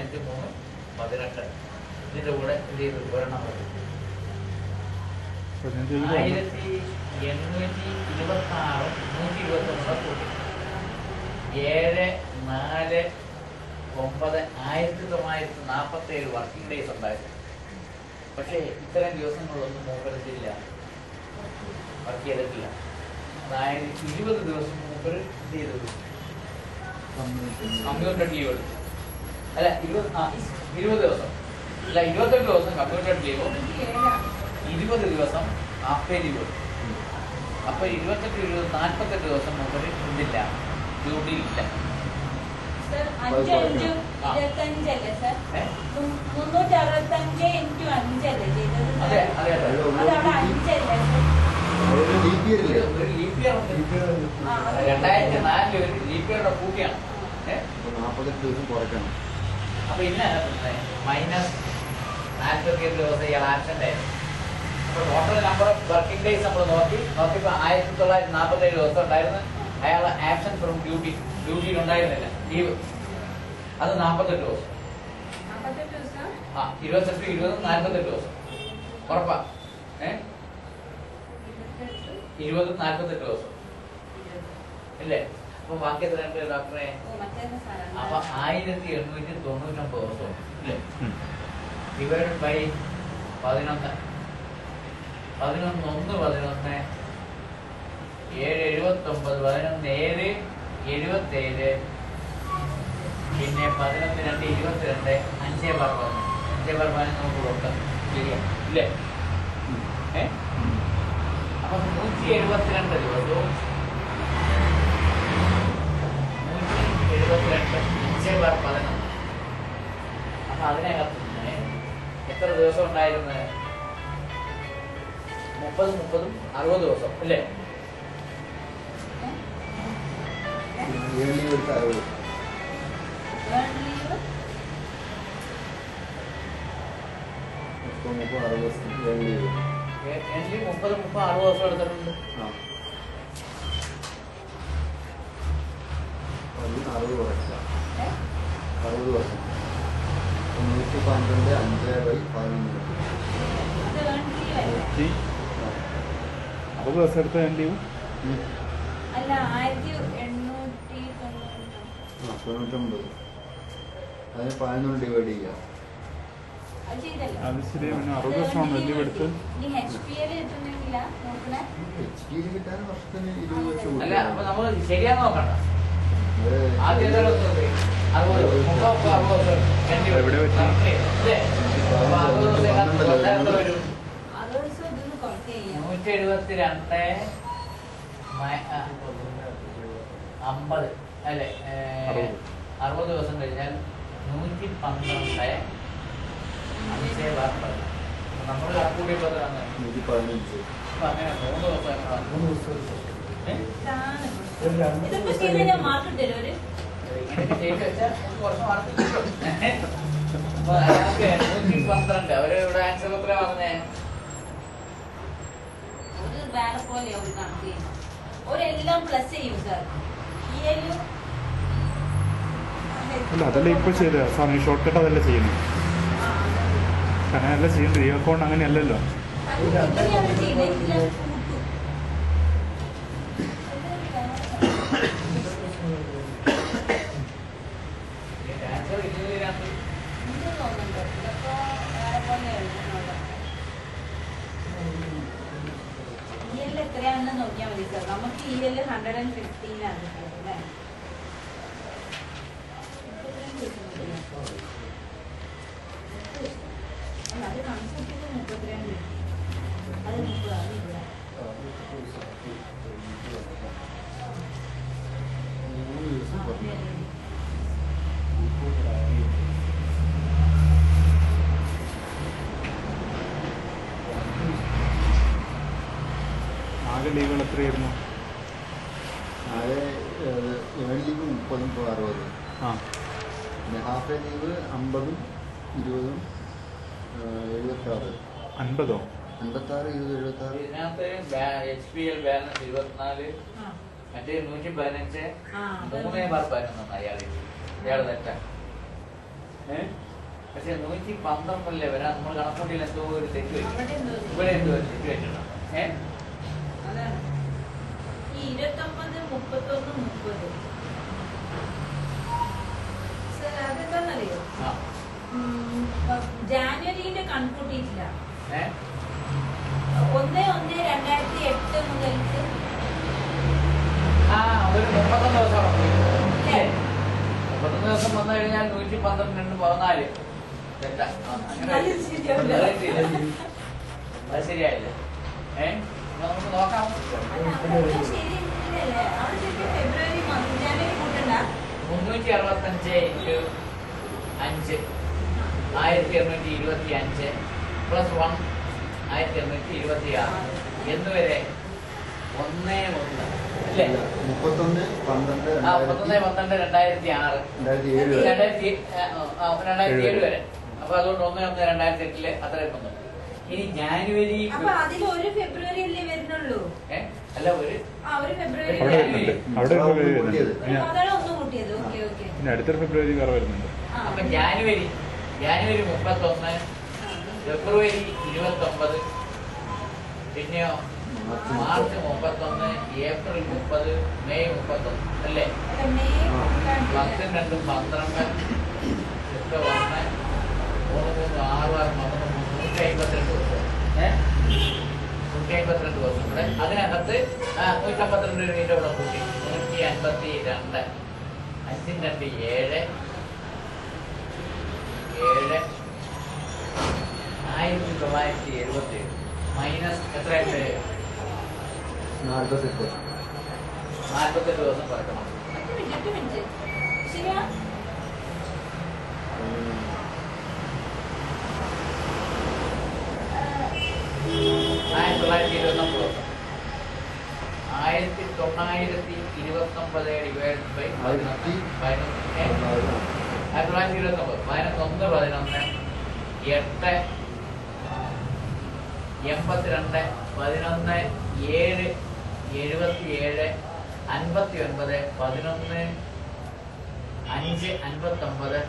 S1: 3, 18. ഇതിന്റെ കൂടെ എന്ത് ചെയ്തു? ഒരെണ്ണം വരും. 1826 121 കൂട്ടി 7, 4, 9, 1947 വർക്കിംഗ് ഡേയ്സ് ഉണ്ടായിരുന്നു. പക്ഷേ ഇത്തരം ദിവസങ്ങളൊന്നും മൂപ്പരത്തില്ല, വർക്ക് ചെയ്തിട്ടില്ല. അതായത് 20 ദിവസം മൂപ്പര് എന്ത് ചെയ്തു? കമ്പ്യൂട്ടർ ലീവ് എടുത്തു. അല്ല 20 ദിവസം അല്ല 28 ദിവസം കമ്പ്യൂട്ടർ ലീവും 20 ദിവസം ഹാഫ് ലീവ് എടുത്തു. അപ്പൊ 28, 20, 48 ദിവസം മൂപ്പര് ഇതില്ല, ഡ്യൂട്ടിയിലില്ല.
S4: 5, 5, 25 അല്ലേ സാർ? 365 × 5 അല്ലേ ചെയ്തത്?
S1: അതെ അതെ അതെ.
S4: അതവിടെ 5 അല്ലേ?
S1: ഒരു ലീപ് ഇയർ ഉണ്ട്. 2004 ഒരു ലീപ് ഇയറുടെ കൂട്ടിയാണ്.
S5: 48 ദിവസം കുറയ്ക്കണം.
S1: അപ്പൊ ഇന്ന് -47 ദിവസം ഇയാൾ ആബ്സെന്റ് ആയിരുന്നു. അപ്പൊ total number of working days നമ്മൾ നോക്കിയപ്പോ 1947 ദിവസം ഉണ്ടായിരുന്നു അയാൾ ആബ്സെന്റ് ഫ്രം ഡ്യൂട്ടിയിൽ ഉണ്ടായിരുന്നില്ല, ലീവ്. അത് 48 ദിവസം. 28, 20, 48 ദിവസം ഉറപ്പാ. 20, 48 ദിവസം ഇല്ലേ? അപ്പൊ ബാക്കി എത്രയുണ്ട് ഡോക്ടറെ? അപ്പൊ 1899 ദിവസം ഇല്ലേ? ഡിവൈഡഡ് ബൈ 11, 11, 11, 7, 79, 11, 7, 77, പിന്നെ 11, 2, 22, 5/11 നമുക്ക് കൊടുക്കാം. ശരിയാ ഇല്ലേ? അപ്പൊ 172 ദിവസവും 172, 5/11. അപ്പൊ അതിനകത്ത് എത്ര ദിവസം ഉണ്ടായിരുന്നു? 30, 60 ദിവസം അല്ലേ?
S5: ലീവ് എടുത്ത് 60. 30, 60 ദിവസം ലീവ്.
S1: 30, 60 ദിവസം എടുത്തിട്ടുണ്ട്.
S5: 60 കുറയ്ക്കാം. 60 വർഷം 112, 5/11.
S2: 60 ദിവസം എടുത്ത ലീവ്
S4: അല്ല 1890.
S5: അതിന് 11 ഡിവൈഡ് ചെയ്യാം.
S4: അത് ചെയ്തല്ലോ.
S2: അത് ശരി. പിന്നെ 60 ദിവസമാണോ ലീവ് എടുത്ത്?
S4: ഇനി HPL കിട്ടുന്നില്ല നോക്കണേ.
S5: HPL കിട്ടാൻ വർഷത്തിന് 20 വെച്ച്
S1: അല്ല
S5: കൊടുക്കാം.
S1: അപ്പൊ നമ്മള് ശരിയാന്ന് നോക്കണ്ട. ആദ്യം
S2: എവിടെ വെച്ച്?
S4: അത് ദിവസം ഇതൊന്ന് കുറച്ച് ചെയ്യാം.
S1: 172 50 അല്ലെ 60 ദിവസം കഴിഞ്ഞാൽ 112 5 നമ്മൾ കണക്കൂട്ടിയപ്പോ
S4: ഇതാണ്. ഇതൊക്കെ ചെയ്ത് ഞാൻ മാർക്ക് ഇട്ടല്ലോ ഒരു
S1: അവര് ഇവിടെ ആൻസർ എത്ര പറഞ്ഞേ?
S4: ഒരു വേറെ പോലെ ഒരു കണക്ക് ചെയ്യുന്നു. ഒരെല്ലാം പ്ലസ് ചെയ്യും സാർ.
S2: അല്ല അതല്ല ഇപ്പൊ ചെയ്ത സമയം ഷോർട്ട് കട്ട് അതല്ല ചെയ്യുന്നത്. അങ്ങനെയല്ല ചെയ്യുന്നത്. ഈ അക്കൗണ്ട് അങ്ങനെയല്ലല്ലോ.
S4: ഇങ്ങനെയാണ് ചെയ്തേക്കില്ല. എത്രയാണെന്ന് നോക്കിയാൽ മതി സാർ. നമുക്ക് EL 115 ആണ് അല്ലേ? അത് കണക്കൂട്ടിട്ട് 32. അത് 30.
S2: ആകെ ലീവുകൾ എത്രയായിരുന്നു?
S5: ആകെ ഇവൻ ലീവ് 30 60.
S2: ആ
S5: പിന്നെ ഹാഫ് ഡേ ലീവ് 50 20 76.
S2: 50ഓ?
S5: 56 20 76.
S1: ഇതിനകത്ത് HPL ബാലൻസ് 24, മറ്റേ 115 3/11 അയാൾ തെറ്റാ. പക്ഷെ 112 വരാൻ നമ്മൾ കണക്കൂട്ടിയിൽ എന്തോ ഒരു തെറ്റ് വെച്ചു. ഇവിടെ എന്തോ ഒരു തെറ്റ് വെച്ചിട്ടുണ്ടോ?
S4: അതാണ് ഈ 29 31 30. സാർ അതെന്താന്നറിയോ? ജാനുവരിന്റെ കണക്കൂട്ടിയിട്ടില്ല. 1/1/2008 മുതൽക്ക്
S1: ഒരു 31 ദിവസം 31 ദിവസം വന്നു കഴിഞ്ഞാൽ 112 14 തെറ്റാ.
S4: അത് ശരിയാവില്ല.
S1: അത് ശരിയായില്ലേ? നമുക്ക് നോക്കാം.
S4: ശരിയല്ലേ? അവിടെ ശരിക്കും ഫെബ്രുവരി ജാനുവരി കൂട്ടണ്ട.
S1: 365 5 1825 പ്ലസ് 1 1826 എന്നുവരെ 1/1 അല്ലേ?
S5: 31 12
S1: 31/12/2006 2007 വരെ. അപ്പൊ അതുകൊണ്ട് 1/1/2008 അത്രയും വന്നു. ഇനി ജാനുവരി
S4: അപ്പൊ അതിൽ ഒരു ഫെബ്രുവരി അല്ലേ വരുന്നുള്ളൂ?
S1: അല്ല ഒരു
S4: ഫെബ്രുവരി
S2: അവിടെ വരുന്നുണ്ട്. അവിടെ ഒരു ഫെബ്രുവരി വരുന്നുണ്ട്.
S4: അതാണ് ഒന്ന് കൂട്ടിയത്. Okay okay.
S2: പിന്നെ അടുത്തൊരു ഫെബ്രുവരി വേറെ വരുന്നുണ്ട്.
S1: അപ്പൊ ജാനുവരി 31, ഫെബ്രുവരി 29, പിന്നെയോ മാർച്ച് 31, ഏപ്രിൽ 30, മെയ് 31 അല്ലേ? 10 2 12 ഒക്കെ 1 3 6 152 ദിവസം. 152 ദിവസം ഇവിടെ. അതിനകത്ത് 152 രൂപയുടെ ഇവിടെ കൂട്ടി 152 5 2 7 1977 മൈനസ് എത്രയുണ്ട്?
S5: 48.
S1: 48 ദിവസം കുറയ്ക്കണം.
S4: ശരിയാ?
S1: 1929 1929 ഡിവൈഡ് ബൈ 11 1929 11 11 8 82 11 7 77 59 11 5 59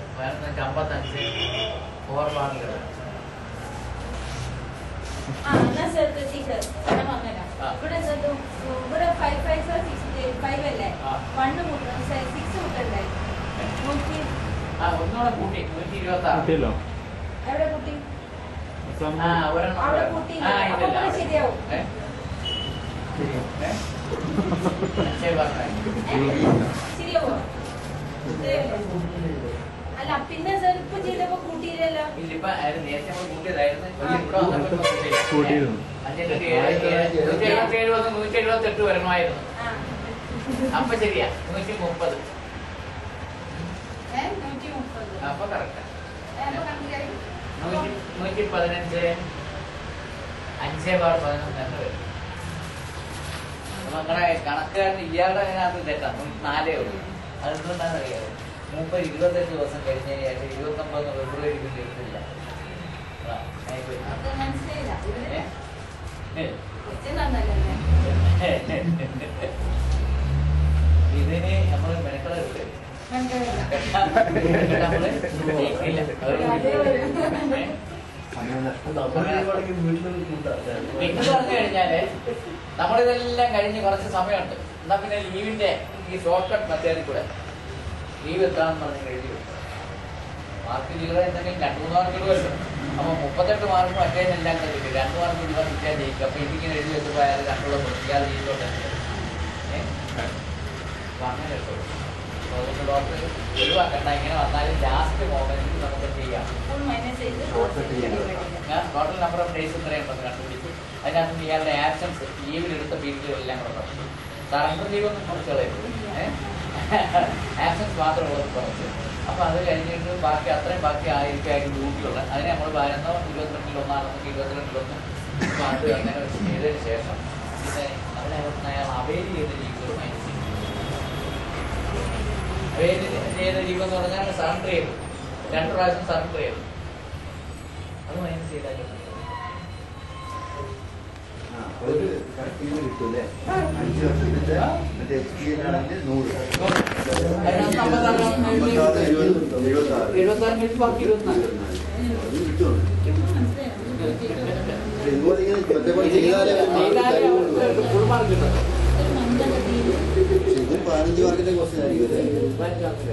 S1: 55 4
S4: എന്നാ സർ ഞാൻ പറഞ്ഞുതരാം. ഇവിടെ ഇവിടെ 5 അല്ലേ 1 6 മുട്ടുണ്ടായി
S1: ഒന്നുകൂടെ കൂട്ടി 126.
S2: കിട്ടിയല്ലോ.
S4: എവിടെ കൂട്ടി
S1: ഒരെണ്ണം
S4: അവിടെ കൂട്ടി അപ്പൊ ഇവിടെ ശരിയാവും ശരിയാവോ അല്ല പിന്നെ ഇപ്പൊ ചെയ്തപ്പോ കൂട്ടിയില്ലല്ലോ
S1: ഇല്ലിപ്പോ നേരത്തെ നമ്മൾ കൂട്ടിയതായിരുന്നു ഇവിടെ വന്നപ്പോ
S2: കൂട്ടിയിരുന്നു.
S1: 178 വരണമായിരുന്നു. അപ്പൊ ശരിയാ 130.
S4: 130
S1: അപ്പൊ കറക്റ്റാ.
S4: അപ്പൊ കണക്കായി
S1: 115 5/11 തന്നെ വരും. അപ്പൊ നിങ്ങളെ കണക്കുകാരൻ ഇയാളുടെ അതിനകത്ത് തെറ്റാണ്. 4 ഉള്ളൂ. അതെന്തുകൊണ്ടാണെന്ന് അറിയാമോ? 28 ദിവസം കഴിഞ്ഞ് 29 ഫെബ്രുവരി പിന്നെ എടുത്തില്ല.
S4: അത് മനസ്സിലായില്ല
S1: ഇതിന് നമ്മള് മെനക്കെടുത്ത് നമ്മള് ജയിക്കില്ല. പിന്നെ പറഞ്ഞു കഴിഞ്ഞാല് നമ്മളിതെല്ലാം കഴിഞ്ഞ് കുറച്ച് സമയമുണ്ട്. എന്നാ പിന്നെ ലീവിന്റെ ഈ ഷോർട്ട് കട്ട് മെത്തേഡിൽ കൂടെ ലീവ് എത്താന്ന് പറഞ്ഞ് എഴുതി വെക്കും. മാർക്ക് ലീവ് എന്തെങ്കിലും 2-3 മാർക്ക് ഇടുമല്ലോ. അപ്പൊ 38 മാർക്ക് മറ്റേതെല്ലാം കിട്ടും. 2 മാർക്ക് ഇടുവാൻ കിട്ടിയാൽ ജയിക്കും. അപ്പൊ ഇതിങ്ങനെ എഴുതി വെച്ചപ്പോ അയാൾ 2 ഇയാൾ ജയിച്ചോട്ടെ. അപ്പൊ അങ്ങനെ എടുത്തോളൂ. അപ്പൊ അതുകൊണ്ട് ഡോക്ടർ ഒഴിവാക്കണ്ട. ഇങ്ങനെ വന്നാലും ലാസ്റ്റ് മൊമെന്റിൽ നമുക്ക് ചെയ്യാം. ഞാൻ ടോട്ടൽ നമ്പർ ഓഫ് ഡേയ്സ് ഇത്രയുണ്ടെന്ന് കണ്ടുപിടിച്ചു. അതിനകത്ത് ഇയാളുടെ ആബ്സെൻസ് ലീവിലെടുത്ത പീരീഡുകളെല്ലാം കൂടെ പറഞ്ഞു. സറണ്ടർ ലീവ് ഒന്നും കുറച്ച് കളയുള്ളൂ. ആബ്സെൻസ് മാത്രമുള്ളത് കുറച്ച്. അപ്പൊ അത് കഴിഞ്ഞിട്ട് ബാക്കി അത്രയും ബാക്കി ആയിരിക്കും ഡ്യൂട്ടിയുള്ള. അതിനെ നമ്മൾ 11 22 1 22 അപ്പൊ അത് അങ്ങനെ വെച്ച് ചെയ്തതിന് ശേഷം പിന്നെ അവിടെ അയാൾ അവൈൽ ചെയ്ത ലീവുകൾ മൈനസ് ചെയ്യും. അവൈൽ ചെയ്ത ലീവ് എന്ന് പറഞ്ഞാൽ സറണ്ടർ ചെയ്തു. 2 പ്രാവശ്യം സറണ്ടർ ചെയ്തു. അത് മൈനസ് ചെയ്താൽ
S5: ഒരു കറക്റ്റ് കിട്ടൂല്ലേ? 5 വർഷത്തിന്റെ മറ്റേ എക്സ്പീരിയൻസ് ആണെങ്കിൽ 100.
S1: 76 ബാക്കി 24.
S5: അത് കിട്ടും. ഇതുപോലെ ഇങ്ങനെ മറ്റേ ചെയ്താലേ
S1: ഫുൾ മാർക്ക് കിട്ടും.
S5: ഇത് 15 മാർക്കിന്റെ ക്വസ്റ്റ്യൻ ആയിരിക്കും അല്ലേ?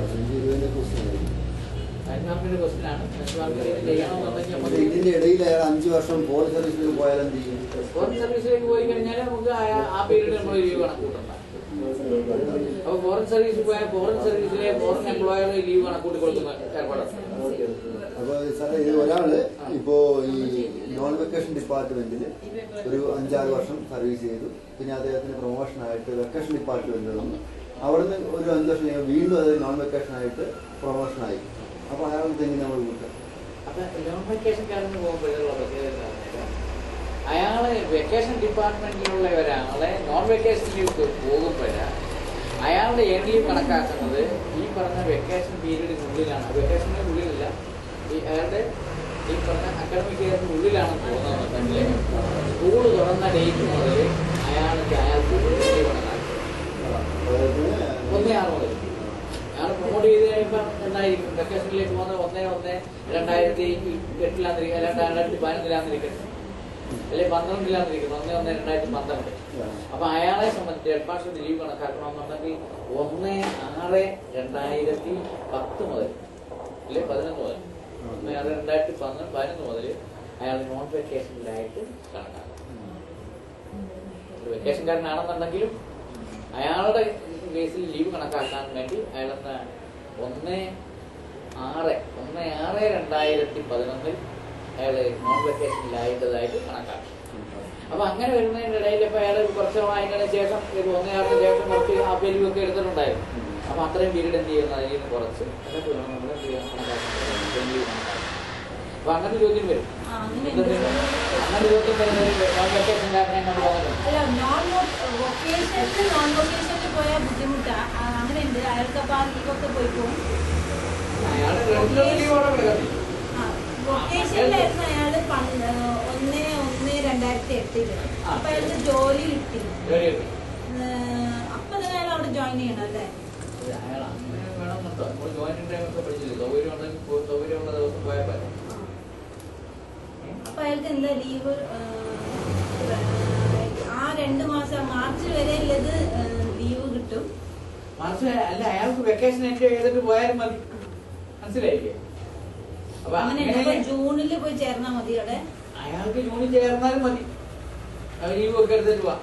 S5: 15-20 ക്വസ്റ്റ്യൻ ആയിരിക്കും. ഇതിന്റെ ഇടയിൽ അയാൾ 5 വർഷം ഫോറിൻ സർവീസിൽ പോയാൽ എന്ത് ചെയ്യും?
S1: ഫോറിൻ സർവീസിലേക്ക് പോയി കഴിഞ്ഞാൽ നമുക്ക് ആ പീരീഡ് നമ്മൾ ലീവ് കണക്കൂട്ടണ്ട. അപ്പൊ ഫോറിൻ സർവീസിൽ പോയാൽ ഫോറിൻ സർവീസിലെ ഫോറിൻ എംപ്ലോയർ ലീവ് കണക്കൂട്ടി കൊടുക്കുന്ന ഏർപ്പാടാണ്.
S5: അപ്പൊ സാറേ ഇത് ഒരാള് ഇപ്പോ ഈ നോൺ വെക്കേഷൻ ഡിപ്പാർട്ട്മെന്റിൽ ഒരു 5-6 വർഷം സർവീസ് ചെയ്തു. പിന്നെ അദ്ദേഹത്തിന് പ്രൊമോഷൻ ആയിട്ട് വെക്കേഷൻ ഡിപ്പാർട്ട്മെന്റിൽ വന്നു. അവിടുന്ന് ഒരു 5 വർഷം വീണ്ടും അത് നോൺ വെക്കേഷൻ ആയിട്ട് പ്രൊമോഷനായി. അപ്പൊ അയാൾക്ക് എങ്ങനെ നമ്മൾ കൂട്ടാം?
S1: അപ്പൊ നോൺ വെക്കേഷൻകാരന് പോകുമ്പോഴുള്ള പ്രത്യേകത അയാള് വെക്കേഷൻ ഡിപ്പാർട്ട്മെന്റിലുള്ള ഒരാളെ നോൺ വെക്കേഷനിലേക്ക് പോകുമ്പോഴാണ് അയാളുടെ എൻ ലീവ് കണക്കാക്കുന്നത് ഈ പറഞ്ഞ വെക്കേഷൻ പീരീഡിനുള്ളിലാണ്. വെക്കേഷൻ്റെ ഉള്ളിലല്ല, ഈ അയാളുടെ ഈ പറഞ്ഞ അക്കാഡമിക് ഇയറിന് ഉള്ളിലാണെന്ന് തോന്നുന്നുണ്ടെങ്കിൽ സ്കൂൾ തുറന്ന ഡേറ്റ് മുതൽ അയാൾക്ക് ലീവ് കണക്കാക്കും. 1/6 മുതൽ അയാൾ പ്രൊമോട്ട് ചെയ്ത് കഴിയുമ്പോൾ എന്തായിരിക്കും? വെക്കേഷനിലേക്ക് പോകുന്നത് 1/1/2008 2011 അല്ലെങ്കിൽ 12 1/1/2012. അപ്പൊ അയാളെ സംബന്ധിച്ച് ഹെഡ്മാസ്റ്റർ ലീവ് കണക്കാക്കണമെന്നുണ്ടെങ്കിൽ 1/6/2010 മുതൽ അല്ലെ 11 മുതൽ 1/6/2011 മുതൽ അയാൾ നോൺ വെക്കേഷനിലായിട്ട് കണക്കാക്കും. വെക്കേഷൻകാരനാണെന്നുണ്ടെങ്കിലും അയാളുടെ കേസിൽ ലീവ് കണക്കാക്കാൻ വേണ്ടി അയാളെന്ന് 1/6/2011 അയാൾ നോൺ വെക്കേഷനിലായിട്ടതായിട്ട് കണക്കാക്കും. അപ്പൊ അങ്ങനെ വരുന്നതിന്റെ ഇടയിൽ ഇപ്പൊ അയാൾ കുറച്ച് അതിന് ശേഷം 1/6 ശേഷം കുറച്ച് ഹാഫ് ലീവ് ഒക്കെ എടുത്തിട്ടുണ്ടായിരുന്നു. അപ്പൊ അത്രയും പീരീഡ് എന്ത് ചെയ്യുന്നത് അതിൽ നിന്ന് കുറച്ച് എന്നിട്ട് വേണം നമ്മൾ എന്ത് ചെയ്യാൻ കണക്കാക്കാൻ ലീവ് കണക്കാക്കാൻ. അപ്പൊ അങ്ങനെ ചോദ്യം വരും. അങ്ങനെ ചോദ്യം വരുന്നത് നോൺ വെക്കേഷൻകാരനെ കൊണ്ട് പോകുന്നത്
S4: അല്ല നോൺ വൊക്കേഷനിൽ പോയാൽ ബുദ്ധിമുട്ടാ. അങ്ങനെ ഉണ്ട്. അയാൾക്ക് അപ്പൊ ആ ലീവൊക്കെ പോയി പോകും.
S1: അയാൾ റെഗുലർ ലീവോടെ കിടക്കും.
S4: വൊക്കേഷനിലായിരുന്നു അയാള് 1/1/2008. അപ്പൊ അയാൾക്ക് ജോലി കിട്ടി. അപ്പൊ തന്നെ അയാൾ അവിടെ ജോയിൻ ചെയ്യണം അല്ലേ?
S1: അയാൾ അങ്ങനെ വേണമെന്നുണ്ടോ? നമ്മൾ ജോയിനിങ് ടൈം ഒക്കെ പഠിച്ചില്ലേ? സൗകര്യമുള്ള ദിവസം പോയാൽ പറ്റും.
S4: അപ്പൊ അയാൾക്ക് എന്താ ലീവ്? ആ 2 മാർച്ച് വരെ ഉള്ളത് ലീവ് കിട്ടും.
S1: മാർച്ച് അല്ല, അയാൾക്ക് വെക്കേഷൻ എൻജോയ് ചെയ്തിട്ട് പോയാലും മതി. മനസ്സിലായില്ലേ? അപ്പൊ
S4: അങ്ങനെ ജൂണിൽ പോയി ചേർന്നാ മതി അവിടെ.
S1: അയാൾക്ക് ജൂണിൽ ചേർന്നാലും മതി. അത് ലീവ് ഒക്കെ എടുത്തിട്ട് പോവാ.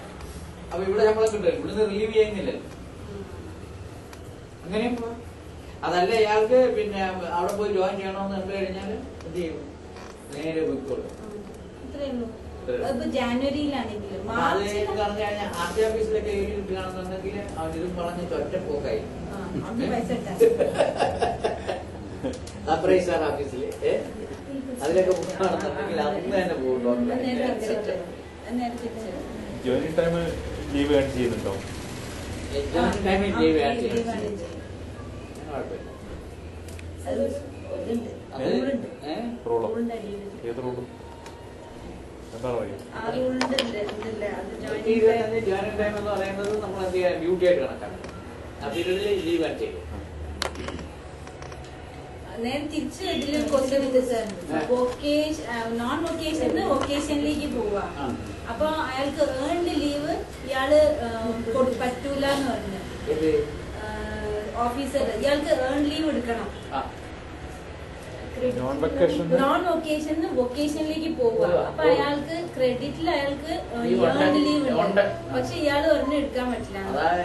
S1: അപ്പൊ ഇവിടെ ശമ്പളം കിട്ടും, ഇവിടുന്ന് റിലീവ് ചെയ്യുന്നില്ലല്ലോ. അങ്ങനെയും പോവാ. അതല്ല അയാൾക്ക് പിന്നെ അവിടെ പോയി ജോയിൻ ചെയ്യണമെന്ന് കണ്ടു കഴിഞ്ഞാൽ എന്ത് ചെയ്യും? നേരെ പോയിക്കോളും.
S4: ഇത്രേ ഉള്ളൂ. അതിപ്പോ ജാനുവരിയിലാണെങ്കിലും
S1: പറഞ്ഞു കഴിഞ്ഞാൽ ആർ ടി ഓഫീസിലൊക്കെ എഴുതി കിട്ടുകയാണെന്നുണ്ടെങ്കിൽ അവരിതും പറഞ്ഞ് ഒറ്റ പോക്കായി
S4: പൈസ
S1: അപ്രൈസർ ഓഫീസിൽ അതിലൊക്കെ പോകുകയാണെന്നുണ്ടെങ്കിൽ അന്ന് തന്നെ പോകും.
S2: ജോയിനിങ് ടൈം ലീവ് ഏൺ ചെയ്യുന്നുണ്ടോ?
S1: ജോയിനിങ് ടൈമിൽ ലീവ് ഏൺ ചെയ്യുന്നുണ്ട്.
S2: ഏത് റൂളും എന്താണ് പറയുക?
S1: ജോയിനിങ് ടൈം എന്ന് പറയുന്നത് നമ്മൾ എന്ത് ചെയ്യാൻ ഡ്യൂട്ടി ആയിട്ട് കണക്കാക്കണം. ആ പീരീഡിൽ ലീവ് ഏൺ ചെയ്യും.
S4: നേരെ തിരിച്ച് ഇതില് ക്വസ്റ്റ്യൻ ഉണ്ട് സർ. നോൺ വൊക്കേഷന് വൊക്കേഷനിലേക്ക് പോവാ. അപ്പൊ അയാൾക്ക് ഏൺഡ് ലീവ് ഇയാള് പറ്റൂല എന്ന് പറഞ്ഞു ഓഫീസർ. ഇയാൾക്ക് ഏൺ ലീവ് എടുക്കണം. നോൺ വൊക്കേഷന് വൊക്കേഷനിലേക്ക് പോവുക. അപ്പൊ അയാൾക്ക് ക്രെഡിറ്റിൽ അയാൾക്ക് ഏൺ ലീവ് ഉണ്ട്. പക്ഷെ ഇയാള് ഒരെണ്ണം എടുക്കാൻ പറ്റില്ല. അത്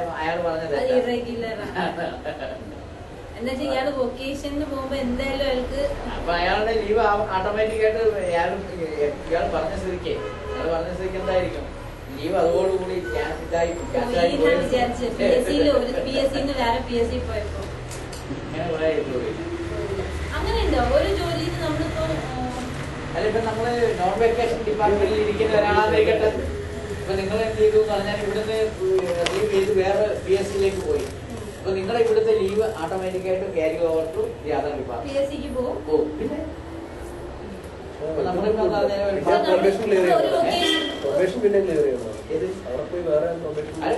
S4: ഇറഗുലർ ആണ്. എന്താ വെച്ചാൽ ഇയാള് വൊക്കേഷന് പോകുമ്പോ എന്തായാലും അയാൾക്ക്
S1: അപ്പൊ അയാളുടെ ലീവ് ഓട്ടോമാറ്റിക് ആയിട്ട് ഇയാൾ പറഞ്ഞ സ്ഥിതിക്ക് എന്തായിരിക്കും ലീവ് അതോടുകൂടി
S4: വിചാരിച്ചു. PSC വേറെ PSC പോയപ്പോ അങ്ങനെ ഉണ്ടോ ഒരു ജോലിയിൽ നമ്മളിപ്പോ
S1: അല്ല ഇപ്പൊ നമ്മള് നോൺ വെക്കേഷൻ ഡിപ്പാർട്ട്മെന്റിൽ ഇരിക്കുന്ന ഒരാളായിരിക്കട്ടെ. ഇപ്പൊ നിങ്ങൾ എന്ത് ചെയ്തു എന്ന് പറഞ്ഞാൽ ഇവിടുന്ന് ലീവ് ചെയ്ത് വേറെ PSCയിലേക്ക് പോയി. അപ്പൊ നിങ്ങളെ ഇവിടുത്തെ ലീവ് ഓട്ടോമാറ്റിക് ആയിട്ട് carry over to the other department.
S4: PSCക്ക് പോകും.
S1: പിന്നെ നമ്മളിപ്പോ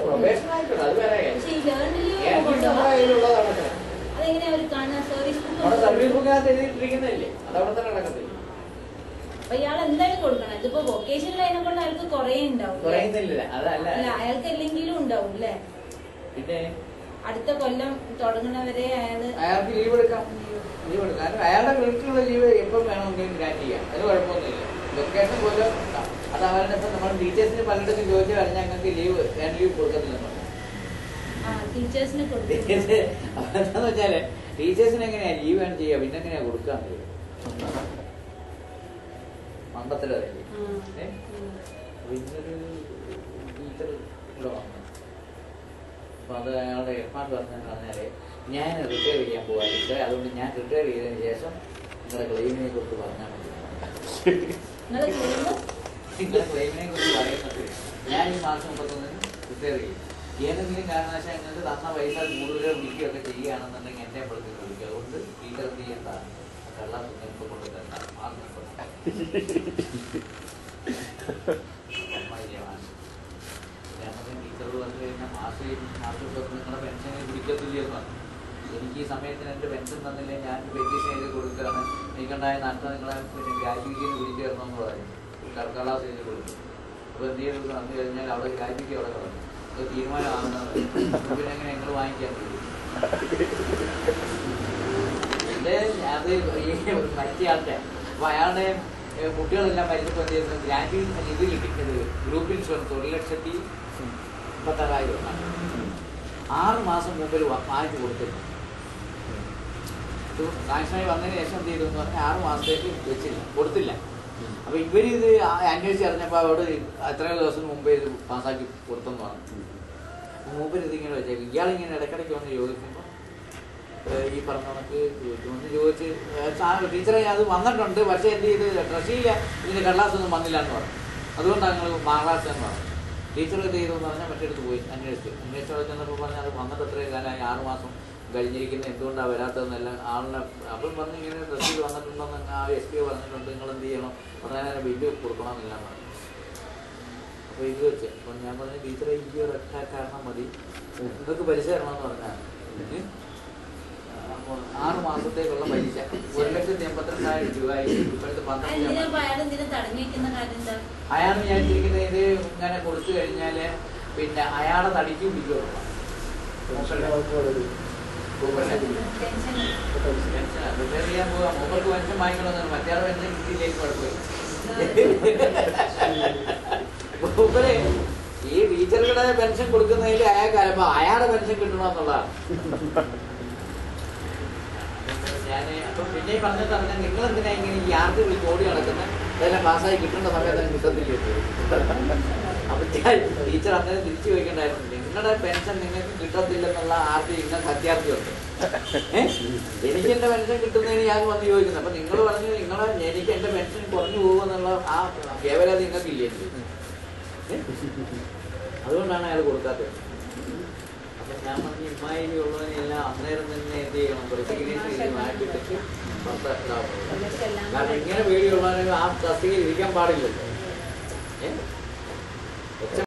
S1: പ്രൊബേഷൻ ആയിട്ടുണ്ട്. അത് വേറെ
S4: അതെങ്ങനെയാ അവര് കാണുക?
S1: സർവീസ് ബുക്കിനകത്ത് എഴുതിയിട്ടിരിക്കുന്നില്ലേ? അതവിടെ തന്നെ നടക്കത്തില്ല.
S4: അപ്പൊ ഇയാൾ എന്തായാലും കൊടുക്കണം. ഇതിപ്പോ വൊക്കേഷനിൽ അതിനെ കൊണ്ട് അയാൾക്ക് കുറേ ഉണ്ടാവും.
S1: കുറയുന്നില്ല. അതല്ല
S4: അയാൾക്ക് എല്ലെങ്കിലും ഉണ്ടാവും അല്ലേ?
S1: പിന്നെ
S4: അടുത്ത കൊല്ലം തുടങ്ങുന്നവരെ
S1: അയാൾക്ക് ലീവ് എടുക്കാം. കാരണം അയാളുടെ വീട്ടിലുള്ള ലീവ് എപ്പം വേണമെങ്കിലും ഗ്രാന്റ് ചെയ്യാം. അത് കുഴപ്പമൊന്നുമില്ല. വെക്കേഷൻ പോലും അത് അവരുടെ ഇപ്പം നമ്മൾ ടീച്ചേഴ്സിന് പലയിടത്തും ചോദിച്ചു കഴിഞ്ഞാൽ ഞങ്ങൾക്ക് ലീവ് ലീവ് കൊടുക്കത്തില്ലെന്ന് പറഞ്ഞു.
S4: ടീച്ചേഴ്സിന്
S1: എന്താന്ന് വെച്ചാല് ടീച്ചേഴ്സിന് എങ്ങനെയാ ലീവ് വേണം ചെയ്യുക, പിന്നെ എങ്ങനെയാ കൊടുക്കാൻ മണ്ടത്തിലേ. ഇന്നൊരു ടീച്ചർ ഇവിടെ വന്നു. അപ്പൊ അത് അയാളുടെ ഹെഡ്മാസ്റ്റർ പറഞ്ഞാല് ഞാൻ റിട്ടയർ ചെയ്യാൻ പോകാനില്ല, അതുകൊണ്ട് ഞാൻ റിട്ടയർ ചെയ്തതിന് ശേഷം നിങ്ങളുടെ ക്ലെയിമിനെ കുറിച്ച് പറഞ്ഞാൽ മതി. നിങ്ങളുടെ ക്ലെയിമിനെ കുറിച്ച് പറയുന്നത് ഞാൻ ഈ മാസം 31 റിട്ടയർ ചെയ്യും. ഏതെങ്കിലും കാരണവശാൽ നിങ്ങൾക്ക് തന്ന പൈസ കൂടുതൽ വിളിക്കുകയൊക്കെ ചെയ്യുകയാണെന്നുണ്ടെങ്കിൽ എന്നെ പുറത്തേക്ക് വിളിക്കുക. അതുകൊണ്ട് ടീച്ചർ എന്ത് ചെയ്യേണ്ടതാണ് വെള്ളം നിങ്ങൾക്ക് കൊണ്ട് തരണം. ടീച്ചർ വന്നു കഴിഞ്ഞാൽ മാസം നിങ്ങളുടെ പെൻഷനെ പിടിക്കത്തില്ലെന്ന് എനിക്ക് ഈ സമയത്തിന് എൻ്റെ പെൻഷൻ തന്നില്ലേ ഞാൻ പെറ്റീഷൻ എഴുതി കൊടുക്കുകയാണ്, എനിക്കുണ്ടായ നഷ്ടം നിങ്ങളെ പിന്നെ ഗ്രാജുവിറ്റിന്ന് പിടിച്ചു തരണമെന്ന് പറഞ്ഞു. കർക്കളാസ് എഴുതി കൊടുത്തു. അപ്പോൾ എന്ത് ചെയ്തു വന്നു കഴിഞ്ഞാൽ അവിടെ ഗ്രാജുവിറ്റി അവിടെ കളഞ്ഞു. അത് തീരുമാനമാകുന്നത് പിന്നെ എങ്ങനെ ഞങ്ങൾ വാങ്ങിക്കാൻ പറ്റും? അത് ഈ മറ്റേ ആളുടെ അപ്പോൾ അയാളുടെ കുട്ടികളെല്ലാം മരിച്ചപ്പോൾ എന്ത് ചെയ്യുന്നത് ഗ്രാജുവേറ്റ് ഇത് കിട്ടിയത് ഗ്രൂപ്പ് ഇൻഷുറൻസ് 1,56,000 6 മാസം മുമ്പിൽ വാങ്ങിച്ചു കൊടുത്തിരുന്നു. സാങ്ഷനായി വന്നതിന് ശേഷം എന്ത് ചെയ്തു എന്ന് പറഞ്ഞാൽ 6 മാസത്തേക്ക് കൊടുത്തില്ല. അപ്പോൾ ഇവരിത് അന്വേഷിച്ചറിഞ്ഞപ്പോൾ അവിടെ എത്രയോ ദിവസം മുമ്പേ ഇത് പാസ്സാക്കി കൊടുത്തെന്ന് പറഞ്ഞു. മൂപ്പര് ഇതിങ്ങനെ വെച്ചേക്കും. ഇയാളിങ്ങനെ ഇടയ്ക്കിടയ്ക്ക് വന്ന് ചോദിക്കുമ്പോൾ ഈ പറഞ്ഞ കണക്ക് ഒന്ന് ചോദിച്ച് ടീച്ചറെ അത് വന്നിട്ടുണ്ട്, പക്ഷേ എന്ത് ചെയ്ത് ട്രഷറിയിൽ ഇതിൻ്റെ കടലാസൊന്നും വന്നില്ല എന്ന് പറഞ്ഞു. അതുകൊണ്ടാണ് ഞങ്ങൾ മാറാത്തെന്ന് പറഞ്ഞു. ടീച്ചർ എന്ത് ചെയ്തു എന്ന് പറഞ്ഞാൽ മറ്റെടുത്ത് പോയി അന്വേഷിച്ചു ചെന്നപ്പോൾ പറഞ്ഞാൽ അത് വന്നിട്ട് എത്രയും കാലമായി 6 മാസം കഴിഞ്ഞിരിക്കുന്നത്, എന്തുകൊണ്ടാണ് വരാത്തതെന്നെല്ലാം ആളിനെ അപ്പം പറഞ്ഞ് ഇങ്ങനെ ട്രഷറിയിൽ വന്നിട്ടുണ്ടെന്ന് ആ SP പറഞ്ഞിട്ടുണ്ട്, നിങ്ങൾ എന്ത് ചെയ്യണം പറഞ്ഞാൽ ബില്ല് കൊടുക്കണമെന്നില്ല എന്ന് പറഞ്ഞു. അപ്പോൾ ഇത് വെച്ച് അപ്പോൾ ഞാൻ പറഞ്ഞു ടീച്ചറെ ഈ ഒരു ഒറ്റ കാരണം മതി, നിങ്ങൾക്ക് പലിശ തരണമെന്ന് പറഞ്ഞാൽ അപ്പോൾ 6 മാസത്തേക്കുള്ള പലിശ 1,82,000 രൂപയായി. ഇപ്പോഴത്തെ 12
S4: അയാൾ വിചാരിച്ചിരിക്കുന്നത് ഇത്
S1: ഇങ്ങനെ കൊടുത്തു കഴിഞ്ഞാൽ പിന്നെ അയാളെ തടിക്കും പിടിക്കും. മൂപ്പർക്ക് പെൻഷൻ വാങ്ങിക്കണമെന്നാണ്, മറ്റേ പെൻഷൻ കിട്ടിയിലേക്ക് കുഴപ്പമില്ല. മൂപ്പര് ഈ ടീച്ചറുടെ പെൻഷൻ കൊടുക്കുന്നതിൽ അയാൾക്ക് അലമ്പ, അയാളുടെ പെൻഷൻ കിട്ടണമെന്നുള്ളതാണ്. ഞാൻ അപ്പം പിന്നെ പറഞ്ഞത് പറഞ്ഞാൽ നിങ്ങൾ എന്തിനാ ഇങ്ങനെ ഈ ആർക്ക് വിളിച്ച് ഓടി നടക്കുന്നത്, ഇതെല്ലാം പാസ്സായി കിട്ടേണ്ട സമയത്ത് കിട്ടത്തില്ല. അപ്പൊ ടീച്ചർ അന്നേരം തിരിച്ചു ചോദിക്കണ്ടായിരുന്നു, നിങ്ങളുടെ പെൻഷൻ നിങ്ങൾക്ക് കിട്ടത്തില്ലെന്നുള്ള ആർക്ക് നിങ്ങൾക്ക് അത്യാർത്ഥിയുണ്ട്. എനിക്ക് എന്റെ പെൻഷൻ കിട്ടുന്നതിന് ഞാൻ വന്ന് ചോദിക്കുന്നത്. അപ്പൊ നിങ്ങൾ പറഞ്ഞു എനിക്ക് എന്റെ പെൻഷൻ കുറഞ്ഞു പോകുമെന്നുള്ള ആ കേവലത നിങ്ങൾക്കില്ലേ? അതുകൊണ്ടാണ് അയാൾ കൊടുക്കാത്തത്. അപ്പൊ ഞാൻ പറഞ്ഞു ഇമ്മാതിരി ഉള്ളതിനെല്ലാം അന്നേരം തന്നെ എന്ത് ചെയ്യണം, റെസിഗ്നേഷൻ ചെയ്ത് മാറ്റിട്ടിട്ട് പുറത്താവും. കാരണം ഇങ്ങനെ പേടിയുള്ളവരെ ആ തസ്തികയിൽ ഇരിക്കാൻ പാടില്ലല്ലോ.